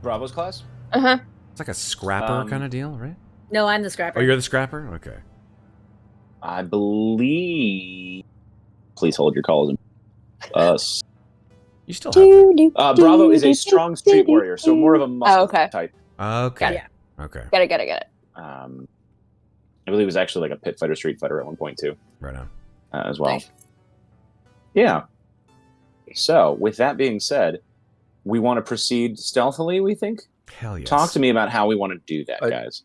S2: Bravo's class?
S6: Uh-huh.
S4: It's like a scrapper kind of deal, right?
S5: No, I'm the scrapper.
S4: Oh, you're the scrapper? Okay.
S2: I believe. Please hold your calls. Us.
S4: You still have it.
S2: Bravo is a strong street warrior, so more of a muscle
S6: okay.
S2: type.
S4: Okay.
S5: Yeah.
S4: Okay.
S6: Get it.
S2: I believe it was actually like a pit fighter, street fighter at one point too,
S4: Right on.
S2: as well.
S6: Nice.
S2: Yeah. So, with that being said, we want to proceed stealthily. We think.
S4: Hell yes.
S2: Talk to me about how we want to do that,
S3: I-
S2: guys.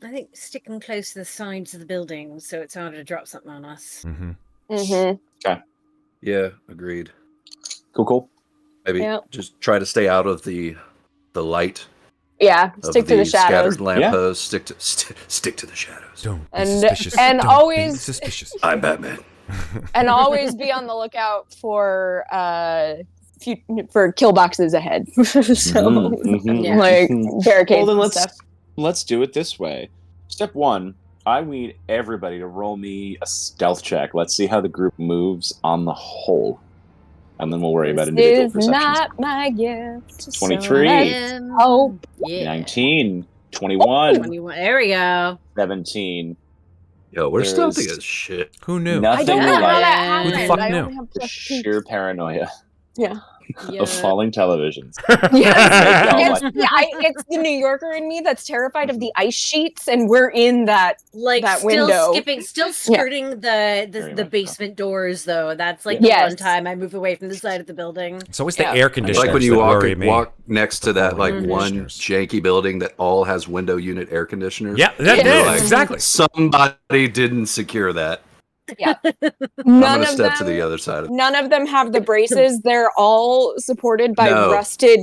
S5: I think sticking close to the sides of the building so it's harder to drop something on us.
S4: Mm-hmm.
S6: Mm-hmm.
S3: Yeah, agreed.
S2: Cool.
S3: Maybe
S6: Yeah.
S3: just try to stay out of the light
S6: Yeah,
S3: of
S6: stick to the shadows.
S3: scattered lampposts. Stick to the shadows.
S4: Don't be
S6: And-
S4: suspicious.
S6: and
S4: Don't be
S6: always-
S4: suspicious.
S3: I'm Batman.
S6: And always be on the lookout for kill boxes ahead. So
S2: Mhm.
S6: like barricades
S2: Well, then
S6: and stuff.
S2: let's do it this way. Step 1, I need everybody to roll me a stealth check. Let's see how the group moves on the whole, and then we'll worry about individual
S6: This is
S2: perceptions.
S6: not my gift. so
S2: 23.
S6: let's hope.
S5: Yeah.
S2: 19, 21,
S5: 21. There we go.
S2: 17.
S3: Yo, we're
S2: There's-
S3: stealthy as shit.
S4: Who knew?
S6: I
S2: Nothing
S6: don't know how
S2: like
S6: that
S5: Who
S6: happened.
S5: the
S4: fuck
S6: I
S4: knew?
S6: only have
S2: the
S6: plus 2.
S2: sheer paranoia
S6: Yeah.
S5: Yeah.
S2: of falling televisions.
S6: Yes. It's the New Yorker in me that's terrified of the ice sheets, and we're in that.
S5: Like
S6: that
S5: still
S6: window.
S5: still skirting
S2: Very
S5: the
S2: much so.
S5: basement doors though. That's like
S6: Yes.
S5: the one time I move away from the side of the building.
S4: It's always the
S6: Yeah.
S4: air conditioners
S3: Like when you
S4: that
S3: walk
S4: worry me.
S3: next to that like
S4: Mhm.
S3: one
S4: Conditioners.
S3: janky building that all has window unit air conditioners.
S4: Yeah, that
S6: Yeah.
S4: is,
S3: Like,
S4: exactly.
S3: Somebody didn't secure that.
S6: Yeah.
S3: I'm
S6: None
S3: gonna
S6: of
S3: step to
S6: them.
S3: the other side of
S6: None of them have the braces. They're all supported by
S3: No.
S6: rusted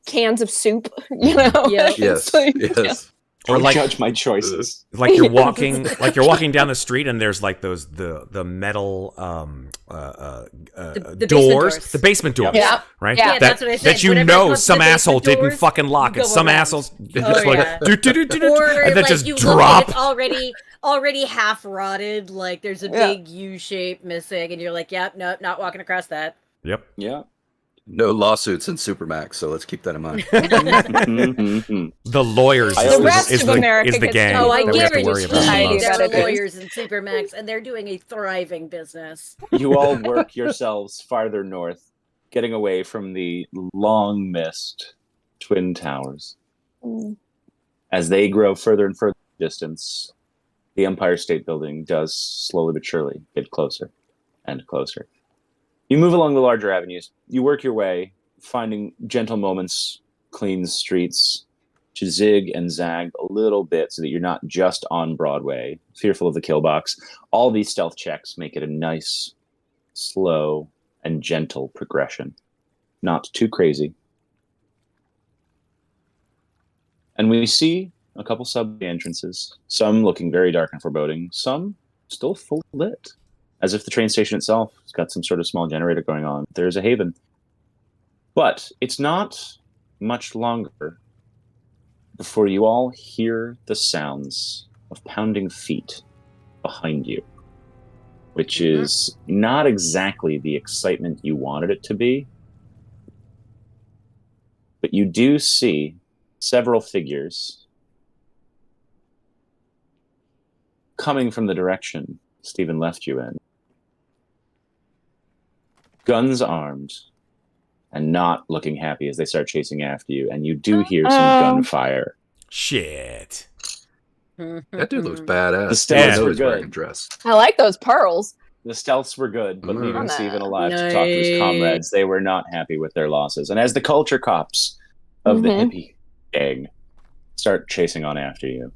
S6: cans of soup. You know.
S5: Yeah.
S3: Yes.
S6: It's like-
S3: Yes.
S4: Or
S2: Don't
S4: like
S2: judge my choices.
S4: like you're walking down the street and there's like those the metal
S5: The basement
S4: doors,
S5: doors.
S4: the basement doors,
S6: Yeah.
S4: right?
S6: Yeah.
S5: Yeah,
S4: that,
S5: that's what I said.
S4: that you
S5: Whenever it
S4: know
S5: comes to
S4: some
S5: the
S4: asshole
S5: basement
S4: didn't
S5: doors,
S4: fucking lock
S5: you
S4: it.
S5: go
S4: Some
S5: around.
S4: assholes just
S5: Oh,
S4: like
S5: yeah.
S4: do-do-do-do-do,
S5: Or
S4: and then
S5: like
S4: just
S5: you look and
S4: drop.
S5: it's already half rotted. Like there's a
S6: Yeah.
S5: big U shape missing, and you're like, "Yep, nope, not walking across that."
S4: Yep.
S2: Yeah.
S3: No lawsuits in Supermax, so let's keep that in mind.
S2: Mhm.
S4: The lawyers
S2: The
S4: is,
S2: rest
S4: is
S6: of
S4: the,
S6: America
S4: is the
S6: gets
S4: gang
S5: Oh, I
S4: that we have to
S5: guarantee
S4: worry about the
S6: society
S4: most.
S6: that
S5: there are
S6: it is.
S5: lawyers in Supermax, and they're doing a thriving business.
S2: You all work yourselves farther north, getting away from the long missed Twin Towers.
S6: Mm.
S2: As they grow further and further distance, the Empire State Building does slowly but surely get closer and closer. You move along the larger avenues. You work your way, finding gentle moments, clean streets, to zig and zag a little bit so that you're not just on Broadway, fearful of the kill box. All these stealth checks make it a nice, slow, and gentle progression. Not too crazy. And we see a couple subway entrances, some looking very dark and foreboding, some still full lit, as if the train station itself has got some sort of small generator going on. There's a haven. But it's not much longer before you all hear the sounds of pounding feet behind you, which is not exactly the excitement you wanted it to be. But you do see several figures coming from the direction Stephen left you in. Guns armed and not looking happy as they start chasing after you. And you do hear some gunfire.
S4: Shit.
S3: That dude looks badass.
S2: The stealths
S3: I know
S2: were
S3: he's wearing a
S2: good.
S3: dress.
S6: I like those pearls.
S2: The stealths were good, but leaving
S6: Nice.
S2: Stephen alive to talk to his
S5: Nice.
S2: comrades, they were not happy with their losses. And as the culture cops of the hippie gang start chasing on after you,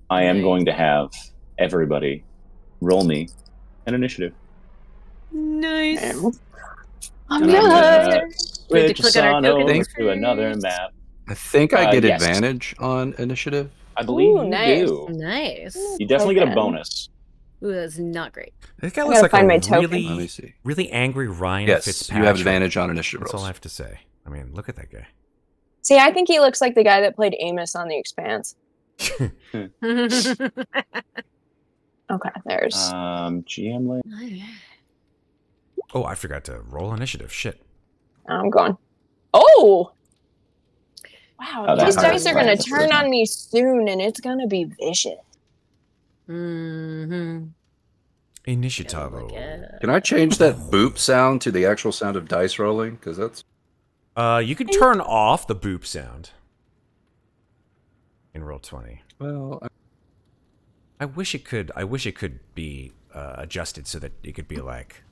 S2: I am
S5: Nice.
S2: going to have everybody roll me an initiative.
S5: Nice.
S6: I'm
S2: And I'm gonna
S6: good.
S5: We have to
S2: switch
S5: click on our
S2: on
S5: tokens
S2: over to another
S5: first.
S2: map.
S3: I think I get
S2: Yes.
S3: advantage on initiative.
S2: I believe
S6: Ooh,
S2: you
S6: nice.
S2: do.
S5: Nice.
S2: You definitely get a
S6: Okay.
S2: bonus.
S5: Ooh, that's not great.
S4: This guy
S6: I
S4: looks
S6: gotta
S4: like
S6: find my
S4: a
S6: token.
S3: Let me
S4: really,
S3: see.
S4: really angry Ryan
S3: Yes,
S4: Fitzpatrick.
S3: you have advantage on initiative
S4: That's all I
S3: rolls.
S4: have to say. I mean, look at that guy.
S6: See, I think he looks like the guy that played Amos on The Expanse. Okay, there's.
S2: GM lane.
S4: Oh, I forgot to roll initiative. Shit.
S6: I'm going. Oh! Wow,
S2: Oh,
S6: these
S2: that
S6: dice
S2: hurts.
S6: are going
S2: Right.
S6: to turn on me soon, and it's going to be vicious.
S5: Mm-hmm.
S4: Initiative.
S3: Can I change that boop sound to the actual sound of dice rolling? Because that's
S4: You can turn off the boop sound in Roll20.
S3: well.
S4: I wish it could. I wish it could be adjusted so that it could be like,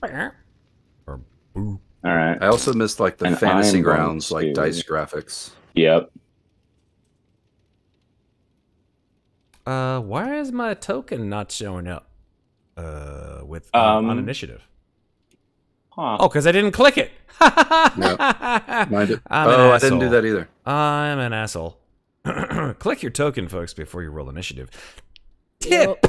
S4: or boop.
S2: All right.
S3: I also missed like the
S2: And
S3: fantasy
S2: I'm going
S3: grounds, like
S2: to-
S3: dice graphics.
S2: Yep.
S4: Why is my token not showing up? With on initiative.
S2: Huh.
S4: Oh, because I didn't click it.
S3: No. Mind it.
S4: I'm an
S3: Oh, I didn't do
S4: asshole.
S3: that either.
S4: I'm an asshole. Click your token, folks, before you roll initiative. Tip.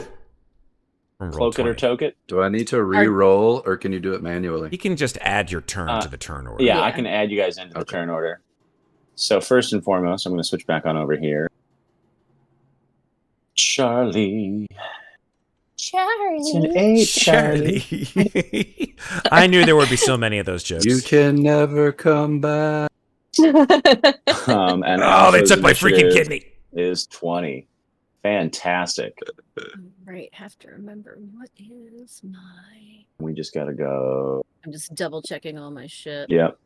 S4: From
S2: Cloak it or
S4: Roll20.
S2: toke it?
S3: Do I need to re-roll, or can you do it manually?
S4: You can just add your turn to the turn order.
S2: Yeah,
S5: Yeah.
S2: I can add you guys into the
S3: Okay.
S2: turn order. So first and foremost, I'm going to switch back on over here. Charlie. It's an
S6: Charlie.
S2: 8, Charlie.
S4: Charlie. I knew there would be so many of those jokes.
S3: You can never come back.
S2: And
S4: Oh, they
S2: Alpha's
S4: took my freaking
S2: initiative
S4: kidney.
S2: Is 20. Fantastic.
S5: Right, have to remember what is my.
S2: We just got to go.
S5: I'm just double checking all my shit.
S2: Yep.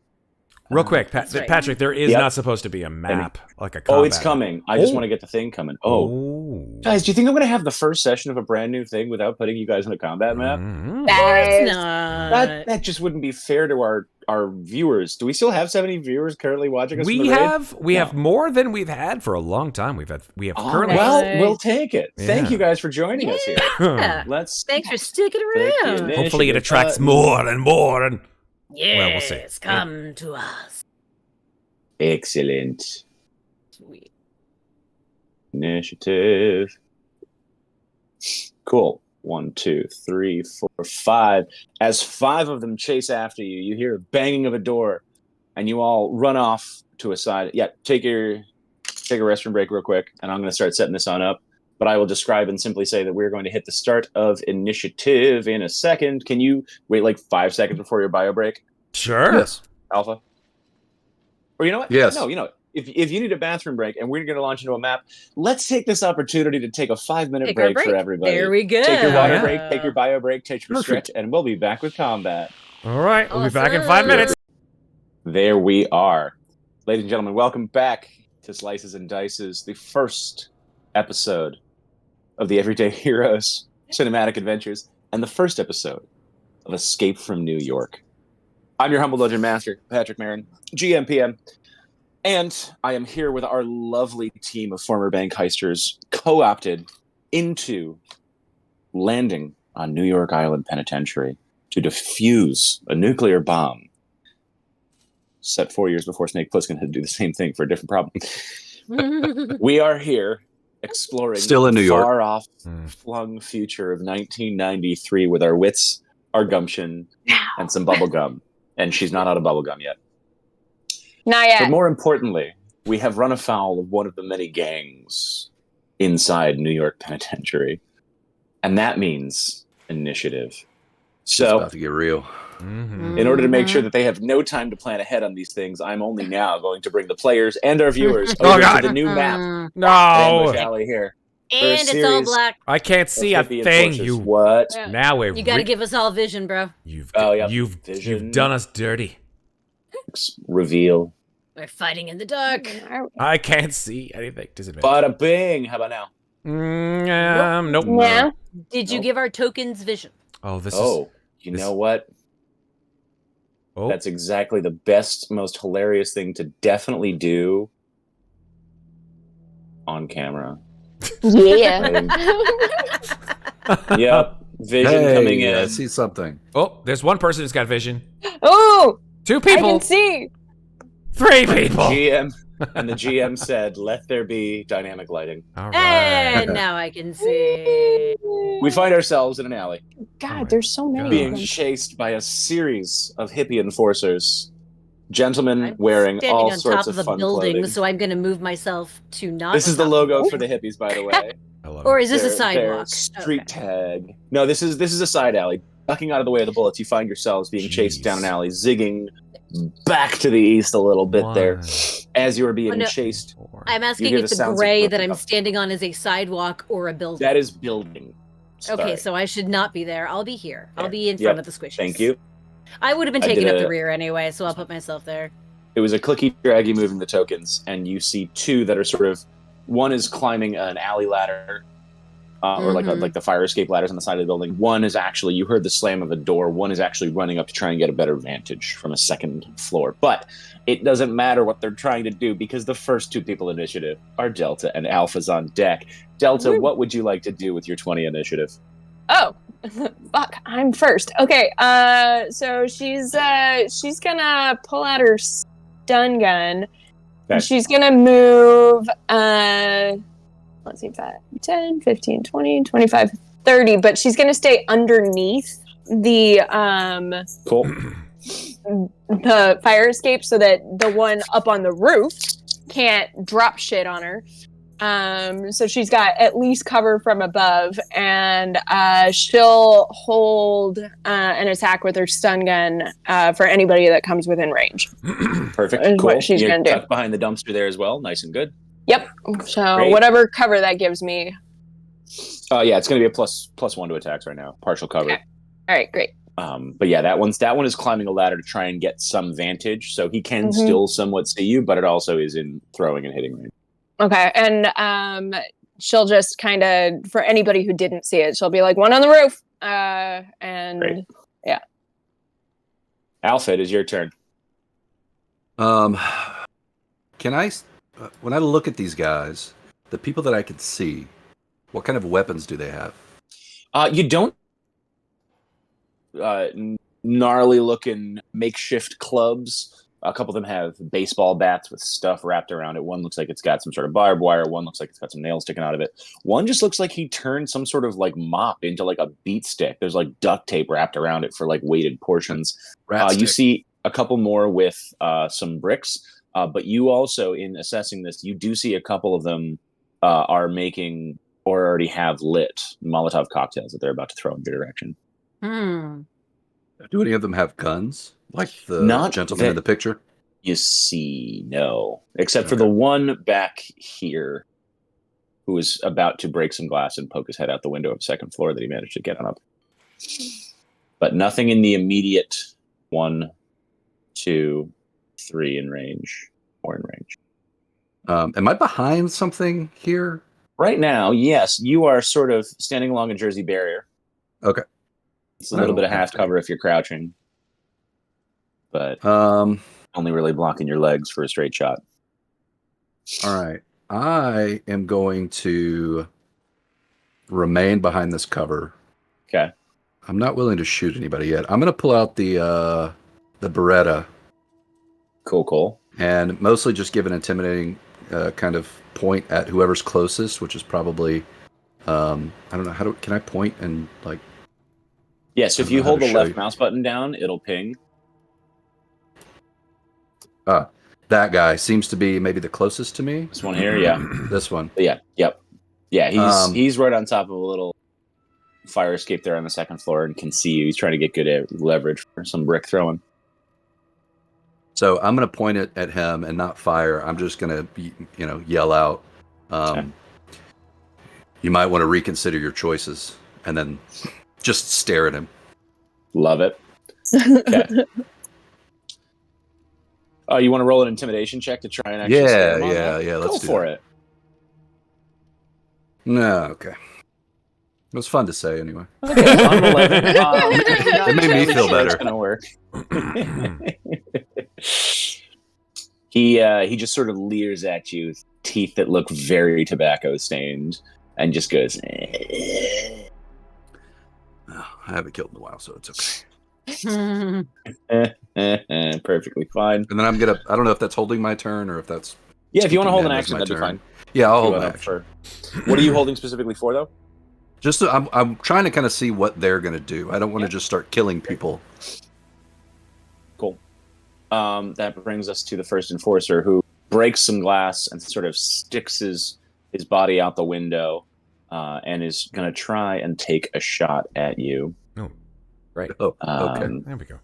S4: Real quick,
S5: That's right.
S4: Patrick, there is
S2: Yep.
S4: not supposed to be a map, like a combat
S2: Oh, it's
S4: map.
S2: coming. I just
S4: Oh.
S2: want to get the thing coming. Oh.
S4: Oh.
S2: Guys, do you think I'm going to have the first session of a brand new thing without putting you guys in a combat map?
S4: Mhm.
S5: It's
S6: Nice.
S5: not.
S2: That just wouldn't be fair to our viewers. Do we still have 70 viewers currently watching us? from
S4: We
S2: the raid?
S4: have more than we've had for a long time. We have
S2: Oh,
S4: currently.
S2: well,
S5: Right.
S2: we'll take it. Thank
S4: Yeah.
S2: you guys for joining us here.
S5: Yeah.
S2: Let's
S5: Thanks for sticking
S2: Click the
S5: around.
S2: initiative
S4: Hopefully, it attracts
S2: button.
S4: more and more. And
S5: Yes,
S4: Well, we'll see.
S5: come to us.
S2: Excellent.
S5: Sweet.
S2: Initiative. Cool. 1, 2, 3, 4, 5. As 5 of them chase after you, you hear a banging of a door, and you all run off to a side. Yeah, take a restroom break real quick, and I'm going to start setting this on up. But I will describe and simply say that we're going to hit the start of initiative in a second. Can you wait like 5 seconds before your bio break?
S4: sure.
S3: Yes.
S2: Alpha? Or you know what?
S3: Yes.
S2: No, if you need a bathroom break and we're going to launch into a map, let's take this opportunity to take a 5-minute break for everybody.
S5: There we go.
S2: Take your water
S4: Yeah.
S2: break, take your bio break, take your stretch, and we'll be back with combat.
S4: All right, we'll be back in 5 minutes.
S2: There we are. Ladies and gentlemen, welcome back to Slices and Dices, the first episode of the Everyday Heroes Cinematic Adventures, and the first episode of Escape from New York. I'm your humble dungeon master, Patrick Marin, GMPM, and I am here with our lovely team of former bank heisters co-opted into landing on New York Island Penitentiary to defuse a nuclear bomb set 4 years before Snake Plissken had to do the same thing for a different problem. We are here exploring
S3: Still in New York.
S2: far-off flung future of 1993 with our wits, our gumption, and some bubble gum. And she's not out of bubble gum yet.
S6: Not yet.
S2: But more importantly, we have run afoul of one of the many gangs inside New York Penitentiary. And that means initiative.
S3: It's
S2: So,
S3: about to get real.
S2: in order to make sure that they have no time to plan ahead on these things, I'm only now going to bring the players and our viewers over
S4: God.
S2: to the new map.
S4: No,
S2: Ambush Alley here.
S5: And it's all black.
S4: I can't see a
S2: Hippie
S4: thing.
S2: enforcers.
S4: You
S2: What?
S5: Yeah.
S4: now we're
S5: You got to give us all vision, bro.
S4: You've
S2: Vision.
S4: you've done us dirty.
S2: Reveal.
S5: We're fighting in the dark.
S4: I can't see anything. Disadvantage.
S2: Bada bing. How about now?
S4: Nope.
S6: Yeah.
S5: Did you
S2: Nope.
S5: give our tokens vision?
S4: Oh, this is.
S2: Oh, you know what?
S4: Oh,
S2: That's exactly the best, most hilarious thing to definitely do on camera.
S6: Yeah.
S2: Yep. Vision
S3: Hey,
S2: coming in.
S3: I see something.
S4: oh, there's one person who's got vision.
S6: Oh,
S4: 2
S6: I
S4: people.
S6: can see.
S4: 3 people.
S2: GM and the GM said, "Let there be dynamic lighting."
S4: All right.
S5: And now I can see.
S2: We find ourselves in an alley,
S6: God, there's so many.
S2: being
S6: of them.
S2: chased by a series of hippie enforcers, gentlemen
S5: I'm
S2: wearing
S5: standing
S2: all
S5: on
S2: sorts
S5: top
S2: of
S5: of a
S2: fun
S5: building,
S2: clothing.
S5: so I'm going to move myself to not.
S2: This
S5: on
S2: is the
S5: top
S2: logo
S5: of-
S2: for the hippies, by the way.
S4: I love
S5: Or
S4: it.
S5: is this a
S2: Their
S5: sidewalk?
S2: street
S5: Okay.
S2: tag. No, this is a side alley. Ducking out of the way of the bullets, you find yourselves being chased
S4: Jeez.
S2: down an alley, zigging back to the east a little bit there. As you are being
S5: Oh, no.
S2: chased,
S5: I'm asking
S2: hear
S5: if
S2: the
S5: the
S2: sounds of
S5: gray that
S2: broken
S5: I'm
S2: up.
S5: standing on is a sidewalk or a building.
S2: that is building.
S5: Okay,
S2: Sorry.
S5: so I should not be there. I'll be here. I'll
S2: There.
S5: be in
S2: Yep.
S5: front of the squishes.
S2: Thank you.
S5: I would have been
S2: I
S5: taking
S2: did
S5: up the
S2: a-
S5: rear anyway, so I'll put myself there.
S2: It was a clicky draggy moving the tokens, and you see 2 that are sort of. One is climbing an alley ladder, or like the fire escape ladders on the side of the building. One is actually, you heard the slam of a door. One is actually running up to try and get a better vantage from a second floor. But it doesn't matter what they're trying to do because the first 2 people initiative are Delta and Alpha's on deck. Delta,
S6: Woo.
S2: what would you like to do with your 20 initiative?
S6: Oh, fuck! I'm first. Okay. So she's gonna pull out her stun gun.
S2: Okay.
S6: And she's gonna move. Let's see, 5, 10, 15, 20, 25, 30. But she's gonna stay underneath the
S2: Cool.
S6: the fire escape so that the one up on the roof can't drop shit on her. So she's got at least cover from above, and she'll hold an attack with her stun gun for anybody that comes within range.
S2: Perfect.
S6: Is
S2: Cool.
S6: what she's
S2: You're
S6: gonna do.
S2: tucked behind the dumpster there as well. Nice and good.
S6: Yep. So
S2: Great.
S6: whatever cover that gives me.
S2: Yeah, it's going to be a +1 to attacks right now. Partial cover.
S6: Okay. All right, great.
S2: But yeah, that one is climbing a ladder to try and get some vantage, so he can
S6: Mhm.
S2: still somewhat see you, but it also is in throwing and hitting range.
S6: Okay, and she'll just kind of, for anybody who didn't see it, she'll be like, one on the roof. And
S2: Great.
S6: yeah.
S2: Alpha, it is your turn.
S3: Can I, when I look at these guys, the people that I can see, what kind of weapons do they have?
S2: You don't gnarly looking makeshift clubs. A couple of them have baseball bats with stuff wrapped around it. One looks like it's got some sort of barbed wire. One looks like it's got some nails sticking out of it. One just looks like he turned some sort of like mop into like a beat stick. There's like duct tape wrapped around it for like weighted portions. You see a couple more with some bricks. But you also, in assessing this, you do see a couple of them are making or already have lit Molotov cocktails that they're about to throw in your direction.
S3: Do any of them have guns? Like the
S2: Not
S3: gentleman
S2: that-
S3: in the picture?
S2: You see, no. Except for
S3: Okay.
S2: the one back here who is about to break some glass and poke his head out the window of the second floor that he managed to get on up. But nothing in the immediate 1, 2, 3 in range, 4 in range.
S3: Am I behind something here?
S2: Right now, yes, you are sort of standing along a Jersey barrier.
S3: Okay.
S2: It's a
S3: I
S2: little
S3: don't
S2: bit of
S3: have
S2: half
S3: to.
S2: cover if you're crouching, but
S3: All
S2: only really blocking your legs for a straight shot.
S3: right. I am going to remain behind this cover.
S2: Okay.
S3: I'm not willing to shoot anybody yet. I'm going to pull out the Beretta
S2: Cool.
S3: and mostly just give an intimidating kind of point at whoever's closest, which is probably I don't know can I point and like.
S2: Yeah, so if
S3: I don't
S2: you
S3: know how
S2: hold
S3: to
S2: the
S3: show
S2: left
S3: you.
S2: mouse button down, it'll ping.
S3: That guy seems to be maybe the closest to me.
S2: This one here, yeah.
S3: This one.
S2: Yeah, yep. Yeah,
S3: Um,
S2: he's right on top of a little fire escape there on the second floor and can see you. He's trying to get good leverage for some brick throwing.
S3: So I'm going to point it at him and not fire. I'm just going to, yell out.
S2: Okay.
S3: You might want to reconsider your choices, and then just stare at him.
S2: Love it. Okay. Oh, you want to roll an intimidation check to try and actually scare him on that?
S3: Yeah.
S2: Go
S3: Let's do
S2: for
S3: that.
S2: it.
S3: No, okay. It was fun to say anyway.
S2: Okay, on 11.
S3: It made me feel better.
S2: It's gonna work. He just sort of leers at you, teeth that look very tobacco stained, and just goes.
S3: Oh, I haven't killed in a while, so it's okay.
S2: Perfectly fine.
S3: And then I don't know if that's holding my turn or if that's.
S2: Yeah, if you want to hold an
S3: speaking
S2: action,
S3: as my
S2: that'd be
S3: turn.
S2: fine.
S3: Yeah, I'll
S2: If you
S3: hold
S2: want
S3: my
S2: up
S3: action.
S2: What are you holding specifically for, though?
S3: Just I'm trying to kind of see what they're going to do. I don't want to just start killing people.
S2: Cool. That brings us to the first enforcer, who breaks some glass and sort of sticks his body out the window, and is going to try and take a shot at you.
S4: Oh, right.
S3: Oh, okay.
S4: There we go.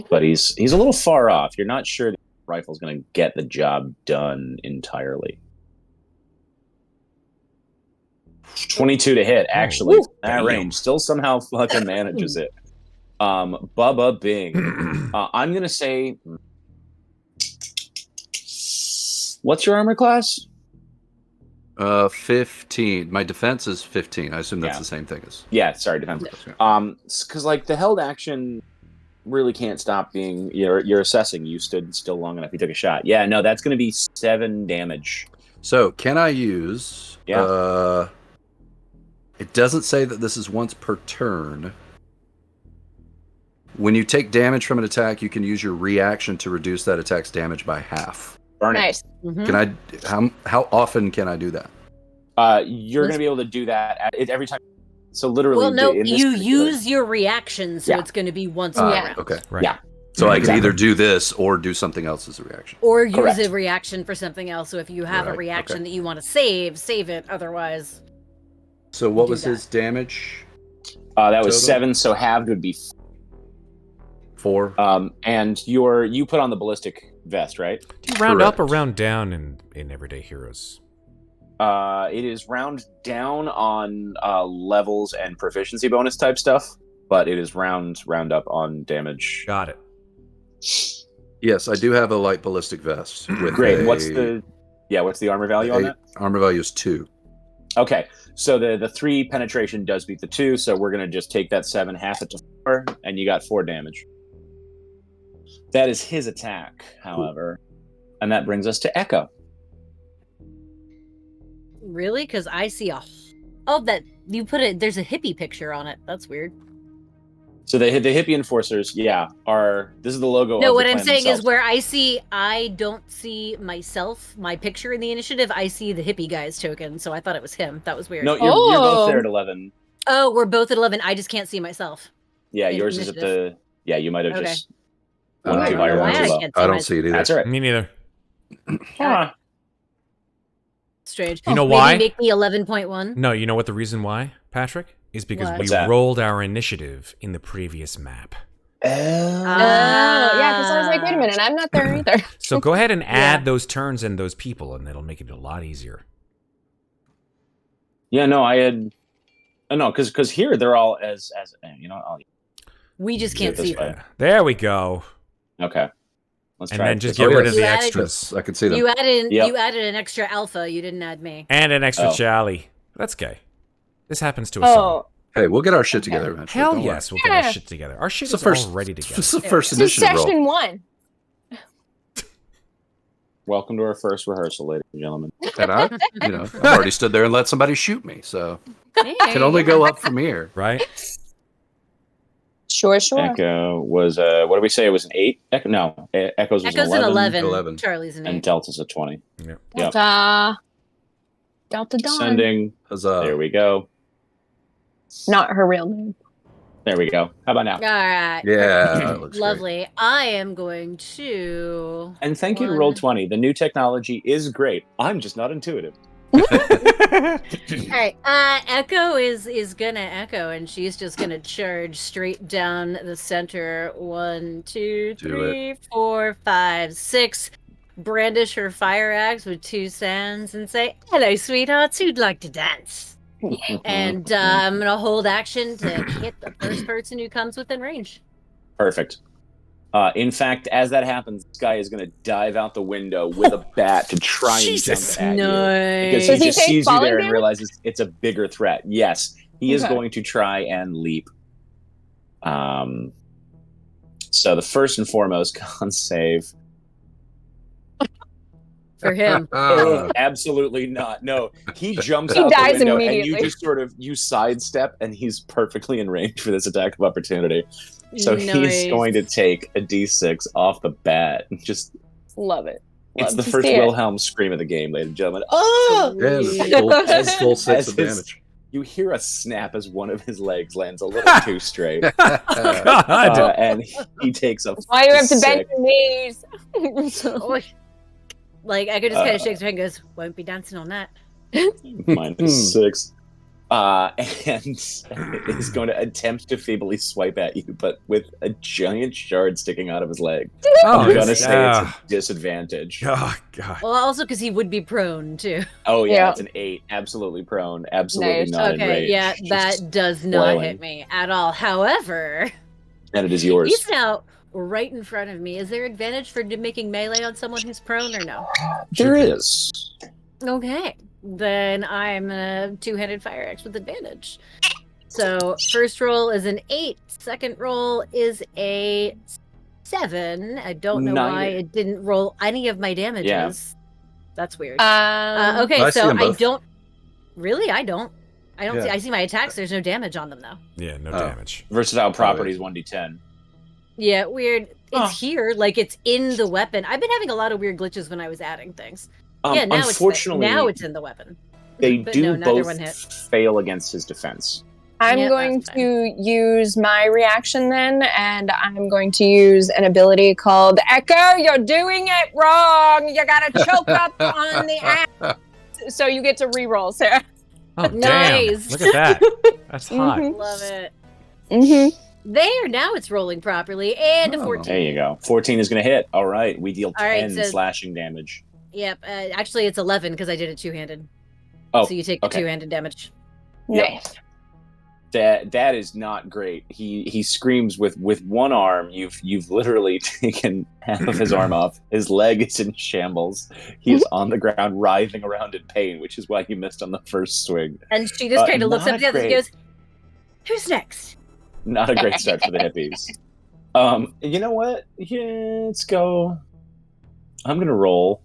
S2: But he's a little far off. You're not sure the rifle's going to get the job done entirely. 22 to hit, actually. That
S4: damn.
S2: range still somehow fucking manages it. Bubba Bing. I'm going to say... What's your armor class?
S3: 15. My defense is 15. I assume that's
S2: Yeah.
S3: the same thing as.
S2: Yeah, sorry, defense. Because like the held action really can't stop being you're assessing. You stood still long enough. You took a shot. Yeah, no, that's going to be 7 damage.
S3: So can I use?
S2: Yeah.
S3: It doesn't say that this is once per turn. When you take damage from an attack, you can use your reaction to reduce that attack's damage by half.
S2: Burn it.
S6: Nice.
S3: Can I? How often can I do that?
S2: You're going to be able to do that every time. So literally,
S5: Well, no,
S2: in this
S5: you
S2: particular-
S5: use your reaction, so
S2: Yeah.
S5: it's going to be once
S6: Yeah.
S5: per round.
S3: Okay.
S4: Right.
S2: Yeah.
S3: So I can
S2: Exactly.
S3: either do this or do something else as a reaction.
S5: Or use
S2: Correct.
S5: a reaction for something else. So if you have a
S3: Right,
S5: reaction
S3: okay.
S5: that you want to save it. Otherwise,
S3: So what
S5: Do
S3: was
S5: that.
S3: his damage?
S2: that was
S3: Total?
S2: 7. So halved would be
S3: 4.
S2: and you put on the ballistic vest, right?
S4: Do you round up or
S3: Correct.
S4: round down in Everyday Heroes?
S2: It is round down on levels and proficiency bonus type stuff, but it is round up on damage.
S4: Got it.
S3: Yes, I do have a light ballistic vest. With
S2: Great.
S3: a-
S2: What's the armor value on that?
S3: Armor value is 2.
S2: Okay, so the 3 penetration does beat the 2, so we're gonna just take that 7, half it to 4, and you got 4 damage. That is his attack, however, and that brings us to Echo.
S5: really, because I see that you put it. There's a hippie picture on it. That's weird.
S2: So the hippie enforcers, this is the logo.
S5: No,
S2: of
S5: what
S2: the
S5: I'm
S2: clan
S5: saying
S2: themselves.
S5: is where I don't see myself, my picture in the initiative. I see the hippie guy's token, so I thought it was him. That was weird.
S2: No, you're both there at 11.
S5: Oh, we're both at 11. I just can't see myself.
S2: Yeah,
S5: In
S2: yours is at
S5: initiative.
S2: the. Yeah, you might have
S5: Okay.
S2: just.
S3: I
S2: One
S3: don't
S2: too
S3: know
S2: high or
S3: why
S2: one too
S3: I
S2: low.
S5: can't see
S3: I don't
S5: myself.
S3: see it either.
S2: That's all right.
S4: Me neither.
S2: Ah,
S5: Strange.
S4: You know
S5: Maybe
S4: why?
S5: make me 11.1.
S4: No, you know what the reason why, Patrick? Is because
S5: What?
S4: we
S2: What's that?
S4: rolled our initiative in the previous map.
S6: Yeah, because I was like, wait a minute, I'm not there either.
S4: So go ahead and add those turns and those people, and it'll make it a lot easier.
S2: Yeah, no, I had. No, because here they're all as
S5: We just can't see them.
S4: There we go.
S2: Okay. Let's
S4: And
S2: try
S4: then
S2: it.
S4: just get rid of the
S5: added-
S4: extras.
S3: I can see them.
S5: You added
S2: Yep.
S5: you added an extra alpha. You didn't add me.
S4: And an extra
S2: Oh.
S4: Charlie. That's gay. This happens to us all.
S6: Oh,
S3: Hey, we'll get our shit together eventually.
S4: Hell
S3: don't worry.
S4: yes, we'll get our shit together. Our shit
S3: It's the
S4: is
S3: first,
S4: all ready to go.
S3: It's the first
S6: this is
S3: initiative roll.
S6: session 1.
S2: Welcome to our first rehearsal, ladies and gentlemen.
S3: And I've already stood there and let somebody shoot me, so it can only go up from here.
S4: Right?
S6: Sure.
S2: Echo was what did we say? It was an 8. No, Echo's was
S5: Echo's
S2: an
S5: an
S2: 11,
S5: 11. Charlie's an 8.
S2: and Delta's a 20.
S4: Yep.
S2: Yep.
S6: Delta Dawn.
S2: Sending.
S3: Huzzah.
S2: There we go.
S6: Not her real name.
S2: There we go. How about now?
S5: All right.
S3: Yeah, that looks
S5: Lovely. I am going to.
S2: And thank you to
S5: One.
S2: Roll20. The new technology is great. I'm just not intuitive.
S5: All right. Echo is gonna echo, and she's just gonna charge straight down the center. 1, 2,
S3: Do
S5: 3, 4, 5, 6. Brandish her fire axe with 2 sands and say, "Hello, sweethearts. Who'd like to dance?" And I'm gonna hold action to hit the first person who comes within range.
S2: Perfect. In fact, as that happens, this guy is going to dive out the window with a bat to try and
S4: Jesus.
S2: jump at you.
S5: Nice.
S2: Because
S6: Does
S2: he
S6: he
S2: just
S6: take
S2: sees you
S6: falling
S2: there and
S6: damage?
S2: realizes it's a bigger threat. Yes, he is
S6: Okay.
S2: going to try and leap. So the first and foremost con save.
S5: For him.
S2: Absolutely not. No, he jumps
S6: He
S2: out
S6: dies
S2: the window and you
S6: immediately.
S2: just you sidestep and he's perfectly in range for this attack of opportunity. So
S5: Nice.
S2: he's going to take a d6 off the bat. Just
S6: Love it.
S2: it's
S6: Love
S2: the
S6: to
S2: first
S6: see it.
S2: Wilhelm scream of the game, ladies and gentlemen. Oh!
S3: Yeah, the full 6
S2: As
S3: of
S2: his-
S3: damage.
S2: You hear a snap as one of his legs lands a little too straight,
S4: God.
S2: and he takes a.
S6: Why you have to bend
S2: 6.
S6: your knees?
S5: Oh, like I could just kind of shake her head and goes, "Won't be dancing on that."
S2: -6. And is going to attempt to feebly swipe at you, but with a giant shard sticking out of his leg.
S4: Oh,
S2: I'm gonna
S4: it's-
S2: say it's a disadvantage.
S4: Oh, God.
S5: Well, also because he would be prone too.
S2: Oh yeah,
S6: Yeah.
S2: it's an 8. Absolutely prone. Absolutely
S6: Nice.
S2: not in
S5: Okay,
S2: range.
S5: yeah,
S2: Just-
S5: that does not
S2: flailing.
S5: hit me at all. However,
S2: and it is yours.
S5: he's now right in front of me. Is there advantage for making melee on someone who's prone or no?
S2: There is.
S5: Okay, then I'm a 2-handed fire axe with advantage. So first roll is an 8. Second roll is a 7. I don't know why
S2: Neither.
S5: it didn't roll any of my damages.
S2: Yeah.
S5: That's weird.
S6: Um,
S5: Okay,
S3: I see
S5: so
S3: them
S5: I
S3: both.
S5: don't. Really, I don't.
S3: Yeah.
S5: see. I see my attacks. There's no damage on them though.
S4: Yeah, no
S3: Oh.
S4: damage.
S2: Versatile properties 1d10.
S5: Yeah, weird. It's
S2: Huh.
S5: here, like it's in the weapon. I've been having a lot of weird glitches when I was adding things. Yeah, now
S2: Unfortunately,
S5: it's in the weapon.
S2: they
S5: But
S2: do
S5: no, neither one
S2: both
S5: hit.
S2: fail against his defense.
S6: I'm
S5: Yeah,
S6: going
S5: that's
S6: to use my reaction then, and I'm going to use an ability called Echo. You're doing it wrong. You gotta choke up on the axe. So you get to reroll, Sarah.
S4: Oh,
S5: Nice.
S4: damn. Look at that. That's hot.
S6: Mhm.
S5: Love it.
S6: Mm-hmm.
S5: There, now it's rolling properly, and a
S3: Oh.
S5: 14.
S2: There you go. 14 is going to hit. All right. We deal
S5: All right,
S2: 10
S5: so-
S2: slashing damage.
S5: Yep. Actually, it's 11 because I did it two-handed.
S2: Oh,
S5: So you take
S2: okay.
S5: two-handed damage.
S2: Yep.
S6: Nice.
S2: That is not great. He screams with one arm. You've literally taken half of his arm off. His leg is in shambles. He is on the ground writhing around in pain, which is why he missed on the first swing.
S5: And she just kind of looks
S2: not
S5: up at the others and
S2: great.
S5: goes, "Who's next?"
S2: Not a great start for the hippies. You know what? Yeah, let's go. I'm gonna roll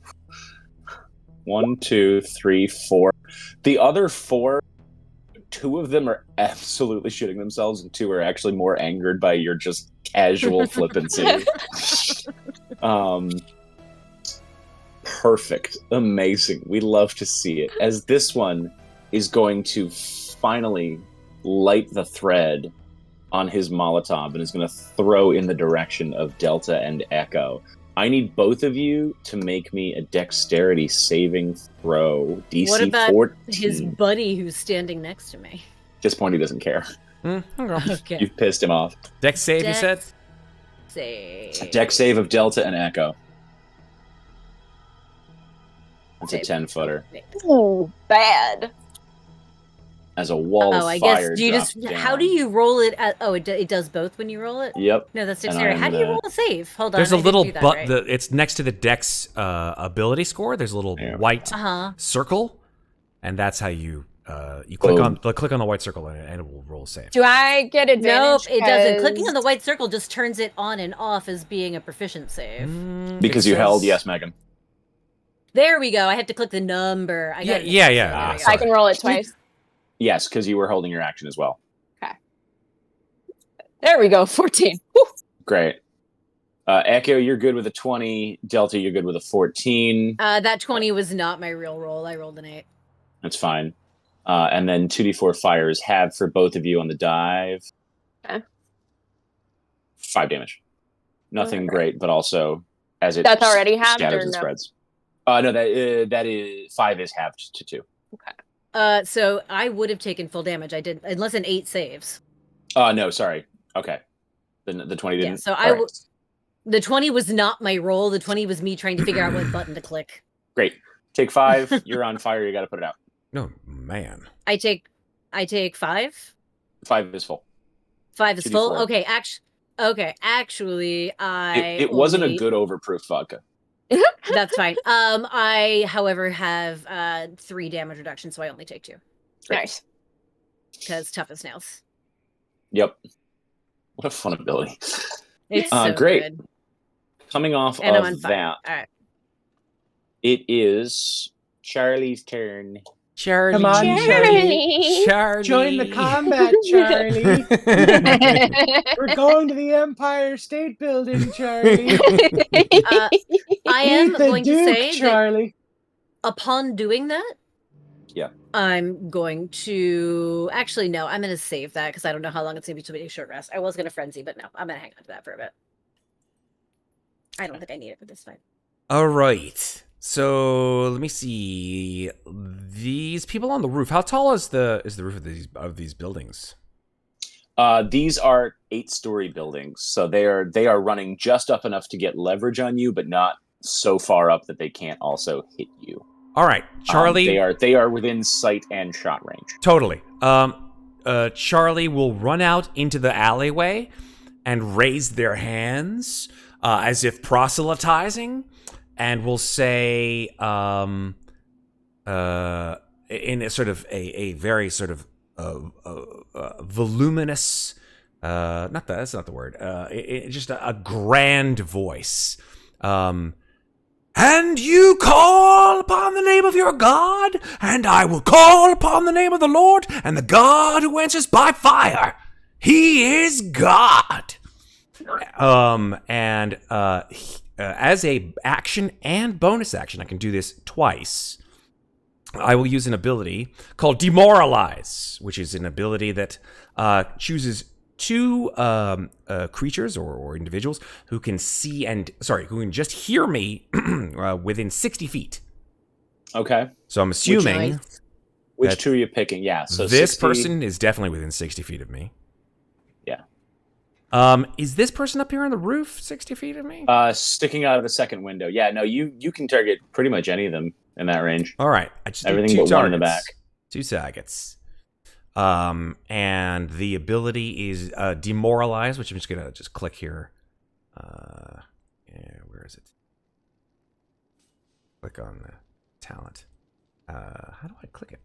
S2: 1, 2, 3, 4. The other 4, 2 of them are absolutely shitting themselves, and 2 are actually more angered by your just casual flippancy. Perfect, amazing. We love to see it. As this one is going to finally light the thread on his Molotov and is going to throw in the direction of Delta and Echo. I need both of you to make me a dexterity saving throw. DC
S5: What about
S2: 14.
S5: his buddy who's standing next to me?
S2: At this point, he doesn't care.
S4: Okay.
S5: Okay.
S2: You've pissed him off.
S4: Dex save, you
S5: Dex.
S4: said?
S5: save.
S2: Dex save of Delta and Echo. That's a
S5: Save.
S2: 10-footer.
S6: Ooh, bad.
S2: As a wall of
S5: I
S2: fire
S5: guess do you
S2: drops
S5: just
S2: down.
S5: how do you roll it at it does both when you roll it?
S2: Yep.
S5: No, that's
S2: And
S5: dexterity.
S2: I'm
S5: How do you
S2: gonna-
S5: roll a save? Hold on.
S4: There's a
S5: I didn't
S4: little
S5: do that
S4: but
S5: right.
S4: it's next to the Dex ability score. There's a little
S2: Yeah.
S4: white
S5: Uh-huh.
S4: circle, and that's how you click
S2: Boom.
S4: on the white circle and it will roll a save.
S6: Do I get
S5: Nope,
S6: advantage?
S5: it doesn't.
S6: 'cause-
S5: Clicking on the white circle just turns it on and off as being a proficient save.
S2: Because
S4: It
S2: you held,
S4: says-
S2: yes, Megan.
S5: There we go. I had to click the number. I got it.
S4: Yeah.
S5: There we go.
S4: Sorry.
S6: I can roll it twice.
S2: Yes, because you were holding your action as well.
S6: There we go. 14. Woo.
S2: Great. Echo, you're good with a 20. Delta, you're good with a 14.
S5: That 20 was not my real roll. I rolled an 8.
S2: That's fine. And then 2d4 fire is halved for both of you on the dive.
S6: Okay.
S2: 5 damage. Nothing
S6: Alright.
S2: great, but also as it
S6: That's already halved
S2: scatters
S6: or
S2: and
S6: no?
S2: spreads. No, that is 5 is halved to 2.
S5: So I would have taken full damage. I did, unless an 8 saves.
S2: No, sorry. Okay. The 20 didn't.
S5: Yeah, so
S2: All right.
S5: the 20 was not my roll. The 20 was me trying to figure out what button to click.
S2: Great. Take 5. You're on fire. You got to put it out.
S4: No, man.
S5: I take 5.
S2: 5 is full.
S5: 5 is full.
S2: 2d4.
S5: Okay. Actually,
S2: It wasn't a good overproof vodka.
S5: That's fine. I, however, have 3 damage reduction, so I only take 2
S6: Nice.
S5: because tough as nails.
S2: Yep. What a fun ability.
S5: It's so
S2: great.
S5: good.
S2: Coming off
S5: And I'm on
S2: of
S5: fire.
S2: that,
S5: All right.
S2: it is Charlie's turn.
S4: Charlie.
S2: Come on,
S6: Charlie.
S4: Charlie.
S2: Join the combat, Charlie. We're going to the Empire State Building, Charlie.
S5: I am going to say that
S2: Charlie.
S5: upon doing that,
S2: Yeah.
S5: I'm going to actually no. I'm going to save that because I don't know how long it's going to be to a short rest. I was going to frenzy, but no, I'm going to hang on to that for a bit. I don't think I need it for this fight.
S4: All right. So let me see. These people on the roof. How tall is the roof of these buildings?
S2: These are 8-story buildings, so they are running just up enough to get leverage on you, but not so far up that they can't also hit you.
S4: All right, Charlie.
S2: They are within sight and shot range.
S4: Totally. Charlie will run out into the alleyway and raise their hands as if proselytizing, and will say, in a sort of a very sort of voluminous, that's not the word. Just a grand voice. And you call upon the name of your God, and I will call upon the name of the Lord, and the God who answers by fire. He is God. As a action and bonus action, I can do this twice. I will use an ability called Demoralize, which is an ability that chooses 2 creatures or individuals who can who can just hear me within 60 feet.
S2: Okay.
S4: So I'm assuming
S5: Nice.
S2: Which
S4: That-
S2: 2 are you picking? Yeah. So
S4: this
S2: 60
S4: person is definitely within 60 feet of me.
S2: Yeah.
S4: Is this person up here on the roof 60 feet of me?
S2: Sticking out of the second window. Yeah. No, you can target pretty much any of them in that range.
S4: All right. I just
S2: Everything
S4: need 2
S2: but one in the
S4: targets.
S2: back.
S4: 2 targets. And the ability is Demoralize, which I'm just gonna click here. Where is it? Click on the talent. How do I click it?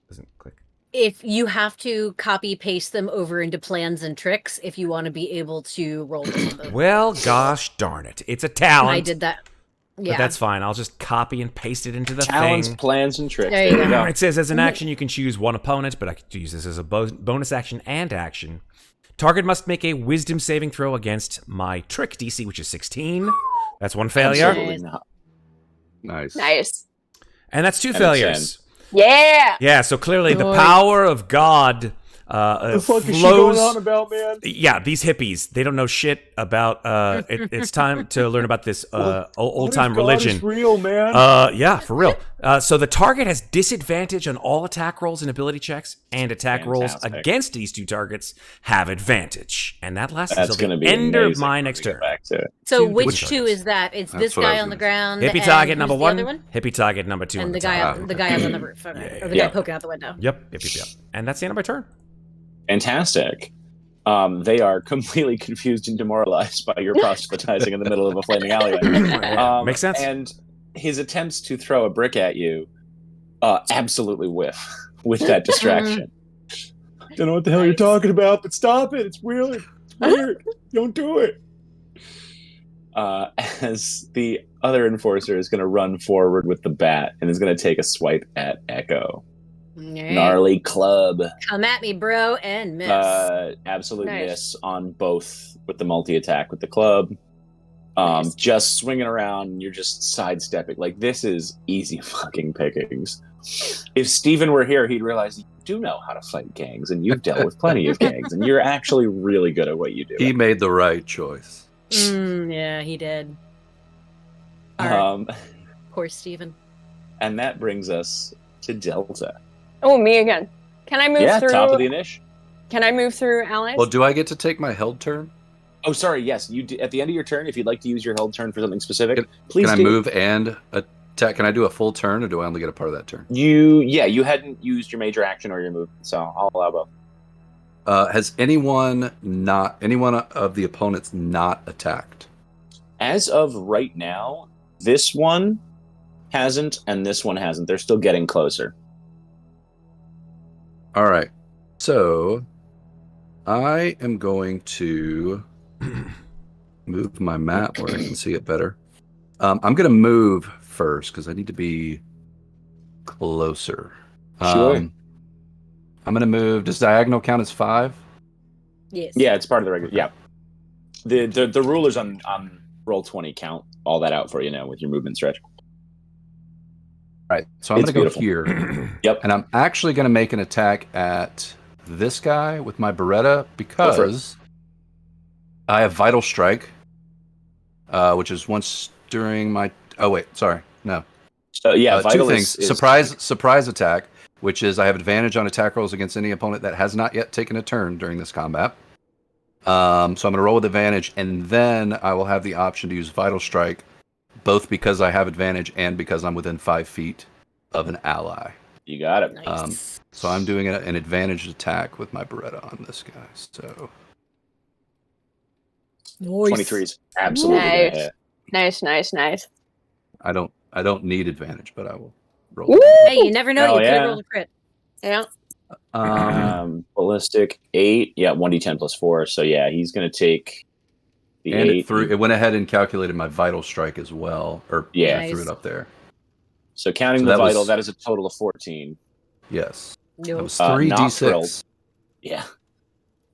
S4: Doesn't click.
S5: If you have to copy paste them over into plans and tricks, if you want to be able to roll them.
S4: Well, gosh darn it! It's a talent.
S5: I did that. Yeah,
S4: But that's fine. I'll just copy and paste it into the
S2: Talents,
S4: thing.
S2: plans, and tricks.
S5: There you go.
S4: It says as an action you can choose one opponent, but I could use this as a bonus action and action. Target must make a wisdom saving throw against my trick DC, which is 16. That's 1 failure.
S2: Absolutely not.
S3: Nice.
S6: Nice.
S4: And that's 2
S2: And
S4: failures.
S6: Yeah.
S4: Yeah, so clearly the
S5: Nice.
S4: power of God
S2: The fuck is she going on about, man?
S4: Yeah, these hippies, they don't know shit about it's time to learn about this old time religion.
S2: Is real, man.
S4: Yeah, for real. So the target has disadvantage on all attack rolls and ability checks, and attack rolls against these two targets have advantage. And that lasts until the end of my next turn.
S5: So which two is that? It's this guy on the ground.
S4: Hippie target number one. Hippie target number two.
S5: And the guy on the roof. Okay. Or the guy poking out the window.
S4: Yep. And that's the end of my turn.
S2: Fantastic. They are completely confused and demoralized by your proselytizing in the middle of a flaming alleyway.
S4: Makes sense.
S2: And his attempts to throw a brick at you absolutely whiff with that distraction. Don't know what the hell you're talking about, but stop it. It's weird. It's weird. Don't do it. As the other enforcer is going to run forward with the bat and is going to take a swipe at Echo.
S5: Right.
S2: Gnarly club.
S5: Come at me, bro, and miss.
S2: Absolute miss on both with the multi-attack with the club. Just swinging around, and you're just sidestepping. Like, this is easy fucking pickings. If Steven were here, he'd realize you do know how to fight gangs, and you've dealt with plenty of gangs, and you're actually really good at what you do.
S3: He made the right choice.
S5: Yeah, he did. Poor Steven.
S2: And that brings us to Delta.
S6: Oh, me again. Can I move through?
S2: Top of the initiative.
S6: Can I move through allies?
S3: Well, do I get to take my held turn?
S2: Oh, sorry. Yes, you do, at the end of your turn, if you'd like to use your held turn for something specific, please.
S3: Can I move and attack? Can I do a full turn, or do I only get a part of that turn?
S2: You hadn't used your major action or your move, so I'll allow both.
S3: Has anyone of the opponents not attacked?
S2: As of right now, this one hasn't, and this one hasn't. They're still getting closer.
S3: All right. So I am going to move my map where I can see it better. I'm going to move first because I need to be closer.
S2: Sure.
S3: I'm going to move. Does diagonal count as 5?
S5: Yes.
S2: Yeah, it's part of the regular. Yeah. The rulers on Roll20 count all that out for you now with your movement stretch.
S3: All right, so I'm going to go here.
S2: Yep.
S3: And I'm actually going to make an attack at this guy with my Beretta because I have Vital Strike, which is once during my... Oh, wait, sorry. No.
S2: Vital
S3: two things.
S2: Is...
S3: Surprise attack, which is I have advantage on attack rolls against any opponent that has not yet taken a turn during this combat. So I'm going to roll with advantage, and then I will have the option to use Vital Strike, both because I have advantage and because I'm within 5 feet of an ally.
S2: You got it.
S5: Nice.
S3: So I'm doing an advantage attack with my Beretta on this guy. So
S2: 23 is absolutely
S6: nice.
S3: I don't need advantage, but I will roll.
S6: Woo!
S5: Hey, you never know. You could roll a crit.
S6: Yeah.
S2: Ballistic 8. Yeah, 1d10 plus 4. So yeah, he's going to take the
S3: and
S2: 8.
S3: it went ahead and calculated my Vital Strike as well. Or
S2: yeah,
S3: threw it up there.
S2: So counting the Vital, that is a total of 14.
S3: Yes.
S5: Nope.
S3: That was 3d6.
S2: Yeah.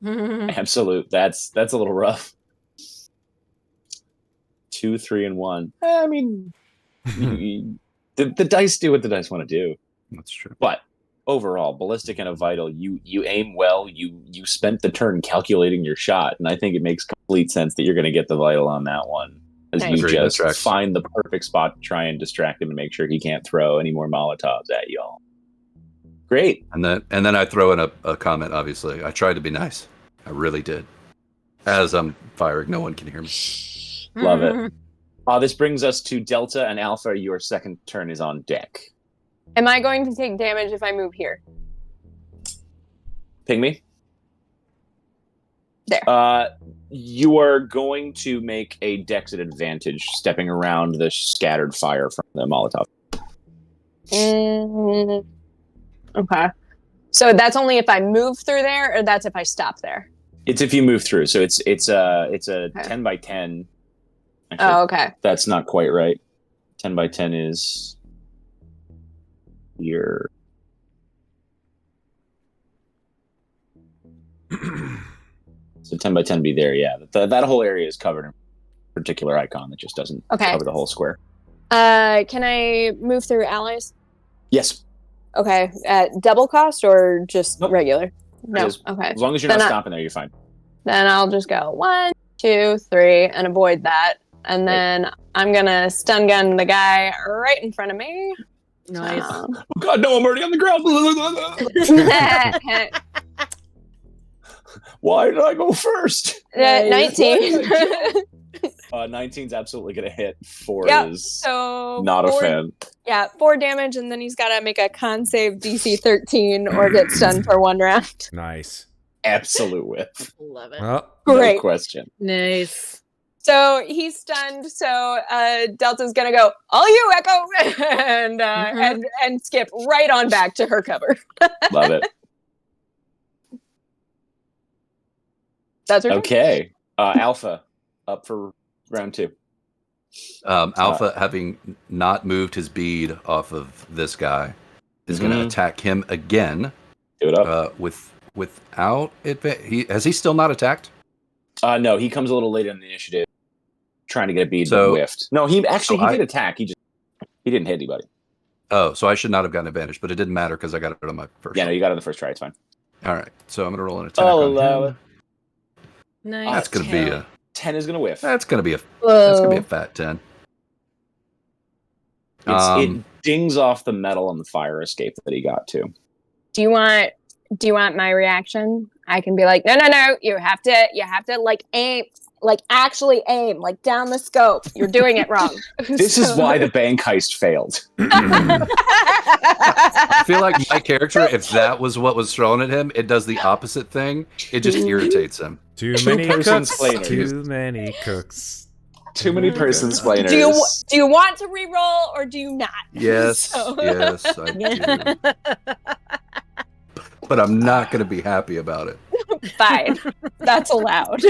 S2: Absolute. That's a little rough. 2, 3, and 1. I mean, the dice do what the dice want to do.
S3: That's true.
S2: But overall, ballistic and a vital, you aim well. You spent the turn calculating your shot, and I think it makes complete sense that you're going to get the vital on that one. As you just find the perfect spot to try and distract him and make sure he can't throw any more Molotovs at y'all. Great.
S3: And then I throw in a comment, obviously. I tried to be nice. I really did. As I'm firing, no one can hear me.
S2: Love it. This brings us to Delta and Alpha. Your second turn is on deck.
S6: Am I going to take damage if I move here?
S2: Ping me.
S6: There.
S2: You are going to make a dex at advantage, stepping around the scattered fire from the Molotov.
S6: Okay. So that's only if I move through there, or that's if I stop there?
S2: It's if you move through. So it's a 10 by 10. Actually,
S6: okay.
S2: That's not quite right. 10 by 10 is your... So 10 by 10 be there, yeah. That whole area is covered in a particular icon that just doesn't cover the whole square.
S6: Can I move through allies?
S2: Yes.
S6: Okay. At double cost or just regular? No.
S2: Just-
S6: Okay.
S2: As long as you're
S6: Then
S2: not
S6: I-
S2: stopping there, you're fine.
S6: Then I'll just go 1, 2, 3, and avoid that. And then I'm gonna stun gun the guy right in front of me.
S5: Nice.
S2: Oh God, no! I'm already on the ground. Why did I go first?
S6: 19.
S2: 19's absolutely gonna hit. 4
S6: Yep,
S2: is
S6: so
S2: not a
S6: 4
S2: fan.
S6: Yeah, 4 damage, and then he's got to make a con save DC 13 or get stunned for 1 round.
S4: Nice.
S2: Absolute whiff.
S5: Love it.
S4: Well,
S6: Great.
S2: No question.
S5: Nice.
S6: So he's stunned. So Delta's gonna go, all you, Echo, and skip right on back to her cover.
S2: Love it.
S6: That's her turn?
S2: Okay. Alpha up for round 2.
S3: Alpha, having not moved his bead off of this guy, is going to attack him again.
S2: Do it up.
S3: Without advantage. Has he still not attacked?
S2: No, he comes a little later in the initiative, trying to get a bead,
S3: So-
S2: but whiffed. No, he did attack. He didn't hit anybody.
S3: Oh, so I should not have gotten advantage, but it didn't matter because I got it on my first.
S2: Yeah, no, you got it on the first try. It's fine.
S3: All right, so I'm going to roll an attack.
S2: I'll
S3: on
S2: allow
S3: him.
S2: it.
S5: Nice.
S3: That's going to be a
S2: 10 is gonna whiff.
S3: that's going to be a
S6: Whoa.
S3: fat 10.
S2: It dings off the metal on the fire escape that he got to.
S6: Do you want my reaction? I can be like, no, you have to like aim, like actually aim, like down the scope. You're doing it wrong.
S2: This is why the bank heist failed.
S3: I feel like my character, if that was what was thrown at him, it does the opposite thing. It just irritates him.
S4: too many
S2: person
S4: cooks.
S2: splainers.
S4: Too many cooks.
S2: Too many person splainers.
S6: Do you want to re-roll or do you not?
S3: Yes,
S6: So-
S3: yes, I do. But I'm not going to be happy about it.
S6: Fine, that's allowed.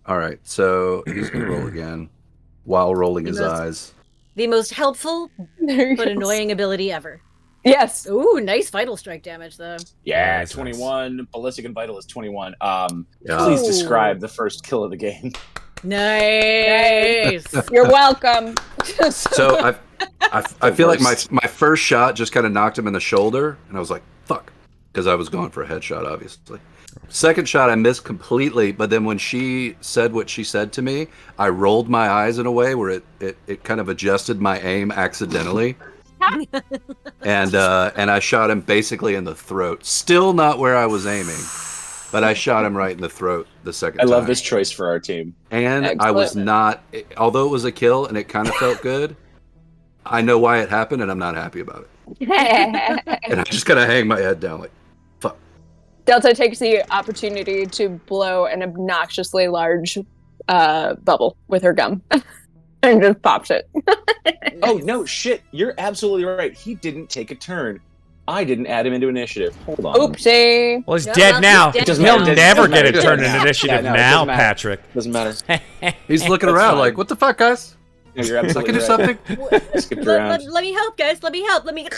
S3: All right, so he's going to roll again while rolling his eyes.
S5: The most helpful
S6: There you
S5: but
S6: go.
S5: annoying ability ever.
S6: Yes.
S5: Ooh, nice vital strike damage though.
S2: Yeah,
S4: Nice,
S2: 21. Ballistic and vital is 21.
S3: Yeah.
S2: Please
S5: Ooh.
S2: describe the first kill of the game.
S5: Nice.
S6: You're welcome.
S3: So I feel like my first shot just kind of knocked him in the shoulder, and I was like, fuck, because I was going for a headshot, obviously. Second shot, I missed completely, but then when she said what she said to me, I rolled my eyes in a way where it kind of adjusted my aim accidentally. and I shot him basically in the throat. Still not where I was aiming, but I shot him right in the throat the second
S2: I
S3: time.
S2: love this choice for our team.
S3: And I was
S6: Excellent.
S3: not, although it was a kill and it kind of felt good, I know why it happened and I'm not happy about it. And I just gotta hang my head down like, fuck.
S6: Delta takes the opportunity to blow an obnoxiously large bubble with her gum and just pops it.
S2: Oh, no, shit. You're absolutely right. He didn't take a turn. I didn't add him into initiative. Hold on.
S6: Oopsie.
S4: Well, he's
S5: No,
S4: dead
S5: well,
S4: now.
S5: he's dead
S2: Doesn't
S4: He'll
S2: matter.
S4: never
S2: Doesn't
S4: get a
S2: matter.
S4: turn in
S2: Yeah,
S4: initiative
S2: no, it
S4: now,
S2: doesn't matter.
S4: Patrick.
S2: Doesn't matter.
S3: He's looking
S2: That's
S3: around
S2: fine.
S3: like, what the fuck, guys?
S2: No, you're
S3: I
S2: absolutely
S3: can do
S2: right.
S3: something.
S2: Skipped around.
S5: Let me help, guys. Let me help. Let me.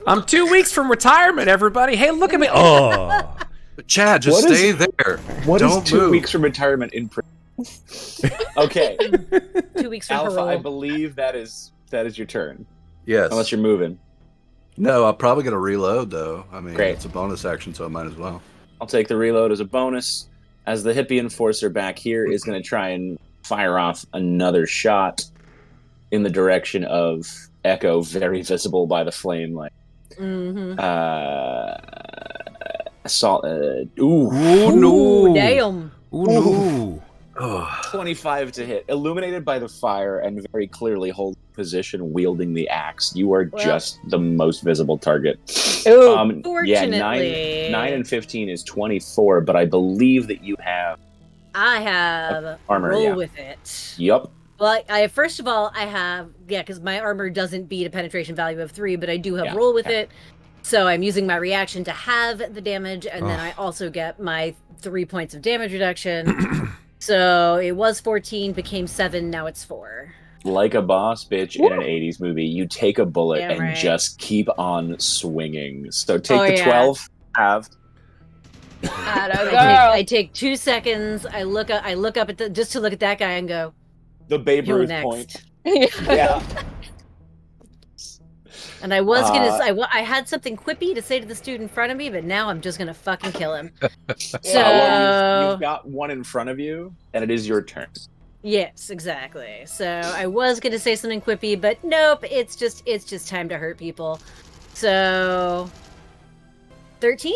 S4: I'm 2 weeks from retirement, everybody. Hey, look at me. Oh.
S3: But Chad, just
S2: What is-
S3: stay there.
S2: What is
S3: Don't
S2: 2
S3: move.
S2: weeks from retirement in prison? Okay,
S5: 2 weeks from
S2: Alpha,
S5: parole.
S2: I believe that is your turn.
S3: Yes.
S2: Unless you're moving.
S3: No, I'm probably going to reload, though. I mean,
S2: Great.
S3: it's a bonus action, so I might as well.
S2: I'll take the reload as a bonus. As the hippie enforcer back here is going to try and fire off another shot in the direction of Echo, very visible by the flame light.
S5: Mm-hmm.
S2: Assault. Ooh,
S3: Oh, no.
S5: Damn.
S4: Ooh, no.
S3: Oh,
S2: 25 to hit. Illuminated by the fire and very clearly holding position, wielding the axe. You are
S5: Well-
S2: just the most visible target.
S6: Ooh.
S2: Yeah,
S5: Fortunately.
S2: 9 and 15 is 24, but I believe that you have.
S5: I have
S2: Armor,
S5: roll
S2: yeah.
S5: with it.
S2: Yup.
S5: Well, first of all, I have because my armor doesn't beat a penetration value of 3, but I do have
S2: Yeah,
S5: roll with
S2: yeah.
S5: it. So I'm using my reaction to have the damage, and then
S3: Oh.
S5: I also get my 3 points of damage reduction. So it was 14, became 7, now it's 4.
S2: Like a boss bitch in an 80s movie, you take a bullet
S5: Damn
S2: and
S5: right.
S2: just keep on swinging. So take
S5: Oh,
S2: the
S5: yeah.
S2: 12, halved.
S6: Atta
S5: I
S6: girl.
S5: take 2 seconds. I look up at just to look at that guy and go,
S2: The Babe
S5: "You're
S2: Ruth
S5: next."
S2: point. Yeah.
S5: And I was gonna, I had something quippy to say to the dude in front of me, but now I'm just gonna fucking kill him. So
S2: well, you've got one in front of you, and it is your turn.
S5: Yes, exactly. So I was gonna say something quippy, but nope. It's just time to hurt people. So 13.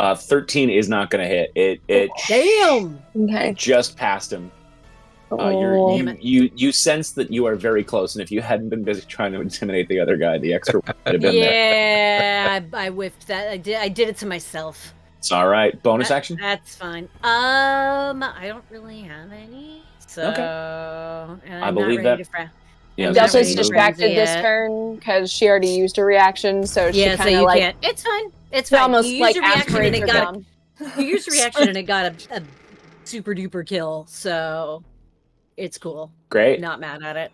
S2: 13 is not going to hit. It
S5: Damn.
S6: Okay.
S2: just passed him. You sense that you are very close, and if you hadn't been busy trying to intimidate the other guy, the extra would have been there.
S5: Yeah, I whiffed that. I did it to myself.
S2: It's all right. Bonus action.
S5: That's fine. I don't really have any. So and
S2: I
S5: I'm
S2: believe
S5: not ready
S2: that.
S5: To
S2: Yeah,
S6: Delta's
S5: ready to
S6: distracted this
S5: yet.
S6: turn because she already used a reaction, so she
S5: Yeah, so
S6: kind of
S5: you
S6: like
S5: can't. It's fine. It's
S6: she
S5: fine.
S6: almost
S5: You
S6: like
S5: used a reaction and
S6: aspirates
S5: it
S6: her
S5: got
S6: gum.
S5: you used a reaction and it got a super duper kill. So it's cool.
S2: Great.
S5: Not mad at it.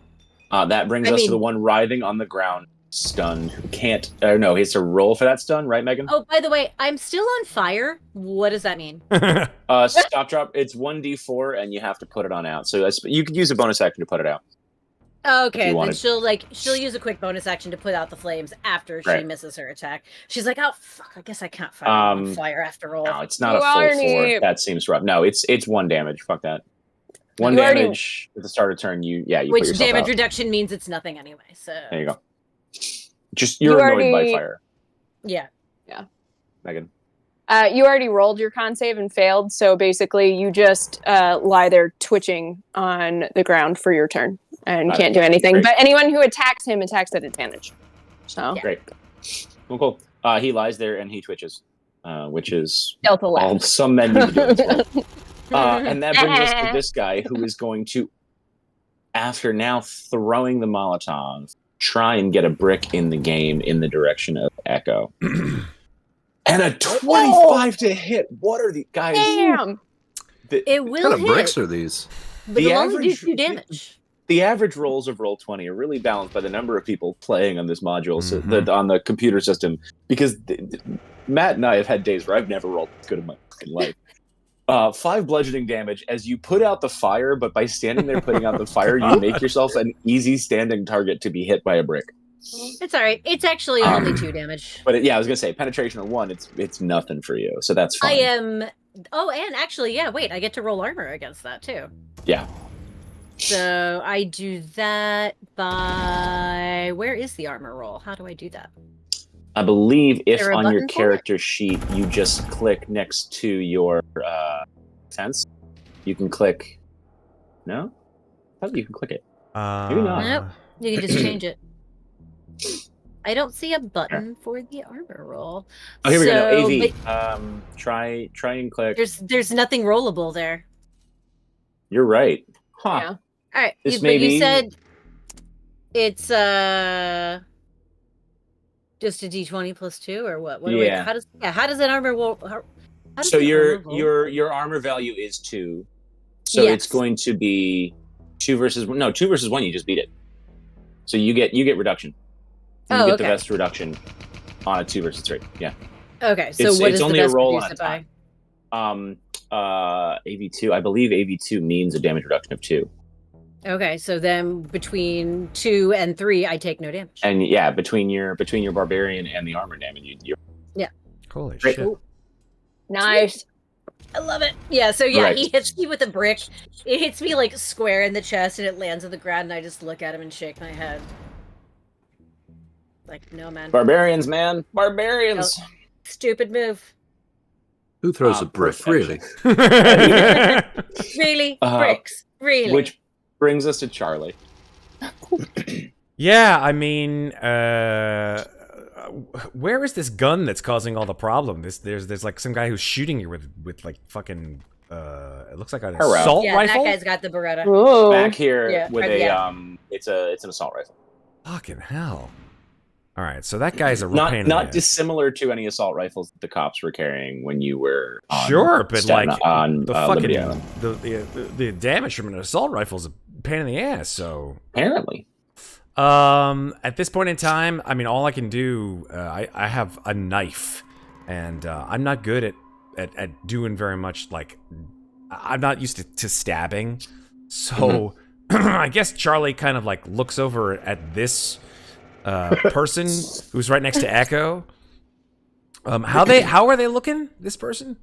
S2: That brings
S5: I
S2: us to
S5: mean-
S2: the one writhing on the ground, stunned, who can't. No, he has to roll for that stun, right, Megan?
S5: Oh, by the way, I'm still on fire. What does that mean?
S2: Stop drop. It's 1d4, and you have to put it on out. So you could use a bonus action to put it out.
S5: Okay, then
S2: wanted.
S5: she'll use a quick bonus action to put out the flames after she
S2: Right.
S5: misses her attack. She's like, oh fuck, I guess I can't fight on fire after all.
S2: No, it's not
S6: You
S2: a full
S6: already-
S2: 4. That seems rough. No, it's 1 damage. Fuck that. One
S6: You already-
S2: damage at the start of turn. You put
S5: Which
S2: yourself
S5: damage
S2: out.
S5: reduction means it's nothing anyway. So
S2: There you go. Just you're
S6: You
S2: annoyed by
S6: already-
S2: fire,
S5: yeah.
S2: Megan.
S6: You already rolled your con save and failed, so basically you just lie there twitching on the ground for your turn and
S2: Got
S6: can't
S2: it.
S6: do anything.
S2: Great.
S6: But anyone who attacks him attacks at advantage. So
S5: Yeah.
S2: Great. Cool. He lies there and he twitches, which is
S6: Delta
S2: all
S6: left.
S2: some men need to do in this world. And that brings us to this guy who is going to, after now throwing the Molotov, try and get a brick in the game in the direction of Echo. And a 25 to hit. What are the guys?
S6: Damn.
S5: It
S3: What
S5: will
S3: kind of
S5: hit,
S3: bricks are these?
S5: but
S2: The
S5: it'll only do
S2: average-
S5: 2 damage.
S2: The average rolls of Roll20 are really balanced by the number of people playing on this module, so
S3: Mhm.
S2: on the computer system. Because Matt and I have had days where I've never rolled this good in my fucking life. 5 bludgeoning damage as you put out the fire, but by standing there putting out the fire, you make yourself an easy standing target to be hit by a brick.
S5: It's all right. It's actually only 2 damage.
S2: But I was gonna say penetration of 1, it's nothing for you, so that's fine.
S5: I am. Oh, and actually, yeah. Wait, I get to roll armor against that too.
S2: Yeah.
S5: So I do that by. Where is the armor roll? How do I do that?
S2: I believe if
S5: there a
S2: on your
S5: button for it?
S2: character sheet you just click next to your sense, you can click. No, I thought you can click it. Maybe not.
S5: Nope. You can just change it. I don't see a button for the armor roll.
S2: Oh, here we go.
S5: So,
S2: No, AV. Try and click.
S5: There's nothing rollable there.
S2: You're right. Huh.
S6: Yeah.
S5: All right,
S2: This
S5: but
S2: may
S5: you
S2: be-
S5: said it's just a d20 plus 2 or what? What do
S2: Yeah.
S5: how does an armor roll? How does
S2: So
S5: an armor roll?
S2: your armor value is 2. So
S5: Yes.
S2: it's going to be 2 versus 1. No, 2 versus 1. You just beat it. So you get reduction. You
S5: Oh,
S2: get
S5: okay.
S2: the best reduction on a 2 versus 3. Yeah.
S5: Okay, so
S2: It's
S5: what is
S2: only
S5: the
S2: a
S5: best
S2: roll
S5: reduce
S2: on a
S5: it by?
S2: AV2. I believe AV2 means a damage reduction of 2.
S5: Okay, so then between 2 and 3, I take no damage.
S2: And yeah, between your barbarian and the armor damage, you're
S4: Holy
S2: Great.
S4: shit.
S6: Nice.
S5: I love it. Yeah, so yeah,
S2: Right.
S5: he hits me with a brick. It hits me like square in the chest and it lands on the ground and I just look at him and shake my head. Like, no man.
S2: barbarians, man, barbarians.
S5: Stupid move.
S3: Who throws a brick?
S2: perfection.
S3: Really?
S5: Really?
S2: Uh,
S5: Bricks. Really?
S2: Which brings us to Charlie.
S4: Yeah, I mean, where is this gun that's causing all the problem? There's like some guy who's shooting you with like fucking it looks like an
S2: Hero.
S4: assault
S5: yeah,
S4: rifle.
S5: that guy's got the Beretta.
S6: Ooh.
S2: Back here
S5: Yeah,
S2: with
S5: right,
S2: a
S5: yeah.
S2: it's an assault rifle.
S4: Fucking hell! All right, so that guy's a real pain in the
S2: Not
S4: ass.
S2: dissimilar to any assault rifles that the cops were carrying when you were on
S4: Sure, but
S2: Staten-
S4: like
S2: on
S4: the
S2: Liberty
S4: fucking
S2: Island.
S4: the damage from an assault rifle is a pain in the ass. So
S2: Apparently.
S4: at this point in time, I mean, all I can do, I have a knife, and I'm not good at doing very much. Like, I'm not used to stabbing, so I guess Charlie kind of like looks over at this person who's right next to Echo. How are they looking? This person?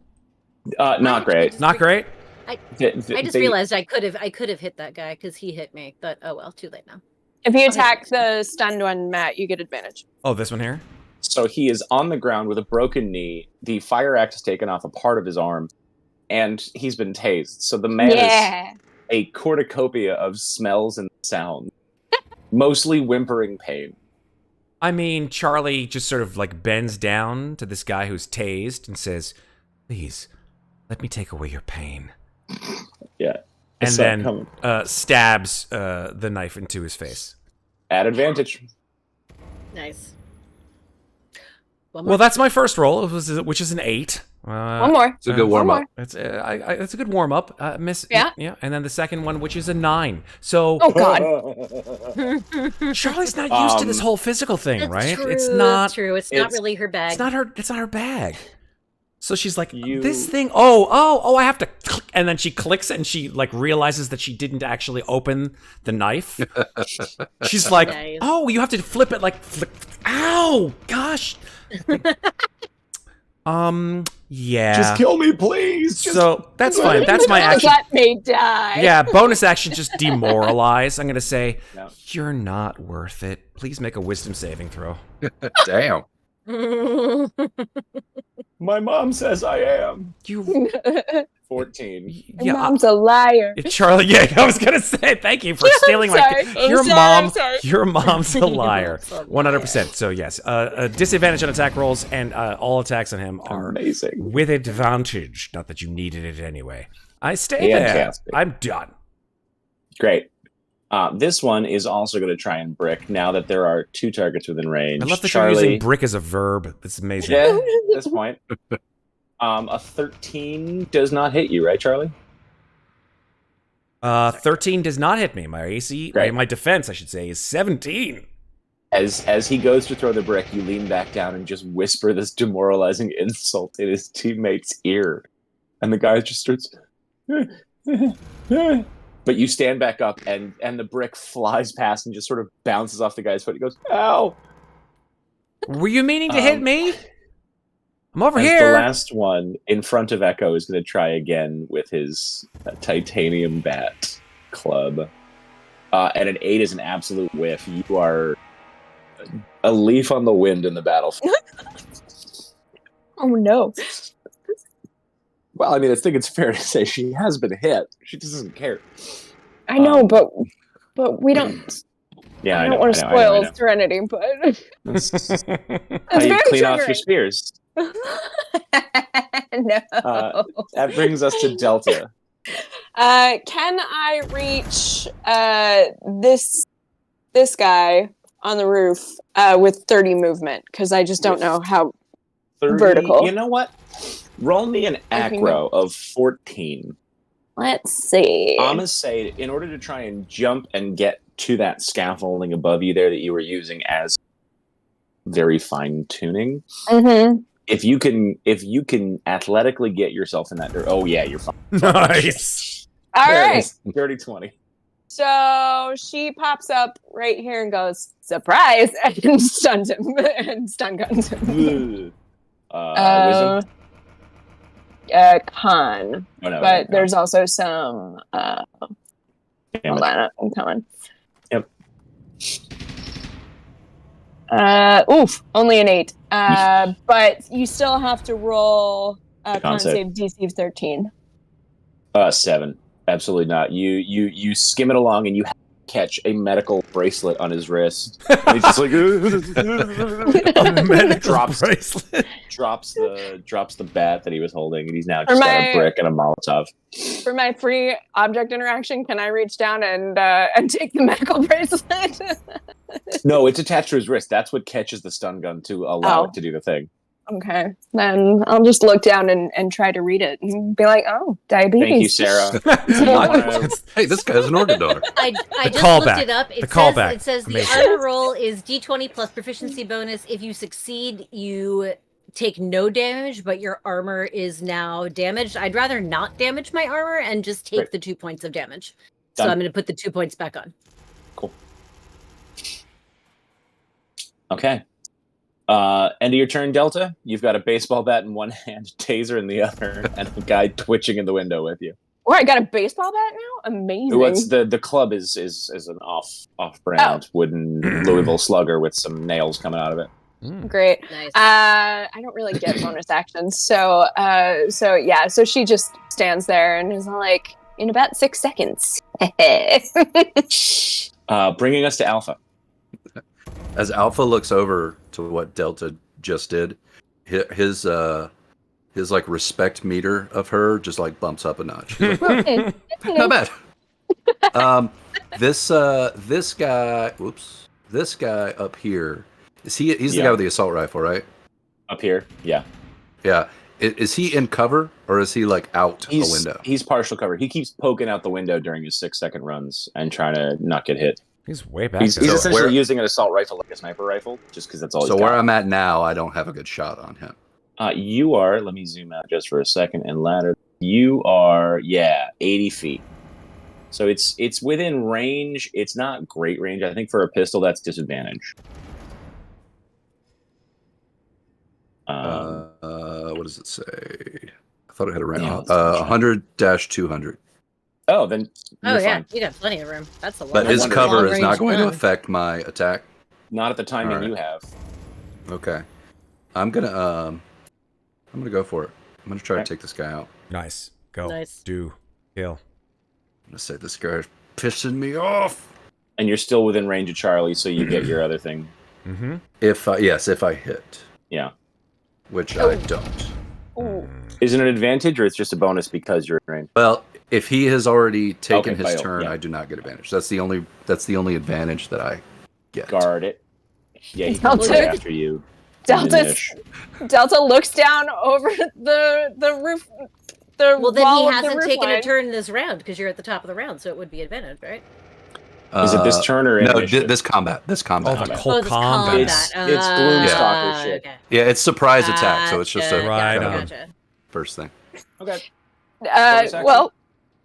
S2: Not great.
S4: Not great.
S5: I just realized I could have hit that guy because he hit me, but oh well, too late now.
S6: If you attack the stunned one, Matt, you get advantage.
S4: Oh, this one here?
S2: So he is on the ground with a broken knee. The fire axe has taken off a part of his arm, and he's been tased. So the man is a cornucopia of smells and sounds, mostly whimpering pain.
S4: I mean, Charlie just sort of like bends down to this guy who's tased and says, "Please, let me take away your pain."
S2: Yeah.
S4: And then stabs the knife into his face.
S2: At advantage.
S5: Nice.
S4: Well, that's my first roll, which is an 8.
S6: One more.
S3: It's a good warm-up.
S4: It's a good warm-up, Miss.
S6: Yeah.
S4: Yeah. And then the second one, which is a 9. So.
S6: Oh God.
S4: Charlie's not used to this whole physical thing,
S5: That's
S4: right?
S5: true,
S4: It's not
S5: that's true. It's not really her bag.
S4: It's not her bag. So she's like, this thing. Oh! I have to. Click. And then she clicks, and she like realizes that she didn't actually open the knife. She's like,
S5: Nice.
S4: oh, you have to flip it like. Ow! Gosh. Yeah.
S2: Just kill me, please.
S4: So that's fine. That's my action.
S6: Let me die.
S4: Yeah, bonus action, just demoralize. I'm going to say,
S2: No.
S4: you're not worth it. Please make a wisdom saving throw.
S3: Damn.
S2: My mom says I am.
S4: You,
S2: 14.
S4: yeah,
S6: Mom's a liar.
S4: Charlie. Yeah, I was going to say, thank you for stealing
S6: sorry.
S4: my.
S6: I'm
S4: Your
S6: sorry,
S4: mom.
S6: I'm sorry.
S4: Your mom's a liar.
S5: Mom's a liar.
S4: 100%. So yes, disadvantage on attack rolls, and all attacks on him are
S2: Amazing.
S4: with advantage. Not that you needed it anyway. I stay
S2: Fantastic.
S4: there. I'm done.
S2: Great. This one is also going to try and brick now that there are 2 targets within range.
S4: I love that you're using brick as a verb. That's amazing.
S2: Yeah, at this point. A 13 does not hit you, right, Charlie?
S4: 13 does not hit me. My AC,
S2: Great.
S4: my defense, I should say, is 17.
S2: As he goes to throw the brick, you lean back down and just whisper this demoralizing insult in his teammate's ear. And the guy just starts... But you stand back up, and the brick flies past and just sort of bounces off the guy's foot. He goes, ow!
S4: Were you meaning to hit me? I'm over
S2: As
S4: here.
S2: the last one in front of Echo is going to try again with his titanium bat club. And an 8 is an absolute whiff. You are a leaf on the wind in the battlefield.
S6: Oh no.
S2: Well, I mean, I think it's fair to say she has been hit. She just doesn't care.
S6: I know, but we don't.
S2: Yeah,
S6: I don't want to spoil Serenity, but
S2: That's
S6: it's
S2: how
S6: very
S2: you clean off your
S6: triggering.
S2: spears.
S6: No.
S2: That brings us to Delta.
S6: Can I reach this guy on the roof with 30 movement? Because I just don't know how
S2: 30,
S6: vertical.
S2: You know what? Roll me an acro of 14.
S6: Let's see.
S2: I'm gonna say, in order to try and jump and get to that scaffolding above you there that you were using as very fine tuning,
S6: Mm-hmm.
S2: if you can athletically get yourself in that door, oh yeah, you're fine.
S4: Nice.
S6: All
S2: There it
S6: right.
S2: is. Dirty 20.
S6: So she pops up right here and goes, surprise, and stuns him and stun guns him.
S2: Wisdom?
S6: Con.
S2: Oh, no,
S6: But
S2: no.
S6: there's also some
S2: Damn
S6: hold
S2: it.
S6: on, I'm coming.
S2: Yep.
S6: Oof, only an 8. But you still have to roll con save DC of 13.
S2: 7. Absolutely not. You skim it along and you catch a medical bracelet on his wrist. And he's just like
S4: A medical
S2: drops
S4: bracelet.
S2: drops the bat that he was holding, and he's now just got
S6: my-
S2: a brick and a Molotov.
S6: For my free object interaction, can I reach down and take the medical bracelet?
S2: No, it's attached to his wrist. That's what catches the stun gun to allow
S6: Oh.
S2: it to do the thing.
S6: Okay, then I'll just look down and try to read it and be like, oh, diabetes.
S2: Thank you, Sarah.
S3: Hey, this guy's an organ donor.
S5: I
S4: The
S5: just
S4: callback.
S5: looked it up.
S4: The callback.
S5: It says the
S4: Amazing.
S5: armor roll is D20 plus proficiency bonus. If you succeed, you take no damage, but your armor is now damaged. I'd rather not damage my armor and just take
S2: Great.
S5: the 2 points of damage.
S2: Done.
S5: So I'm going to put the 2 points back on.
S2: Cool. Okay. End of your turn, Delta. You've got a baseball bat in one hand, taser in the other, and a guy twitching in the window with you.
S6: Oh, I got a baseball bat now? Amazing.
S2: What's the club is an off-brand wooden Louisville Slugger with some nails coming out of it.
S6: Great.
S5: Nice.
S6: I don't really get bonus actions, so she just stands there and is like, in about 6 seconds.
S2: Bringing us to Alpha.
S3: As Alpha looks over to what Delta just did, his like respect meter of her just like bumps up a notch. He's like, not bad. This guy up here, he's the guy with the assault rifle, right?
S2: Up here, yeah.
S3: Yeah. Is he in cover or is he like out a window?
S2: He's partial cover. He keeps poking out the window during his 6-second runs and trying to not get hit.
S4: He's way back.
S2: He's essentially using an assault rifle like a sniper rifle, just because that's all he's got.
S3: So where I'm at now, I don't have a good shot on him.
S2: You are, let me zoom out just for a second and ladder. You are, 80 feet. So it's within range. It's not great range. I think for a pistol, that's disadvantage.
S3: What does it say? I thought it had a range. 100-200.
S2: Oh, then you're fine.
S5: You got plenty of room. That's a lot.
S3: But his cover is not going to
S5: gun.
S3: affect my attack.
S2: Not at the timing you have.
S3: Okay, I'm gonna go for it. I'm gonna try to take this guy out.
S4: Nice. Go.
S5: Nice.
S4: Do. Kill.
S3: I'm gonna say this guy's pissing me off.
S2: And you're still within range of Charlie, so you get your other thing.
S4: Mm-hmm.
S3: If I hit.
S2: Yeah.
S3: Which I don't.
S6: Ooh.
S2: Is it an advantage or it's just a bonus because you're in range?
S3: Well, if he has already taken his
S2: fail,
S3: turn,
S2: yeah.
S3: I do not get advantage. That's the only advantage that I get.
S2: Guard it. Yeah, he
S6: Delta-
S2: comes right after you.
S6: Delta looks down over the roof.
S5: Well, then
S6: wall
S5: he
S6: of the
S5: hasn't
S6: roof
S5: taken
S6: line.
S5: a turn this round because you're at the top of the round, so it would be advantage, right?
S2: Is it this turn or
S3: no?
S2: initiative?
S3: This combat.
S4: Oh, the whole
S5: this
S4: combat.
S2: It's Bloomstalker shit.
S5: Okay.
S3: Yeah, it's surprise attack, so it's just a
S4: Right
S5: Gotcha,
S4: on.
S5: gotcha.
S3: first thing.
S2: Okay.
S6: Well,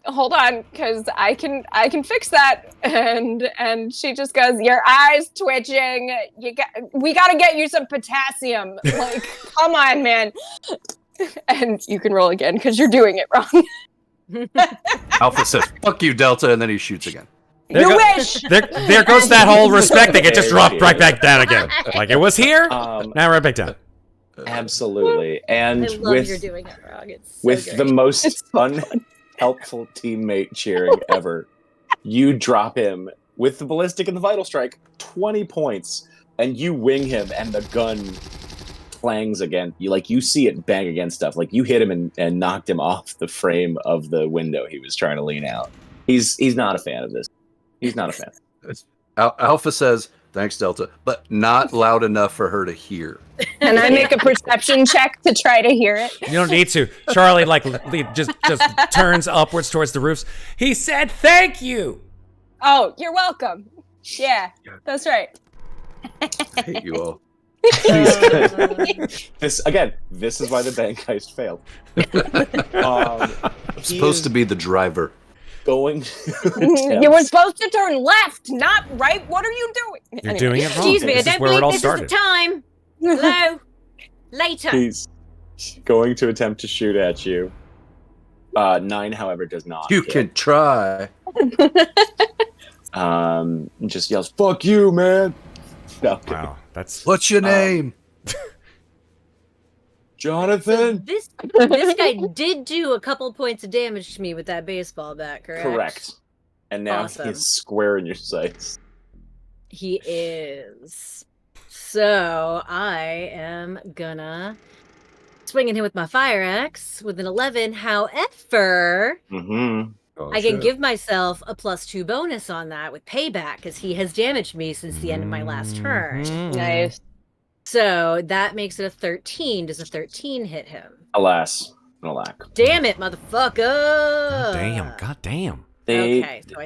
S6: hold on, because I can fix that. And she just goes, "Your eyes twitching. We got to get you some potassium. Like, come on, man." And you can roll again because you're doing it wrong.
S3: Alpha says, "Fuck you, Delta," and then he shoots again.
S6: Wish.
S4: There goes that whole respect thing. It just dropped right back down again. Like it was here, now right back down.
S2: Absolutely. And
S5: I love you're doing it wrong. It's so
S2: with
S5: great.
S2: the most unhelpful teammate cheering ever, you drop him with the ballistic and the vital strike, 20 points, and you wing him, and the gun clangs again. You see it bang against stuff. Like you hit him and knocked him off the frame of the window he was trying to lean out. He's not a fan of this. He's not a fan.
S3: Alpha says, "Thanks, Delta," but not loud enough for her to hear.
S6: Can I make a perception check to try to hear it?
S4: You don't need to. Charlie just turns upwards towards the roofs. He said, "Thank you."
S6: Oh, you're welcome. Yeah, that's right.
S3: I hate you all.
S2: This is why the bank heist failed.
S3: I'm supposed to be the driver.
S2: Going
S6: You were supposed to turn left, not right. What are you doing?
S4: You're doing it wrong.
S5: Excuse me, I
S4: This is
S5: don't
S4: where it
S5: believe
S4: all
S5: this
S4: started.
S5: is the time. Hello. Later.
S2: He's going to attempt to shoot at you. 9, however, does not.
S3: You
S2: hit.
S3: can try.
S2: Just yells, "Fuck you, man!" No,
S4: Wow, that's
S3: What's your name?
S2: Jonathan.
S5: This guy did do a couple points of damage to me with that baseball bat, correct?
S2: Correct. And now
S5: Awesome.
S2: he's square in your sights.
S5: He is. So I am gonna swing at him with my fire axe with an 11. However,
S2: Mm-hmm.
S3: Oh,
S5: I can
S3: shit.
S5: give myself a +2 bonus on that with payback because he has damaged me since the end of my last turn.
S4: Mhm.
S6: Nice.
S5: So that makes it a 13. Does a 13 hit him?
S2: Alas, and alack.
S5: Damn it, motherfucker!
S4: God damn.
S5: Okay, so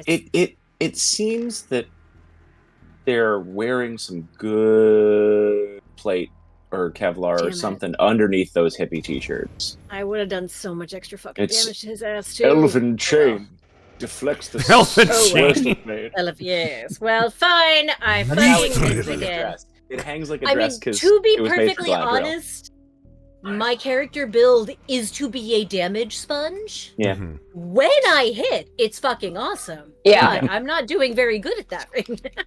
S2: It seems that they're wearing some good plate or Kevlar
S5: Damn
S2: or
S5: it.
S2: something underneath those hippie t-shirts.
S5: I would have done so much extra fucking
S2: It's
S5: damage to his ass too.
S2: Elven chain deflects the
S4: Elven
S2: worst
S4: chain.
S2: of me.
S5: Yes. Well, fine. I
S2: Now we
S5: fucking
S2: need
S5: did
S2: to
S5: it again.
S2: address. It hangs like a
S5: I mean,
S2: dress because
S5: to be
S2: it was made for
S5: perfectly
S2: Galadriel.
S5: honest, my character build is to be a damage sponge.
S2: Yeah.
S4: Mhm.
S5: When I hit, it's fucking awesome.
S6: Yeah.
S5: But I'm not doing very good at that right now.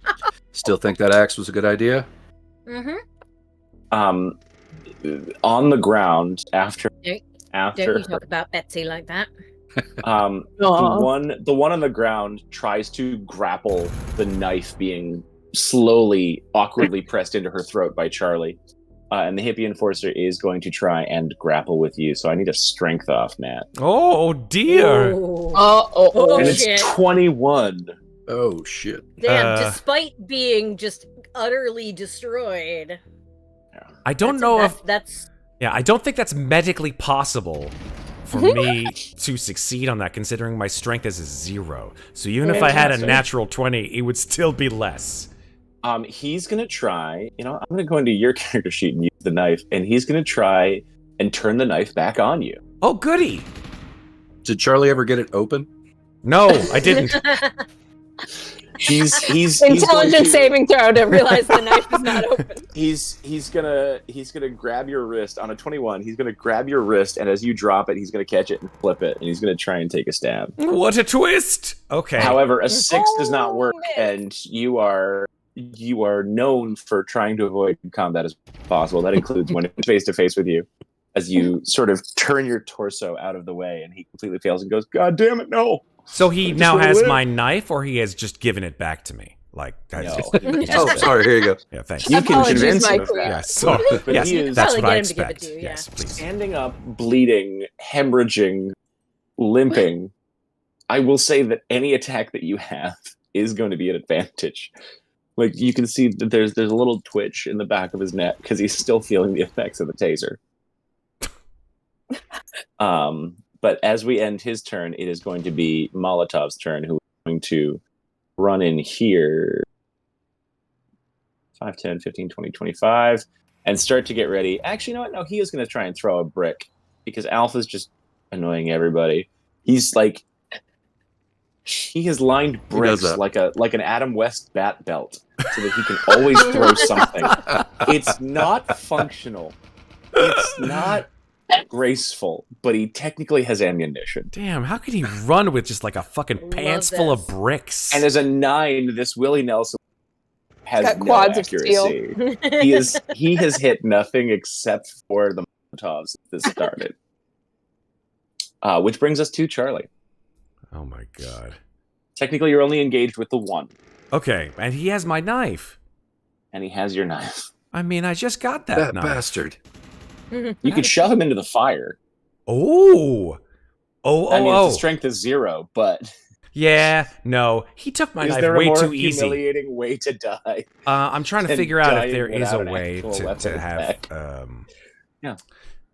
S3: Still think that axe was a good idea?
S5: Mm-hmm.
S2: On the ground after
S5: Don't you
S2: her,
S5: talk about Betsy like that.
S2: the one on the ground tries to grapple the knife being slowly, awkwardly pressed into her throat by Charlie. And the hippie enforcer is going to try and grapple with you. So I need a strength off, Matt.
S4: Oh dear.
S5: Ooh.
S6: Oh,
S2: And
S5: shit.
S2: it's 21.
S3: Oh, shit.
S5: Damn, despite being just utterly destroyed.
S4: I don't
S5: That's-
S4: know
S5: that's,
S4: if
S5: that's
S4: I don't think that's medically possible for me to succeed on that, considering my strength is a 0. So even if I had a
S2: Fantastic.
S4: natural 20, it would still be less.
S2: He's gonna try. I'm gonna go into your character sheet and use the knife, and he's gonna try and turn the knife back on you.
S4: Oh, goody.
S3: Did Charlie ever get it open?
S4: No, I didn't.
S2: He's
S6: intelligence
S2: going to-
S6: saving throw to realize the knife is not open.
S2: He's gonna grab your wrist on a 21. He's gonna grab your wrist, and as you drop it, he's gonna catch it and flip it, and he's gonna try and take a stab.
S4: What a twist. Okay.
S2: However, a 6 does not work,
S6: miss.
S2: and you are known for trying to avoid combat as possible. That includes when it's face to face with you, as you sort of turn your torso out of the way, and he completely fails and goes, "God damn it, no!"
S4: So he
S2: just
S4: now
S2: wanna
S4: has
S2: live.
S4: my knife, or he has just given it back to me? Like, that's
S2: No.
S3: Oh, sorry, here you go.
S4: Yeah, thanks.
S2: You can
S6: Apologies,
S2: convince him of
S6: Michael.
S2: that.
S4: Yes, so,
S2: But
S4: yes,
S2: he is-
S4: that's
S5: Probably
S4: what I
S5: get him to give it
S4: expect.
S5: to you,
S4: Yes, please.
S2: Standing up, bleeding, hemorrhaging, limping. I will say that any attack that you have is going to be an advantage. Like, you can see that there's a little twitch in the back of his neck because he's still feeling the effects of the taser. But as we end his turn, it is going to be Molotov's turn, who is going to run in here 5, 10, 15, 20, 25, and start to get ready. Actually, you know what? No, he is going to try and throw a brick because Alpha's just annoying everybody. He's like, he has lined bricks
S3: that.
S2: like an Adam West bat belt so that he can always throw something. It's not functional. It's not graceful, but he technically has ammunition.
S4: Damn, how could he run with just like a fucking
S5: Love
S4: pants full of
S5: this.
S4: bricks?
S2: And as a 9, this Willie Nelson has
S6: Got
S2: no
S6: quads of steel.
S2: accuracy. He has hit nothing except for the Molotovs at this started. Which brings us to Charlie.
S4: Oh my god.
S2: Technically, you're only engaged with the 1,
S4: Okay, and he has my knife.
S2: and he has your knife.
S4: I mean, I just got that,
S3: That
S4: knife.
S3: bastard.
S2: You could shove him into the fire.
S4: Oh.
S2: I mean, his strength is 0, but
S4: Yeah, no. He took my
S2: is
S4: knife
S2: there
S4: way
S2: a more
S4: too easy.
S2: humiliating way to die?
S4: I'm trying to
S2: than
S4: figure out if
S2: dying
S4: there is a
S2: without an
S4: way
S2: actual
S4: to
S2: weapon
S4: have.
S2: attack? Yeah.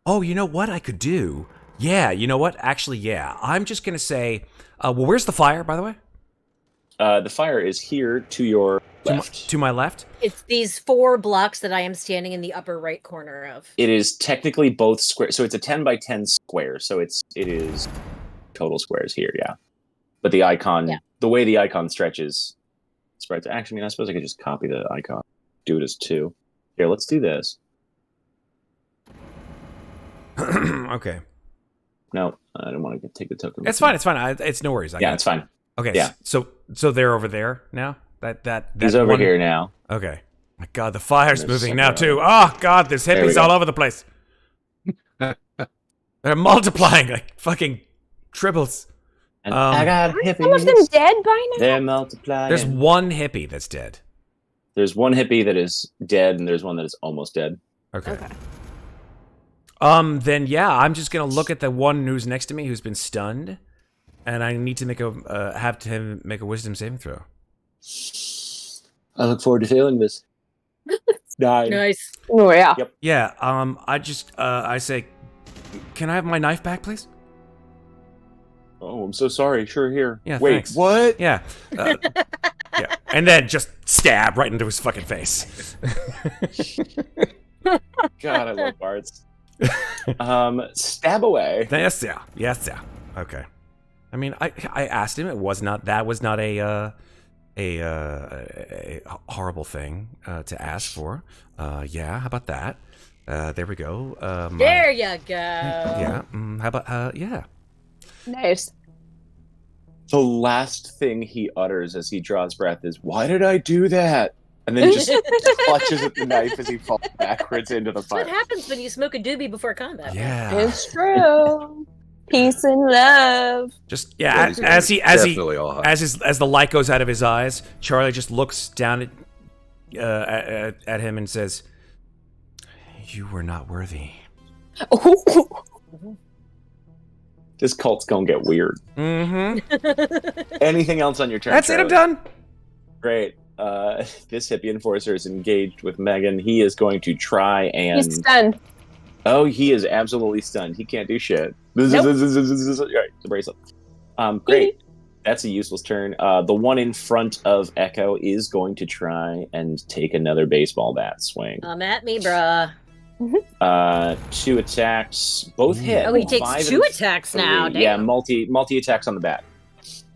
S4: Oh, you know what I could do? Yeah, you know what? Actually, yeah. I'm just gonna say. Well, where's the fire, by the way?
S2: The fire is here to your left.
S4: To my left.
S5: It's these 4 blocks that I am standing in the upper right corner of.
S2: It is technically both square, so it's a 10 by 10 square. So it is total squares here, yeah. But the icon,
S5: Yeah.
S2: the way the icon stretches, spreads. Actually, I mean, I suppose I could just copy the icon, do it as 2. Here, let's do this.
S4: Okay.
S2: No, I don't want to take the token.
S4: It's fine. It's fine. It's no worries. I
S2: Yeah,
S4: got
S2: it's
S4: it.
S2: fine.
S4: Okay.
S2: Yeah.
S4: So they're over there now. That
S2: He's over
S4: one-
S2: here now.
S4: Okay. My God, the fire's
S2: There's
S4: moving now
S2: something
S4: too. Oh God, there's
S2: There we
S4: hippies
S2: go.
S4: all over the place. They're multiplying like fucking tribbles.
S2: And
S4: Um,
S2: I got
S6: Aren't some of them
S2: hippies.
S6: dead by now?
S2: They're multiplying.
S4: There's one hippie that's dead.
S2: There's one hippie that is dead, and there's one that is almost dead.
S4: Okay.
S6: Okay.
S4: Then yeah, I'm just gonna look at the one who's next to me who's been stunned, and I need to make have him make a wisdom saving throw.
S2: I look forward to feeling this. 9.
S5: Nice.
S6: Oh, yeah.
S2: Yep.
S4: Yeah. I just I say, can I have my knife back, please?
S2: Oh, I'm so sorry. Sure, here.
S4: Yeah,
S2: Wait,
S4: thanks.
S2: what?
S4: Yeah. Yeah. And then just stab right into his fucking face.
S2: God, I love bards. Stab away.
S4: Yes, yeah. Yes, yeah. Okay. I mean, I asked him. That was not a a horrible thing to ask for. Yeah, how about that? There we go.
S5: There you go.
S4: Yeah. How about yeah?
S6: Nice.
S2: The last thing he utters as he draws breath is, "Why did I do that?" And then just clutches at the knife as he falls backwards into the
S5: That's what
S2: fire.
S5: happens when you smoke a doobie before combat.
S4: Yeah.
S6: It's true. Peace and love.
S4: Just yeah. As
S3: Definitely all high.
S4: as the light goes out of his eyes, Charlie just looks down at him and says, "You were not worthy."
S2: This cult's gonna get weird.
S4: Mm-hmm.
S2: Anything else on your turn?
S4: That's it. I'm
S2: Charlie?
S4: done.
S2: Great. This hippie enforcer is engaged with Megan. He is going to try and.
S6: He's stunned.
S2: Oh, he is absolutely stunned. He can't do shit. Right, the bracelet. Great. That's a useless turn. The one in front of Echo is going to try and take another baseball bat swing.
S5: Come at me, bruh.
S2: 2 attacks, both hit.
S5: Oh, he takes
S2: 5
S5: 2
S2: and
S5: attacks
S2: 3.
S5: now. Damn.
S2: Yeah, multi attacks on the bat.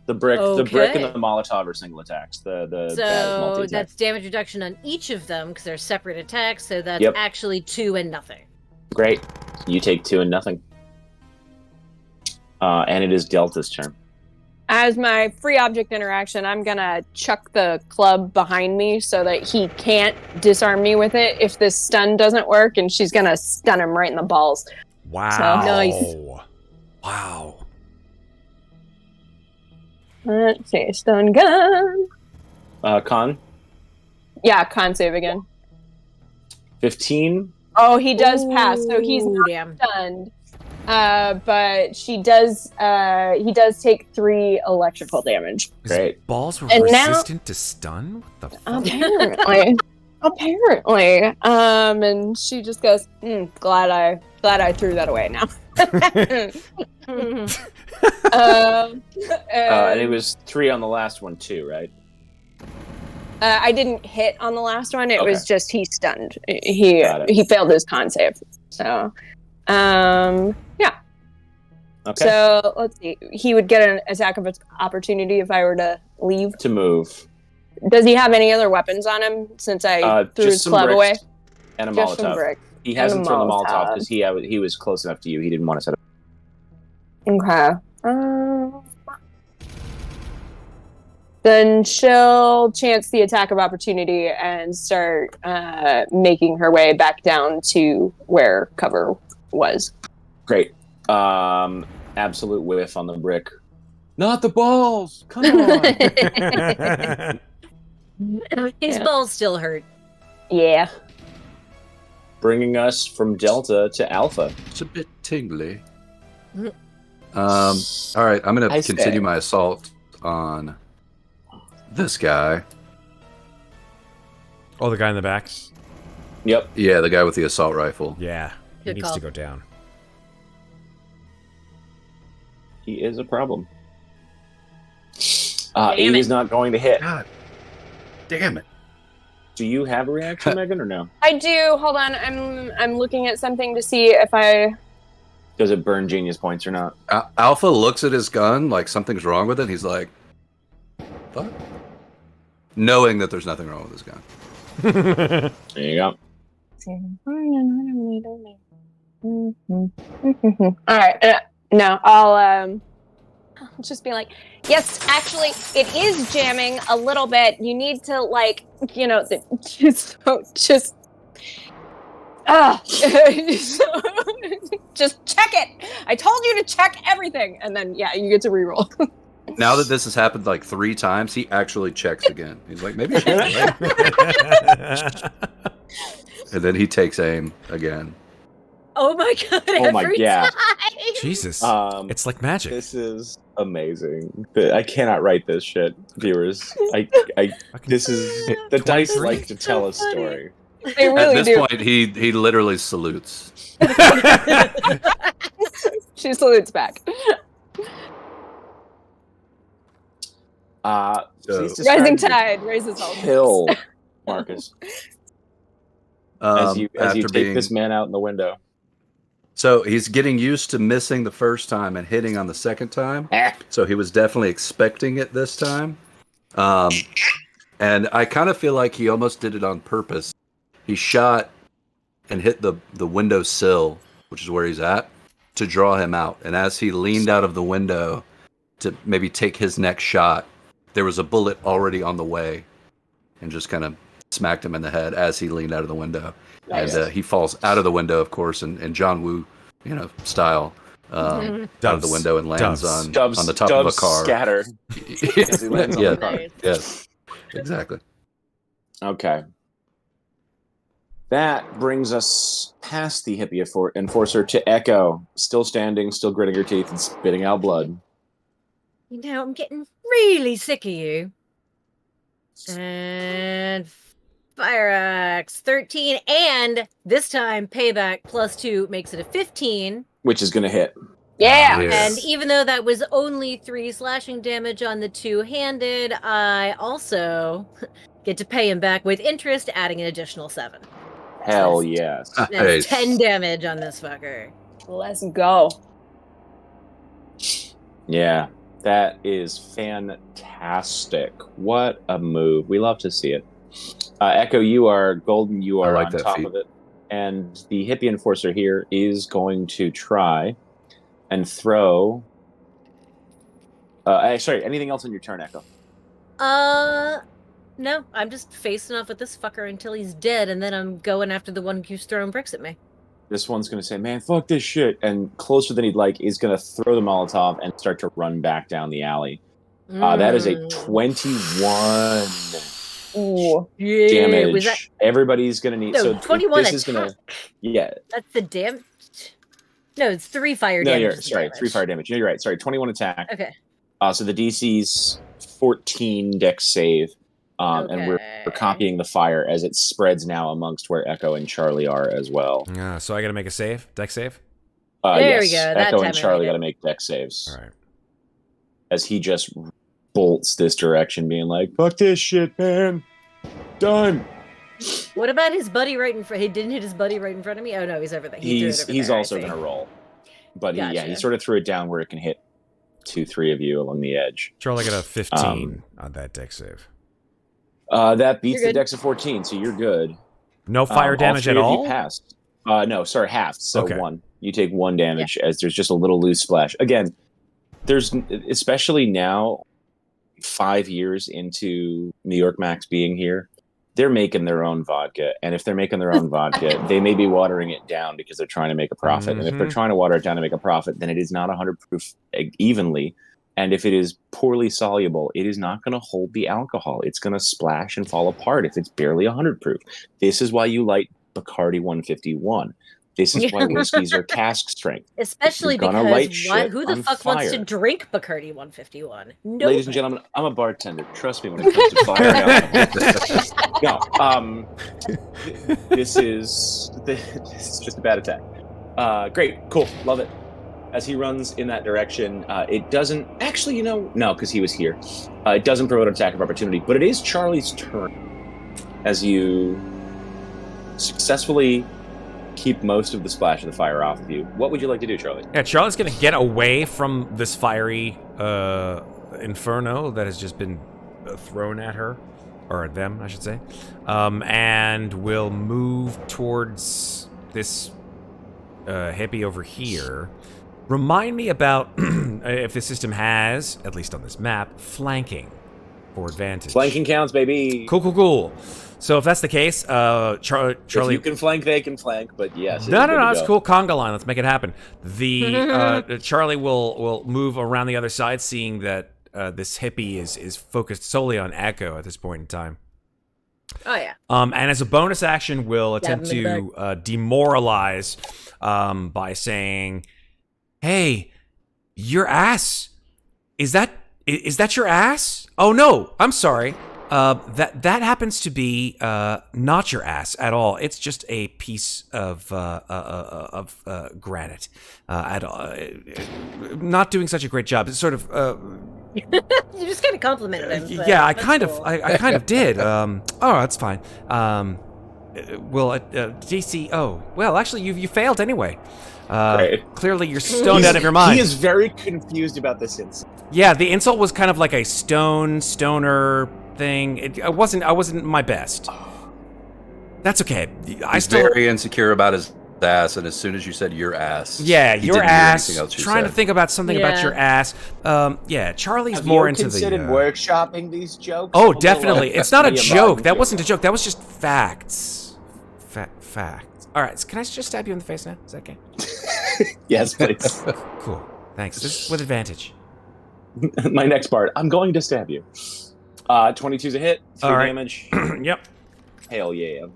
S2: The brick and the Molotov are single attacks. The bat is
S5: So
S2: multi-attack.
S5: that's damage reduction on each of them because they're separate attacks. So that's actually 2 and nothing.
S2: Great. You take 2 and nothing. And it is Delta's turn.
S6: As my free object interaction, I'm gonna chuck the club behind me so that he can't disarm me with it if this stun doesn't work, and she's gonna stun him right in the balls.
S4: Wow.
S6: So, nice.
S4: Wow.
S6: Let's see, stun gun.
S2: Con,
S6: Yeah, con save again.
S2: 15.
S6: Oh, he does pass, so he's
S5: Ooh,
S6: not
S5: damn.
S6: stunned. But he does take 3 electrical damage.
S4: His
S2: Great.
S4: balls were
S6: And now-
S4: resistant to stun? What the fuck?
S6: Apparently. And she just goes, glad I threw that away now.
S2: And it was 3 on the last one too, right?
S6: I didn't hit on the last one. It
S2: Okay.
S6: was just he stunned.
S2: Got it.
S6: He failed his con save. So, yeah.
S2: Okay.
S6: So let's see. He would get an attack of opportunity if I were to leave.
S2: To move.
S6: Does he have any other weapons on him since I threw
S2: Just
S6: his
S2: some
S6: club
S2: bricks
S6: away?
S2: and a
S6: Just some
S2: Molotov.
S6: bricks.
S2: He
S6: and
S2: hasn't
S6: a
S2: thrown the Molotov
S6: Molotov.
S2: because he was close enough to you. He didn't want to set up.
S6: Okay. Then she'll chance the attack of opportunity and start making her way back down to where cover was.
S2: Great. Absolute whiff on the brick. Not the balls. Come on.
S5: His balls still hurt.
S6: Yeah.
S2: Bringing us from Delta to Alpha.
S3: It's a bit tingly. All right, I'm gonna continue my assault on this guy.
S4: Oh, the guy in the back?
S2: Yep.
S3: Yeah, the guy with the assault rifle.
S4: Yeah. He
S5: Good
S4: needs
S5: call.
S4: to go down.
S2: He is a problem.
S5: Damn
S2: He
S5: it.
S2: is not going to hit.
S3: God damn it.
S2: Do you have a reaction, Megan, or no?
S6: I do. Hold on. I'm looking at something to see if I.
S2: Does it burn genius points or not?
S3: Alpha looks at his gun like something's wrong with it. He's like, fuck? Knowing that there's nothing wrong with his gun.
S2: There you go.
S6: All right. No, I'll just be like, yes, actually, it is jamming a little bit. You need to just just check it. I told you to check everything, and then you get to reroll.
S3: Now that this has happened like 3 times, he actually checks again. He's like, maybe she's right. And then he takes aim again.
S5: Oh my god!
S2: Oh my-
S5: every
S2: yeah.
S5: time.
S4: Jesus. It's like magic.
S2: This is amazing. I cannot write this shit, viewers. This is the dice
S4: 23.
S2: like to tell a story.
S6: They really
S3: At this
S6: do.
S3: point, he literally salutes.
S6: She salutes back.
S2: Please describe
S6: Rising
S2: your
S6: tide raises all
S2: kill, Marcus, as you
S3: after
S2: take
S3: being-
S2: this man out in the window.
S3: So he's getting used to missing the first time and hitting on the second time. So he was definitely expecting it this time. And I kind of feel like he almost did it on purpose. He shot and hit the window sill, which is where he's at, to draw him out. And as he leaned out of the window to maybe take his next shot, there was a bullet already on the way and just kind of smacked him in the head as he leaned out of the window.
S2: Nice.
S3: And he falls out of the window, of course, in John Woo, style, out of the window and lands on the top of a car.
S2: Scatter. As he lands on the car.
S3: Yes, exactly.
S2: Okay. That brings us past the hippie enforcer to Echo, still standing, still gritting her teeth and spitting out blood.
S5: I'm getting really sick of you. And Fire Axe 13, and this time payback +2 makes it a 15.
S2: Which is going to hit.
S6: Yeah.
S5: And even though that was only 3 slashing damage on the two-handed, I also get to pay him back with interest, adding an additional 7.
S2: Hell yes.
S5: That's 10 damage on this fucker.
S6: Let's go.
S2: Yeah, that is fantastic. What a move. We love to see it. Echo, you are golden. You are on top of it. And the hippie enforcer here is going to try and throw... sorry, anything else on your turn, Echo?
S5: No, I'm just facing off with this fucker until he's dead, and then I'm going after the one who keeps throwing bricks at me.
S2: This one's going to say, man, fuck this shit. And closer than he'd like, is going to throw the Molotov and start to run back down the alley. That is a 21 damage. Everybody's going to need...
S5: No,
S2: so
S5: 21
S2: this is going to... Yeah.
S5: That's the damage? No, it's 3 fire damage.
S2: Sorry, 3 fire damage. No, you're right. Sorry, 21 attack.
S5: Okay.
S2: So the DC's 14 dex save. And we're copying the fire as it spreads now amongst where Echo and Charlie are as well.
S4: So I got to make a save, dex save?
S5: There we go.
S2: Echo and Charlie got to make dex saves.
S4: All right.
S2: As he just bolts this direction, being like, fuck this shit, man. Done.
S5: What about his buddy right in front? He didn't hit his buddy right in front of me? Oh, no, he's over there.
S2: He's also going to roll. But he sort of threw it down where it can hit 2-3 of you along the edge.
S4: Charlie got a 15 on that dex save.
S2: That beats the dex of 14, so you're good.
S4: No fire damage at all?
S2: You passed. No, sorry, half. So 1. You take 1 damage as there's just a little loose splash. Again, there's, especially now, 5 years into New York Max being here, they're making their own vodka. And if they're making their own vodka, they may be watering it down because they're trying to make a profit. And if they're trying to water it down to make a profit, then it is not 100 proof evenly. And if it is poorly soluble, it is not going to hold the alcohol. It's going to splash and fall apart if it's barely 100 proof. This is why you light Bacardi 151. This is why whiskeys are cask strength.
S5: Especially because who the fuck wants to drink Bacardi 151? Nobody.
S2: Ladies and gentlemen, I'm a bartender. Trust me when it comes to fire. This is just a bad attack. Great, cool, love it. As he runs in that direction, it doesn't... Actually, no, because he was here. It doesn't provoke an attack of opportunity, but it is Charlie's turn. As you successfully keep most of the splash of the fire off of you. What would you like to do, Charlie?
S4: Yeah, Charlie's going to get away from this fiery inferno that has just been thrown at her. Or at them, I should say. And will move towards this hippie over here. Remind me about if the system has, at least on this map, flanking for advantage.
S2: Flanking counts, baby.
S4: Cool. So if that's the case, Charlie...
S2: If you can flank, they can flank, but yes.
S4: No, it's cool. Conga line, let's make it happen. The Charlie will move around the other side, seeing that this hippie is focused solely on Echo at this point in time.
S5: Oh, yeah.
S4: And as a bonus action, will attempt to demoralize by saying... Hey, your ass. Is that your ass? Oh no, I'm sorry. That happens to be not your ass at all. It's just a piece of granite. Not doing such a great job. It's sort of.
S5: You just kind of complimented him.
S4: Yeah, I kind of did. Oh, that's fine. DC. Oh, well, actually, you failed anyway.
S2: Great.
S4: Clearly, you're stoned out of your mind.
S2: He is very confused about this insult.
S4: Yeah, the insult was kind of like a stoner thing. I wasn't my best. That's okay.
S3: He's very insecure about his ass, and as soon as you said your ass,
S4: yeah,
S3: he
S4: your
S3: didn't hear
S4: ass.
S3: anything else you
S4: Trying to
S3: said.
S4: think about something about your ass. Yeah, Charlie's
S2: Have
S4: more
S2: you
S4: into
S2: considered workshopping these jokes?
S4: Oh, definitely. It's not a joke. That
S2: joke.
S4: wasn't a joke. That was just facts. Facts. All right. So can I just stab you in the face now? Is that okay?
S2: Yes, please.
S4: Cool. Thanks. This is with advantage.
S2: My next part. I'm going to stab you. 22's a hit. 3 damage.
S4: Yep.
S2: Hell yeah.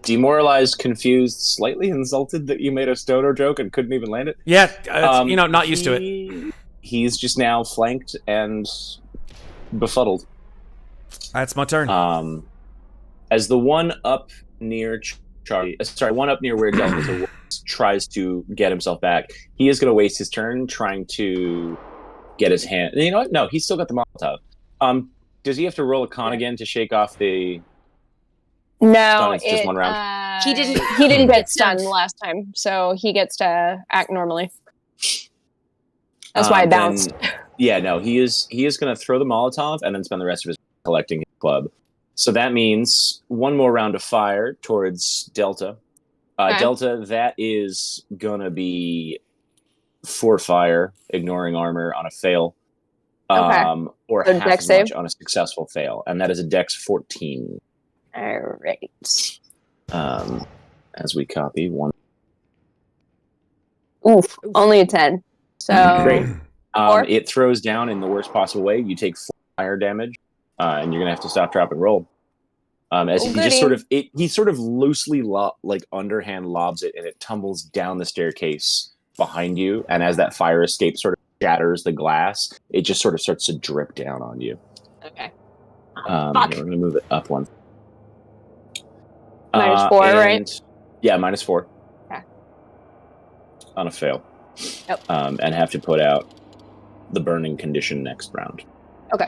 S2: Demoralized, confused, slightly insulted that you made a stoner joke and couldn't even land it.
S4: Yeah. Not used to it.
S2: He's just now flanked and befuddled.
S4: That's my turn.
S2: As the one up near Charlie, one up near where Delta was, tries to get himself back, he is going to waste his turn trying to get his hand. You know what? No, he's still got the Molotov. Does he have to roll a con again to shake off the?
S6: No,
S2: it's just one round.
S6: He didn't get stunned last time, so he gets to act normally. That's why I bounced.
S2: Yeah, no, he is going to throw the Molotov and then spend the rest of his collecting his club. So that means one more round of fire towards Delta.
S6: Okay.
S2: Delta, that is going to be 4 fire, ignoring armor on a fail.
S6: Okay.
S2: Or
S6: So
S2: half
S6: dex
S2: as
S6: save?
S2: much on a successful fail. And that is a dex 14.
S6: All right.
S2: As we copy one.
S6: Oof, only a 10. So
S2: Great.
S6: Four?
S2: It throws down in the worst possible way. You take 4 fire damage, and you're gonna have to stop, drop, and roll. As he just sort of loosely underhand lobs it, and it tumbles down the staircase behind you. And as that fire escape sort of shatters the glass, it just sort of starts to drip down on you.
S6: okay.
S2: We're gonna move it up one.
S6: -4, right?
S2: Yeah, -4.
S6: Okay.
S2: On a fail.
S6: Yep.
S2: And have to put out the burning condition next round.
S6: Okay.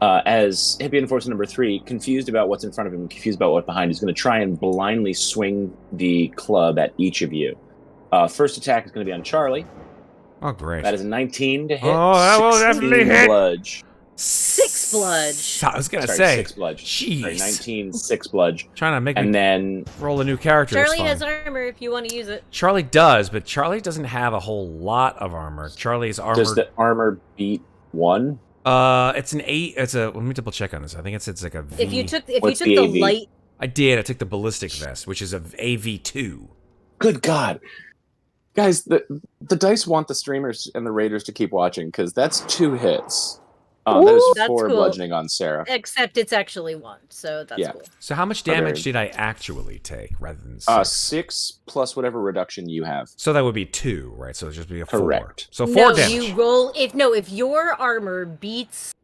S2: As Hippie Enforcer number 3, confused about what's in front of him, confused about what's behind, is going to try and blindly swing the club at each of you. First attack is going to be on Charlie.
S4: Oh, great.
S2: That is a 19 to hit.
S4: Oh, that will definitely hit.
S2: Bludge.
S5: 6 bludge.
S4: I was going to say.
S2: 6 bludge.
S4: Jeez.
S2: Sorry, 19, 6 bludge.
S4: Trying to make
S2: and
S4: me
S2: then
S4: roll a new character.
S5: Charlie has armor if you want to use it.
S4: Charlie does, but Charlie doesn't have a whole lot of armor. Charlie's armor.
S2: Does the armor beat 1?
S4: It's an 8. Let me double check on this. I think it's like a V.
S5: If you took
S2: What's
S5: the
S2: the AV?
S5: light,
S4: I did. I took the ballistic vest, which is a AV2.
S2: Good God. Guys, the dice want the streamers and the raiders to keep watching, because that's 2 hits. That is
S5: That's
S2: 4
S5: cool.
S2: bludgeoning on Sarah.
S5: except it's actually 1, so that's cool.
S4: So how much
S2: Okay.
S4: damage did I actually take rather than 6?
S2: 6 plus whatever reduction you have.
S4: So that would be 2, right? So it'd just be a 4.
S2: Correct.
S4: So 4 damage.
S5: You roll if your armor beats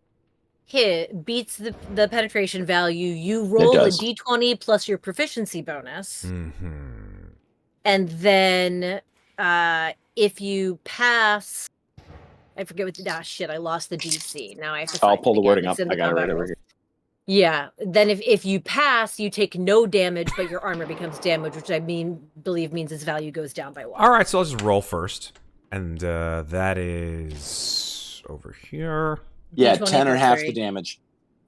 S5: the penetration value, you roll a
S2: does.
S5: d20 plus your proficiency bonus.
S4: Mm-hmm.
S5: And then if you pass, I forget what shit, I lost the DC. Now I have to
S2: I'll
S5: find
S2: pull
S5: it
S2: the
S5: again.
S2: wording
S5: It's
S2: up.
S5: in the
S2: I got it right
S5: combat
S2: over
S5: rules.
S2: here.
S5: Yeah. Then if you pass, you take no damage, but your armor becomes damaged, which I believe means its value goes down by 1.
S4: All right, so I'll just roll first. And that is over here.
S2: Yeah,
S5: D20
S2: 10 or
S5: plus
S2: half
S5: 3.
S2: the damage,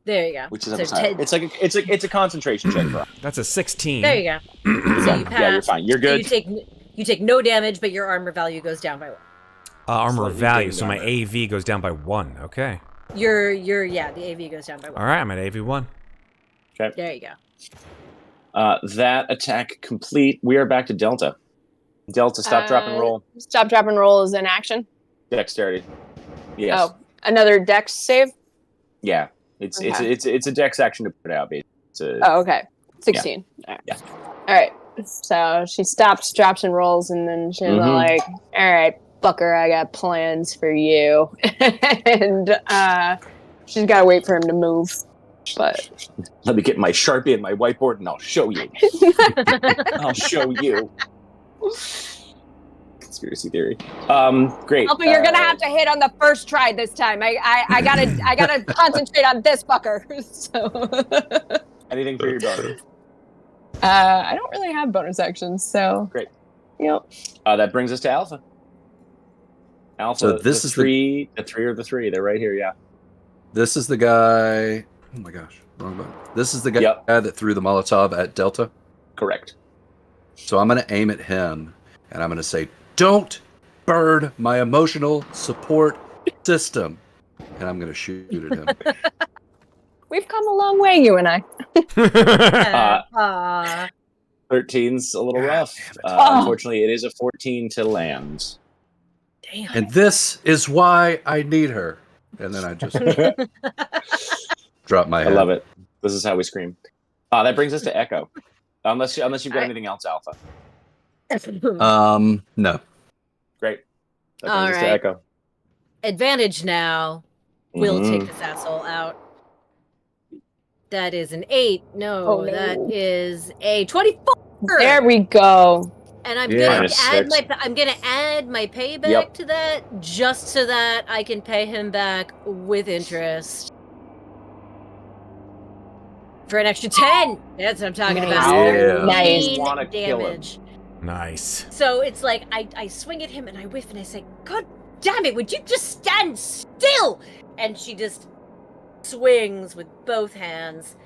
S5: There you go.
S2: which is
S5: So
S2: up higher.
S5: 10
S2: It's a concentration check, bro.
S4: That's a 16.
S5: There you go. So you pass.
S2: Yeah, you're fine. You're good.
S5: You take no damage, but your armor value goes down by 1.
S4: Armor
S2: Slightly
S4: value,
S2: dinged
S4: so my
S2: armor.
S4: AV goes down by 1. Okay.
S5: The AV goes down by 1.
S4: All right, I'm at AV1.
S2: Okay.
S5: There you go.
S2: That attack complete. We are back to Delta. Delta, stop, drop, and roll.
S6: Stop, drop, and roll is an action.
S2: Dexterity. Yes.
S6: Oh, another dex save?
S2: Yeah. It's
S6: Okay.
S2: it's a dex action to put out, basically.
S6: Oh, okay. 16. All right.
S2: Yeah.
S6: All right. So she stops, drops, and rolls, and then she's like, all right, fucker, I got plans for you. And she's got to wait for him to move. But
S2: Let me get my Sharpie and my whiteboard, and I'll show you. I'll show you. Conspiracy theory. Great.
S6: Alpha, you're gonna have to hit on the first try this time. I gotta concentrate on this fucker. So
S2: Anything for your bonus?
S6: I don't really have bonus actions, so
S2: Great.
S6: Yep.
S2: That brings us to Alpha. Alpha,
S3: So this
S2: the
S3: is
S2: three of the three. They're right here, yeah.
S3: This is the guy. Oh my gosh, wrong button. This is the guy that threw the Molotov at Delta.
S2: Correct.
S3: So I'm going to aim at him, and I'm going to say, "Don't burn my emotional support system," and I'm going to shoot at him.
S6: We've come a long way, you and I.
S2: 13's a little rough. Unfortunately, it is a 14 to land.
S5: Damn.
S3: And this is why I need her. And then I just drop my head.
S2: I love it. This is how we scream. That brings us to Echo. Unless you've got anything else, Alpha.
S3: No.
S2: Great. That brings us to Echo.
S5: Advantage now. We'll take this asshole out. That is an 8. No, that is a 24.
S6: There we go.
S5: And I'm gonna add my payback to that, just so that I can pay him back with interest for an extra 10. That's what I'm talking about.
S3: Yeah.
S6: Nice.
S5: Damage.
S4: Nice.
S5: So it's like I swing at him and I whiff and I say, "God damn it! Would you just stand still?" And she just swings with both hands,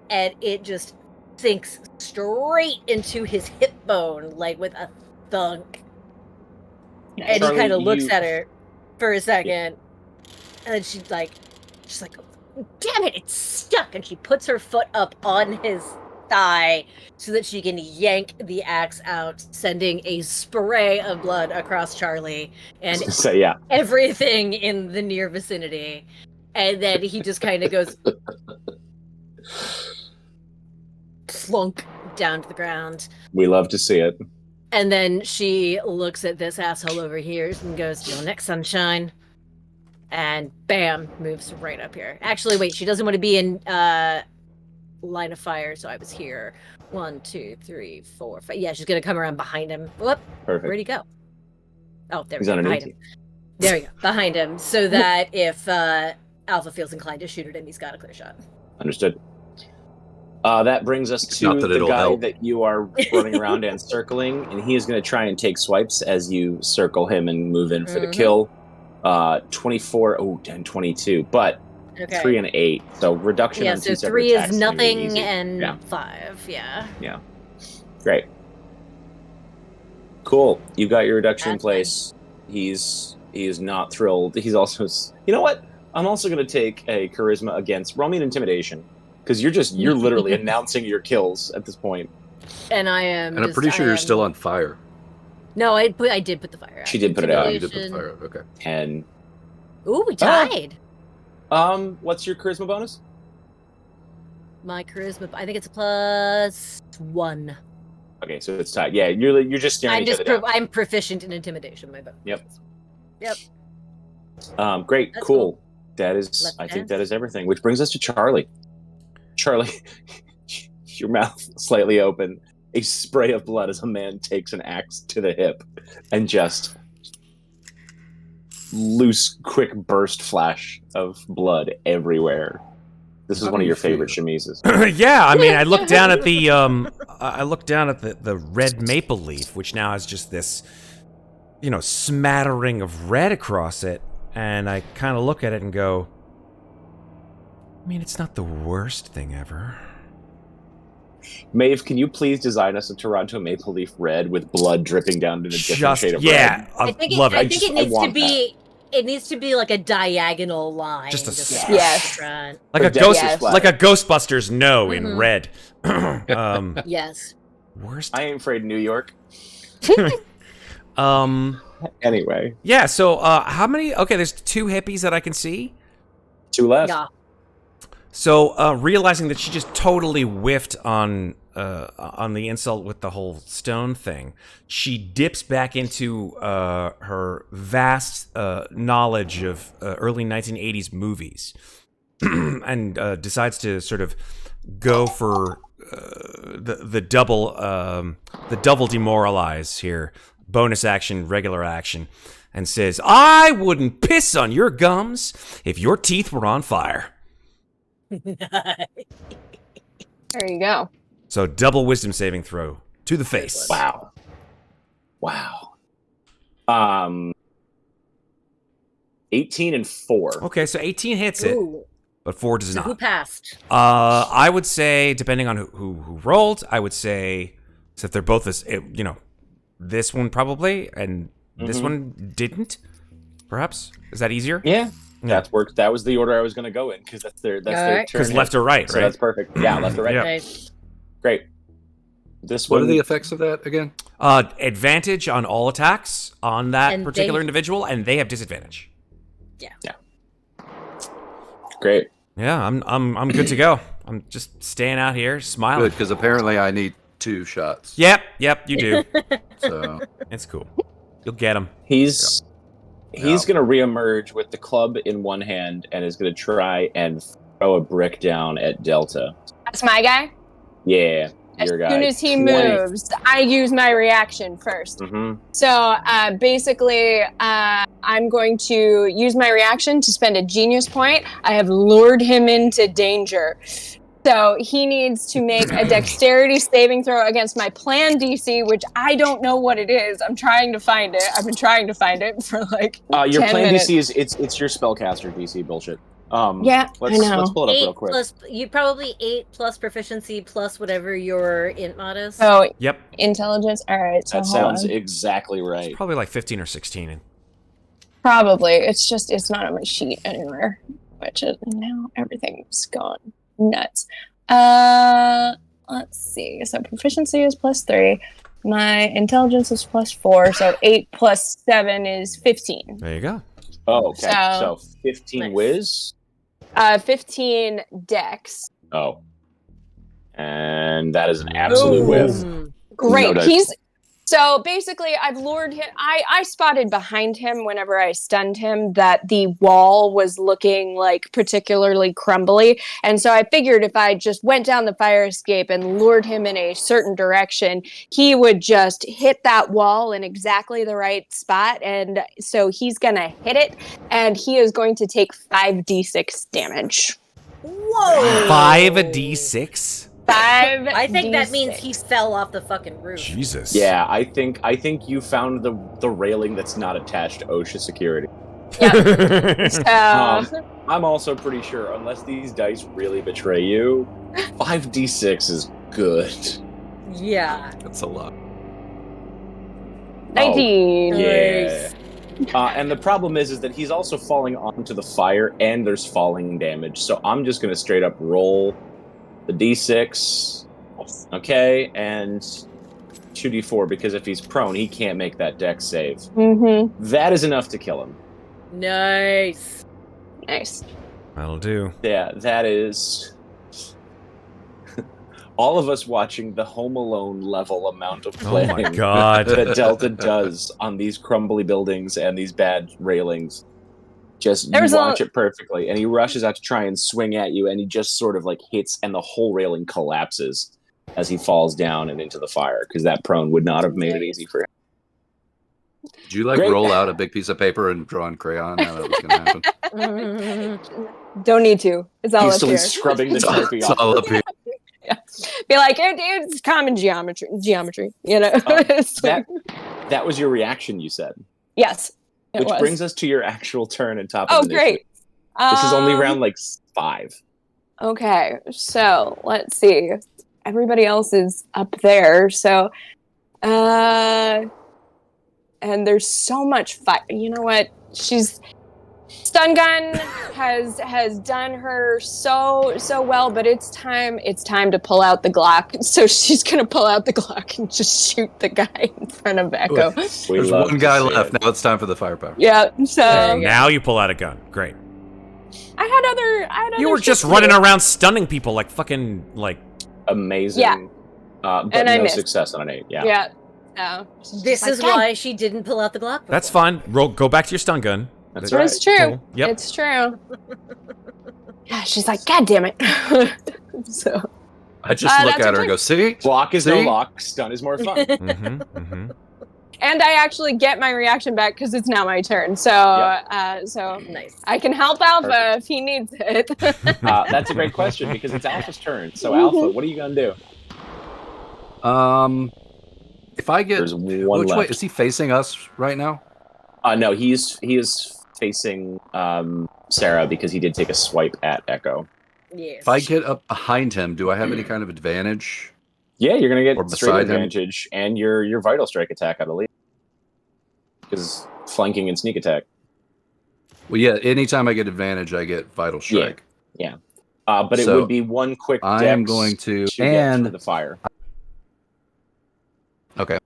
S5: and it just sinks straight into his hip bone, like with a thunk. And
S2: Charlie,
S5: he kind of looks at her for a second, and then she's like, "Damn it, it's stuck!" And she puts her foot up on his thigh so that she can yank the axe out, sending a spray of blood across Charlie and everything in the near vicinity. And then he just kind of goes slunk down to the ground.
S2: We love to see it.
S5: And then she looks at this asshole over here and goes, "Your next sunshine." And bam, moves right up here. Actually, wait, she doesn't want to be in line of fire, so I was here. 1, 2, 3, 4, 5. Yeah, she's gonna come around behind him. Whoop.
S2: Perfect.
S5: Where'd he go? Oh, there we
S2: He's
S5: go.
S2: underneath
S5: Behind him. There you go. Behind him. So that if Alpha feels inclined to shoot at him, he's got a clear shot.
S2: Understood. That brings us to the guy that you are running around and circling, and he is going to try and take swipes as you circle him and move in for the kill. 24, and 22, but 3 and 8, so reduction on 2
S5: so
S2: separate
S5: 3
S2: attacks
S5: is
S2: is gonna be
S5: nothing
S2: easy.
S5: and 5, yeah.
S2: Great. Cool. You got your reduction in place. He is not thrilled. He's also, you know what? I'm also going to take a charisma against. Roll me an intimidation, because you're literally announcing your kills at this point.
S5: And I am.
S3: And I'm pretty sure you're still on fire.
S5: No, I did put the fire out.
S2: She did put it out.
S3: You did put the fire out. Okay.
S2: 10.
S5: Ooh, we tied.
S2: What's your charisma bonus?
S5: My charisma, I think it's a +1.
S2: Okay, so it's tied. Yeah, you're just staring each other down.
S5: I'm proficient in intimidation. My bonus.
S2: Yep. Great.
S5: That's
S2: cool. That is. I think that is everything. Which brings us to Charlie. Charlie, your mouth slightly open. A spray of blood as a man takes an axe to the hip, and just loose, quick burst flash of blood everywhere. This is one of your favorite chemises.
S4: Yeah, I mean, I look down at the the red maple leaf, which now has just this, smattering of red across it, and I kind of look at it and go, I mean, it's not the worst thing ever.
S2: Maeve, can you please design us a Toronto maple leaf red with blood dripping down to the different shade of red?
S4: Yeah, I love it.
S5: I think it needs to be. It needs to be like a diagonal line.
S4: Just a
S5: front.
S4: Like a Ghostbusters no in red.
S5: Yes.
S4: Worst.
S2: I ain't afraid of New York. Anyway.
S4: Yeah. So how many? Okay, there's 2 hippies that I can see.
S2: 2 left.
S5: Yeah.
S4: So realizing that she just totally whiffed on the insult with the whole stone thing, she dips back into her vast knowledge of early 1980s movies, and decides to sort of go for the double demoralize here, bonus action, regular action, and says, "I wouldn't piss on your gums if your teeth were on fire."
S6: There you go.
S4: So double wisdom saving throw to the face.
S2: Wow. 18 and 4.
S4: Okay, so 18 hits it,
S5: Ooh.
S4: but 4 does
S5: So
S4: not.
S5: who passed?
S4: I would say, depending on who rolled, I would say, so if they're both this, this one probably, and this one didn't, perhaps. Is that easier?
S2: Yeah. That worked. That was the order I was going to go in because that's their turn.
S4: Because left or right,
S2: So
S4: right?
S2: that's perfect. Yeah, left or right.
S4: Yeah.
S5: Nice.
S2: Great. This
S3: What
S2: one.
S3: are the effects of that again?
S4: Advantage on all attacks on that
S5: And
S4: particular
S5: they-
S4: individual, and they have disadvantage.
S2: Great.
S4: Yeah, I'm good to go. I'm just staying out here, smiling.
S3: Good, because apparently I need 2 shots.
S4: Yep, you do.
S3: So
S4: It's cool. You'll get him.
S2: He's going to reemerge with the club in one hand and is going to try and throw a brick down at Delta.
S6: That's my guy.
S2: Yeah,
S6: As
S2: your guy.
S6: soon as he
S2: 20.
S6: moves, I use my reaction first.
S2: Mm-hmm.
S6: So basically, I'm going to use my reaction to spend a genius point. I have lured him into danger. So he needs to make a dexterity saving throw against my plan DC, which I don't know what it is. I'm trying to find it. I've been trying to find it for like
S2: Your
S6: 10
S2: plan
S6: minutes.
S2: DC is it's your spellcaster DC bullshit.
S6: Yeah,
S2: let's,
S6: I know.
S2: Let's pull it up
S5: 8
S2: real quick.
S5: plus, you probably 8 plus proficiency plus whatever your int mod is.
S6: So
S4: Yep.
S6: intelligence. All right. So
S2: That
S6: hold
S2: sounds
S6: on.
S2: exactly right.
S4: Probably like 15 or 16.
S6: Probably. It's not on my sheet anywhere, which is now everything's gone nuts. Let's see. So proficiency is +3. My intelligence is +4. So 8 plus 7 is 15.
S4: There you go.
S2: Oh, okay.
S6: So-
S2: So 15
S5: Nice.
S2: whiz.
S6: 15 dex.
S2: Oh. And that is an absolute whiff.
S5: Mm.
S6: Great.
S2: No dice.
S6: He's so basically I've lured him. I spotted behind him whenever I stunned him that the wall was looking like particularly crumbly. And so I figured if I just went down the fire escape and lured him in a certain direction, he would just hit that wall in exactly the right spot. And so he's gonna hit it and he is going to take 5d6 damage.
S5: Whoa!
S4: 5d6?
S6: 5
S5: I think that means he fell off the fucking roof.
S4: Jesus.
S2: Yeah, I think you found the railing that's not attached to OSHA security.
S6: So
S2: I'm also pretty sure, unless these dice really betray you, 5d6 is good.
S5: Yeah.
S3: that's a lot.
S6: 19.
S2: Yeah. And the problem is that he's also falling onto the fire, and there's falling damage. So I'm just gonna straight up roll the d6, okay, and 2d4 because if he's prone, he can't make that dex save.
S6: Mm-hmm.
S2: That is enough to kill him.
S5: Nice.
S6: Nice.
S4: That'll do.
S2: Yeah, that is all of us watching the Home Alone level amount of
S4: Oh my
S2: planning
S4: god.
S2: that Delta does on these crumbly buildings and these bad railings. Just
S6: There's
S2: you
S6: a-
S2: watch it perfectly, and he rushes out to try and swing at you, and he just sort of like hits, and the whole railing collapses as he falls down and into the fire because that prone would not have made it easy for him.
S3: Did you like
S2: Great.
S3: roll out a big piece of paper and draw in crayon how that was going to happen?
S6: Don't need to. It's all up
S2: Hastily
S6: here.
S2: scrubbing the
S3: It's all,
S2: Sharpie
S3: it's
S2: off.
S3: all up here.
S6: Be like, it's common geometry, you know? It's like-
S2: That was your reaction, you said.
S6: yes. It
S2: Which
S6: was.
S2: brings us to your actual turn and top
S6: Oh,
S2: of initiative.
S6: great.
S2: This is only round like 5.
S6: Okay, so let's see. Everybody else is up there, so and there's so much fight. You know what? Stun gun has done her so well, but it's time to pull out the Glock. So she's gonna pull out the Glock and just shoot the guy in front of Echo.
S3: There's one guy left. Now it's time for the firepower.
S6: Yeah, so
S4: Now you pull out a gun. Great.
S6: I had other
S4: You were
S6: shit
S4: just
S6: to
S4: running
S6: do.
S4: around stunning people like fucking like.
S2: Amazing.
S6: Yeah.
S2: But
S6: And I
S2: no
S6: missed.
S2: success on an 8. Yeah.
S6: Yeah. So, she's
S5: This
S6: just
S5: is
S6: like,
S5: why she didn't pull out the Glock.
S4: That's fine. Go back to your stun gun.
S2: That's
S6: God,
S2: right.
S6: it's true.
S4: Cool. Yep.
S6: It's true. Yeah, she's like, God damn it. So
S3: I just look
S6: that's
S3: at her
S6: okay.
S3: and go, see?
S2: Block is no
S3: See?
S2: lock. Stun is more fun.
S4: Mm-hmm. Mm-hmm.
S6: And I actually get my reaction back because it's now my turn. So, so
S5: Nice.
S6: I can help Alpha if he needs it.
S2: That's a great question because it's Alpha's turn. So, Alpha, what are you gonna do?
S3: If I get
S2: There's one
S3: which way
S2: left.
S3: is he facing us right now?
S2: No, he is facing Sarah because he did take a swipe at Echo.
S5: Yes.
S3: If I get up behind him, do I have any kind of advantage?
S2: Yeah, you're gonna
S3: Or
S2: get straight
S3: beside him?
S2: advantage and your vital strike attack, I believe, because flanking and sneak attack.
S3: Well, yeah. Anytime I get advantage, I get vital strike.
S2: Yeah. But it
S3: So,
S2: would be one quick.
S3: I am going to
S2: get through the fire.
S3: Okay.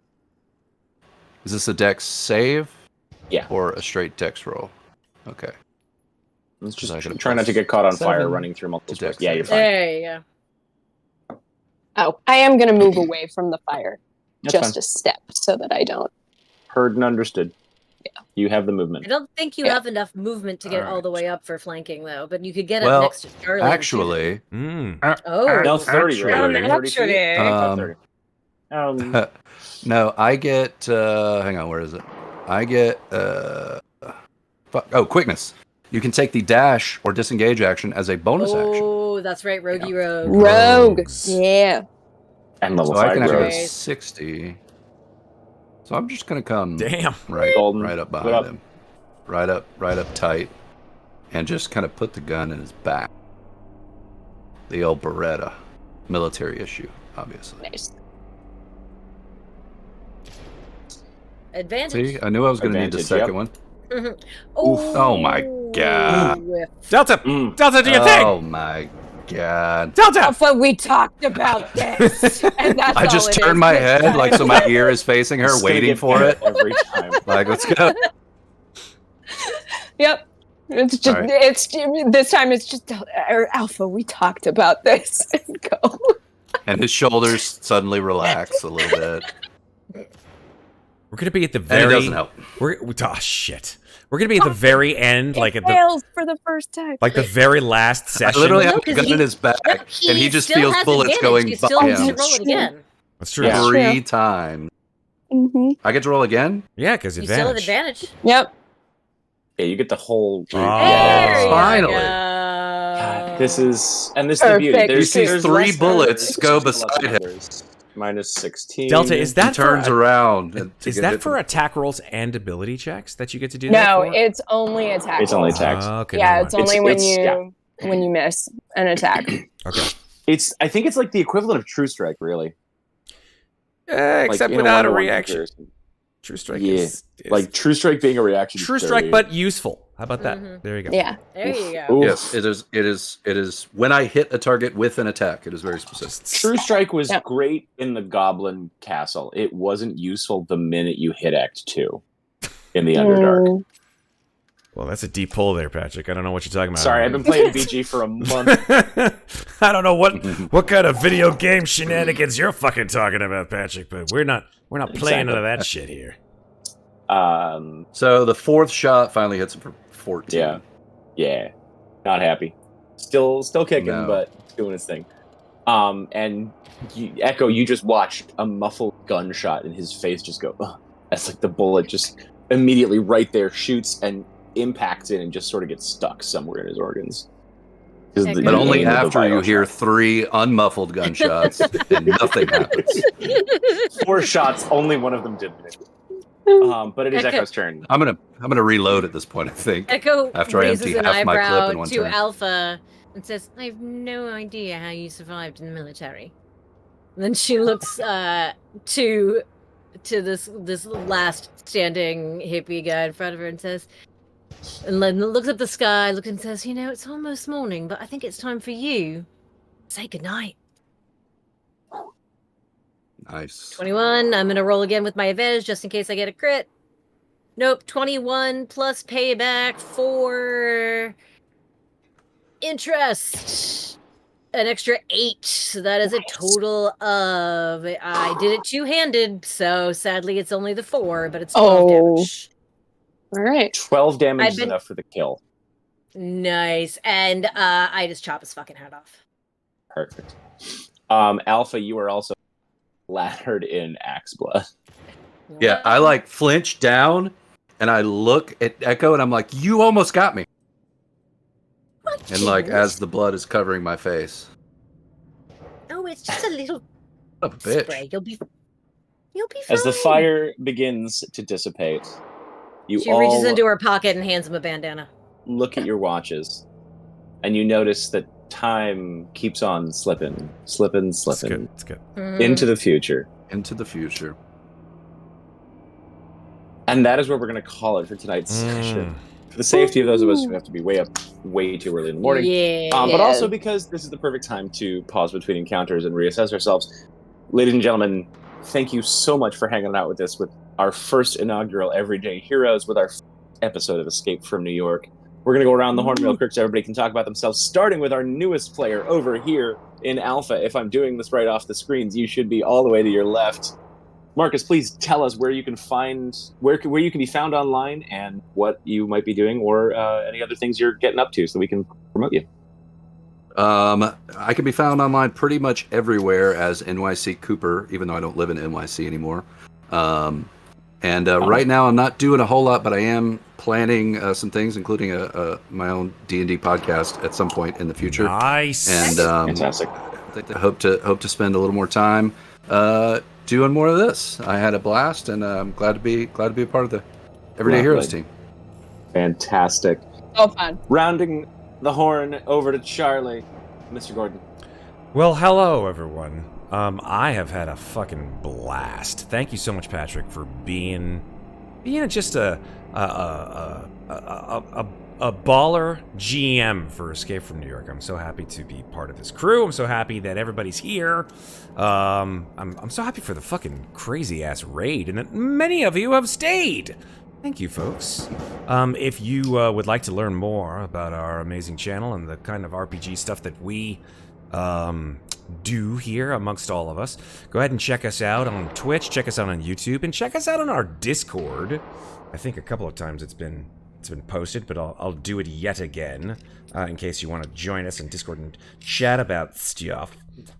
S3: Is this a dex save?
S2: Yeah.
S3: Or a straight dex roll? Okay.
S2: Let's just
S3: I get a
S2: try not to get caught on fire
S3: 7
S2: running through multiple
S3: to dex
S2: strikes. Yeah, you're
S3: save.
S2: fine.
S5: There you go.
S6: Oh, I am going to move away from the fire
S2: That's
S6: just
S2: fine.
S6: a step so that I don't.
S2: Heard and understood.
S6: Yeah.
S2: You have the movement.
S5: I don't think you have enough movement to get all the way up for flanking, though. But you could get up next to Charlie.
S3: Actually,
S5: oh,
S2: No, 30, right?
S3: Actually.
S2: 30 feet? 30.
S3: no, I get. Hang on, where is it? I get. Quickness. You can take the dash or disengage action as a bonus action.
S5: Oh, that's right, Rogue.
S6: Rogue. Yeah.
S2: And level
S3: So I
S2: 5
S3: can actually go
S2: rogues.
S3: 60. So I'm just gonna come
S4: Damn.
S3: right up
S2: Put
S3: behind
S2: up.
S3: him, right up tight, and just kind of put the gun in his back. The old Beretta, military issue, obviously.
S6: Nice.
S5: Advantage.
S3: See, I knew I was gonna need the
S2: Advantage,
S3: second
S2: yep.
S3: one.
S5: Oh
S3: my God.
S4: Delta! Delta, do your thing!
S3: Oh my God!
S4: Delta!
S6: Alpha, we talked about this. And that's
S3: I just
S6: all it
S3: turned
S6: is
S3: my
S6: this
S3: head
S6: time.
S3: like so my ear is facing her,
S2: It's gonna
S3: waiting
S2: get
S3: for
S2: beat
S3: it.
S2: every time.
S3: Like, let's go.
S6: Yep. It's just,
S3: All right.
S6: it's this time it's just Alpha, we talked about this. And go.
S3: And his shoulders suddenly relax a little bit.
S4: We're gonna be at the
S3: And
S4: very.
S3: it doesn't help.
S4: Oh shit! We're gonna be at the very end, like at the
S6: Fails for the first time.
S4: like the very last
S3: I
S4: session.
S3: literally
S5: No,
S3: have a
S5: 'cause
S3: gun in his back,
S5: No,
S3: and he just
S5: still
S3: feels
S5: has
S3: bullets
S5: advantage.
S3: going
S5: You still
S3: by
S5: have to
S3: him
S5: roll it again.
S4: That's true.
S2: Yeah.
S3: 3 times.
S6: Mm-hmm.
S3: I get to roll again?
S4: Yeah, because
S5: You still have
S4: advantage.
S5: advantage.
S6: Yep.
S2: Yeah, you get the whole.
S4: Oh.
S5: There you
S3: Finally.
S5: go.
S2: God, this is the beauty.
S6: Perfect.
S2: There's,
S3: He sees
S2: there's
S3: 3
S2: less
S3: bullets
S2: numbers,
S3: go
S2: there's less
S3: beside him.
S2: numbers. Minus 16.
S4: Delta, is
S3: He
S4: that
S3: turns
S4: for,
S3: around. to
S4: Is
S3: get
S4: that
S3: hit
S4: for
S3: from-
S4: attack rolls and ability checks that you get to do that
S6: No,
S4: for?
S6: it's only attack.
S2: It's only
S6: rolls.
S2: attacks.
S4: Okay,
S6: Yeah,
S4: never
S6: it's
S4: mind.
S6: only when
S2: it's-
S6: when you miss an attack.
S4: Okay.
S2: I think it's like the equivalent of True Strike, really.
S4: Except
S2: in
S4: without a
S2: one-to-one
S4: reaction.
S2: comparison.
S4: True Strike
S2: Yeah.
S4: is
S2: Like True Strike being a reaction.
S4: True
S2: to
S4: Strike,
S2: 30.
S4: but useful. How about that?
S5: Mhm.
S4: There you go.
S6: Yeah.
S5: There you go.
S2: Oof.
S3: Yes, it is. It is when I hit a target with an attack. It is very specific.
S2: True Strike was
S6: Yeah.
S2: great in the Goblin Castle. It wasn't useful the minute you hit Act 2 in the Underdark.
S6: Mm.
S4: Well, that's a deep pull there, Patrick. I don't know what you're talking about.
S2: Sorry, I've been playing BG for a month.
S4: I don't know what kind of video game shenanigans you're fucking talking about, Patrick. But we're not playing none of that shit here.
S3: So the 4th shot finally hits him for 14.
S2: Yeah. Not happy. Still kicking,
S3: No.
S2: but it's doing its thing. And Echo, you just watched a muffled gunshot and his face just go, ugh. That's like the bullet just immediately right there shoots and impacts it and just sort of gets stuck somewhere in his organs.
S5: But
S3: But only
S2: aim of the
S3: after you
S2: vital
S3: hear
S2: shot.
S3: 3 unmuffled gunshots and nothing happens.
S2: 4 shots, only one of them did hit. But it is
S5: Echo-
S2: Echo's turn.
S3: I'm gonna reload at this point. I think.
S5: Echo
S3: After I
S5: raises
S3: empty
S5: an
S3: half my clip
S5: eyebrow
S3: in one
S5: to
S3: turn.
S5: Alpha and says, "I have no idea how you survived in the military." And then she looks to this last standing hippie guy in front of her and says, and then looks up the sky, looks and says, "You know, it's almost morning, but I think it's time for you to say goodnight."
S3: Nice.
S5: 21. I'm gonna roll again with my advantage just in case I get a crit. Nope. 21 plus payback for interest. An extra 8. So that is a total of. I did it two-handed, so sadly it's only the 4, but it's 12 damage.
S6: All right.
S2: 12 damage
S5: I've
S2: is
S5: been-
S2: enough for the kill.
S5: Nice. And I just chop his fucking head off.
S2: Perfect. Alpha, you are also lattered in axe blood.
S3: Yeah, I like flinch down, and I look at Echo, and I'm like, "You almost got me." And like as the blood is covering my face.
S5: Oh, it's just a little
S3: A bitch.
S5: spray. You'll be fine.
S2: As the fire begins to dissipate,
S5: She reaches into her pocket and hands him a bandana.
S2: Look at your watches, and you notice that time keeps on slipping.
S4: It's good.
S2: Into the future.
S3: Into the future.
S2: And that is where we're going to call it for tonight's session. For the safety of those of us who have to be way too early in the morning. But also because this is the perfect time to pause between encounters and reassess ourselves. Ladies and gentlemen, thank you so much for hanging out with us with our first inaugural Everyday Heroes, with our first episode of Escape from New York. We're going to go around the horn real quick so everybody can talk about themselves, starting with our newest player over here in Alpha. If I'm doing this right off the screens, you should be all the way to your left. Marcus, please tell us where you can find where you can be found online and what you might be doing, or any other things you're getting up to, so we can promote you.
S3: I can be found online pretty much everywhere as NYC Cooper, even though I don't live in NYC anymore. Right now I'm not doing a whole lot, but I am planning some things, including my own D&D podcast at some point in the future.
S4: Nice.
S3: And
S2: fantastic.
S3: I hope to spend a little more time doing more of this. I had a blast, and I'm glad to be a part of the Everyday Heroes team.
S2: Fantastic.
S6: So fun.
S2: Rounding the horn over to Charlie, Mr. Gordon.
S4: Well, hello everyone. I have had a fucking blast. Thank you so much, Patrick, for being just a baller GM for Escape from New York. I'm so happy to be part of this crew. I'm so happy that everybody's here. I'm so happy for the fucking crazy ass raid, and that many of you have stayed. Thank you, folks. If you would like to learn more about our amazing channel and the kind of RPG stuff that we do here amongst all of us, go ahead and check us out on Twitch, check us out on YouTube, and check us out on our Discord. I think a couple of times it's been posted, but I'll do it yet again in case you want to join us in Discord and chat about stuff.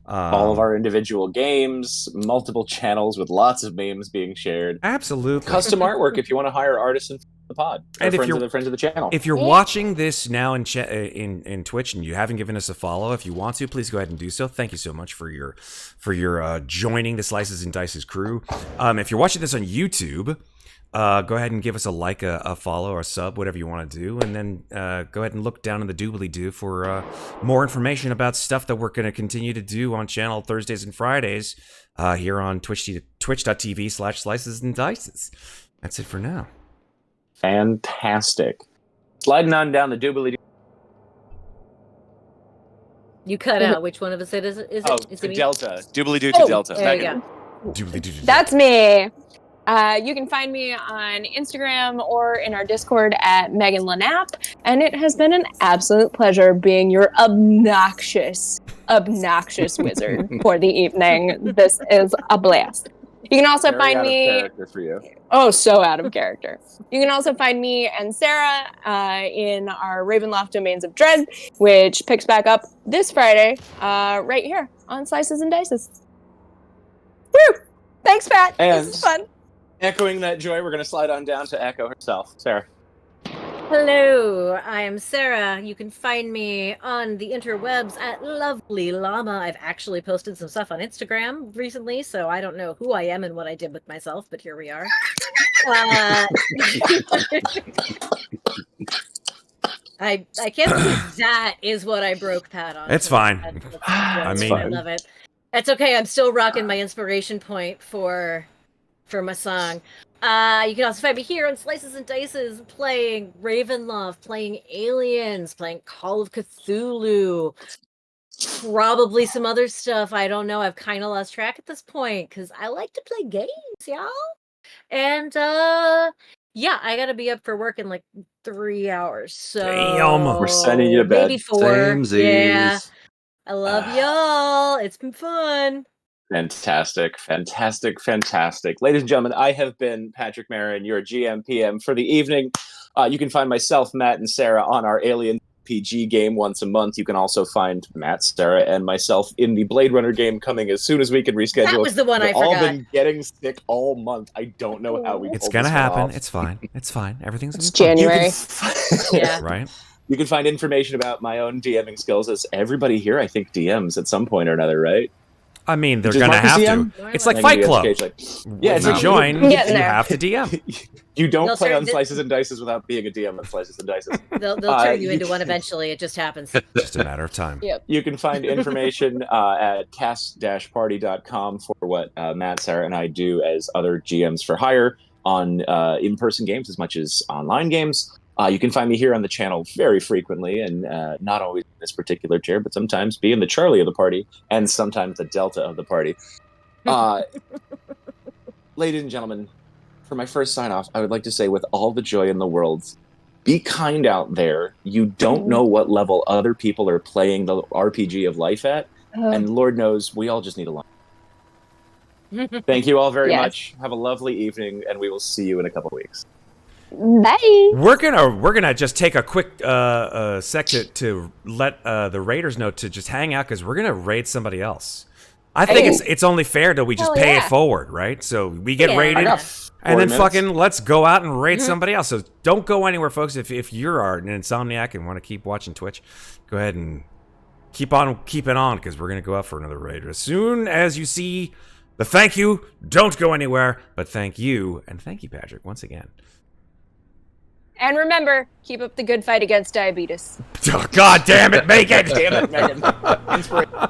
S2: All of our individual games, multiple channels with lots of memes being shared.
S4: Absolutely.
S2: Custom artwork if you want to hire artists in the pod. And friends of the channel.
S4: If you're watching this now in Twitch and you haven't given us a follow, if you want to, please go ahead and do so. Thank you so much for your joining the Slices and Dices crew. If you're watching this on YouTube, go ahead and give us a like, a follow, or a sub, whatever you want to do, and then go ahead and look down in the doobly-doo for more information about stuff that we're going to continue to do on channel Thursdays and Fridays here on twitch.tv/slices and dices. That's it for now.
S2: Fantastic. Sliding on down the doobly-doo.
S5: You cut out. Which one of us is it? Is it
S2: Delta. Doobly-doo to Delta.
S5: There you go.
S4: Doobly-doo.
S6: That's me. You can find me on Instagram or in our Discord at Megan Lanapp, and it has been an absolute pleasure being your obnoxious wizard for the evening. This is a blast. You can also find me.
S2: Out of character for you.
S6: Oh, so out of character. You can also find me and Sarah in our Ravenloft Domains of Dread, which picks back up this Friday, right here on Slices and Dices. Woo! Thanks, Pat.
S2: And
S6: this is fun.
S2: Echoing that joy, we're going to slide on down to Echo herself. Sarah.
S5: Hello, I am Sarah. You can find me on the interwebs at Lovely Llama. I've actually posted some stuff on Instagram recently, so I don't know who I am and what I did with myself, but here we are. I can't believe that is what I broke Pat on.
S4: It's fine.
S5: I love it. It's okay. I'm still rocking my inspiration point for my song. You can also find me here on Slices and Dices playing Ravenloft, playing Aliens, playing Call of Cthulhu, probably some other stuff. I don't know. I've kind of lost track at this point because I like to play games, y'all. And yeah, I gotta be up for work in like 3 hours. So
S4: damn,
S2: we're sending you to bed.
S5: Maybe 4.
S3: Samesies.
S5: Yeah. I love y'all. It's been fun.
S2: Fantastic. Ladies and gentlemen, I have been Patrick Marin, your GM PM for the evening. You can find myself, Matt, and Sarah on our Alien RPG game once a month. You can also find Matt, Sarah, and myself in the Blade Runner game coming as soon as we can reschedule.
S5: That was the one
S2: We've
S5: I
S2: all
S5: forgot.
S2: been getting sick all month. I don't know how we.
S4: It's
S2: pulled
S4: gonna
S2: this
S4: happen.
S2: off.
S4: It's fine. It's fine. Everything's
S6: It's
S4: gonna be fine.
S6: January.
S5: Yeah.
S4: Right?
S2: You can find information about my own DMing skills, as everybody here, I think, DMs at some point or another, right?
S4: I mean, they're
S2: Does
S4: gonna
S2: Marcus
S4: have
S2: DM?
S4: to. It's like
S2: I
S4: Fight
S2: mean,
S4: Club.
S2: yeah,
S4: If
S2: it's
S4: you
S2: like-
S4: join,
S6: I'm
S4: you
S6: getting there.
S4: have to DM.
S2: You don't
S5: They'll
S2: play
S5: turn
S2: on
S5: the-
S2: Slices and Dices without being a DM on Slices and Dices.
S5: They'll turn you into one eventually. It just happens.
S4: Just a matter of time.
S6: Yep.
S2: You can find information at cast-party.com for what Matt, Sarah, and I do as other GMs for hire on in-person games as much as online games. You can find me here on the channel very frequently, and not always in this particular chair, but sometimes being the Charlie of the party and sometimes the Delta of the party. Ladies and gentlemen, for my first sign-off, I would like to say with all the joy in the world, be kind out there. You don't know what level other people are playing the RPG of life at, and Lord knows we all just need a line. Thank you all very
S6: Yes.
S2: much. Have a lovely evening, and we will see you in a couple of weeks.
S6: Bye.
S4: We're gonna just take a quick sec to let the raiders know to just hang out because we're gonna raid somebody else. I think it's only fair that we just
S6: Hell
S4: pay
S6: yeah.
S4: it forward, right? So we get
S5: Yeah.
S4: raided,
S2: I got
S4: and
S2: 4
S4: then
S2: minutes.
S4: fucking let's go out and raid somebody else. So don't go anywhere, folks. If you're an insomniac and want to keep watching Twitch, go ahead and keep it on because we're gonna go out for another raid as soon as you see the thank you. Don't go anywhere, but thank you and thank you, Patrick, once again.
S6: And remember, keep up the good fight against diabetes.
S4: Oh, God damn it, Megan!
S2: Damn it, Megan. Inspiration.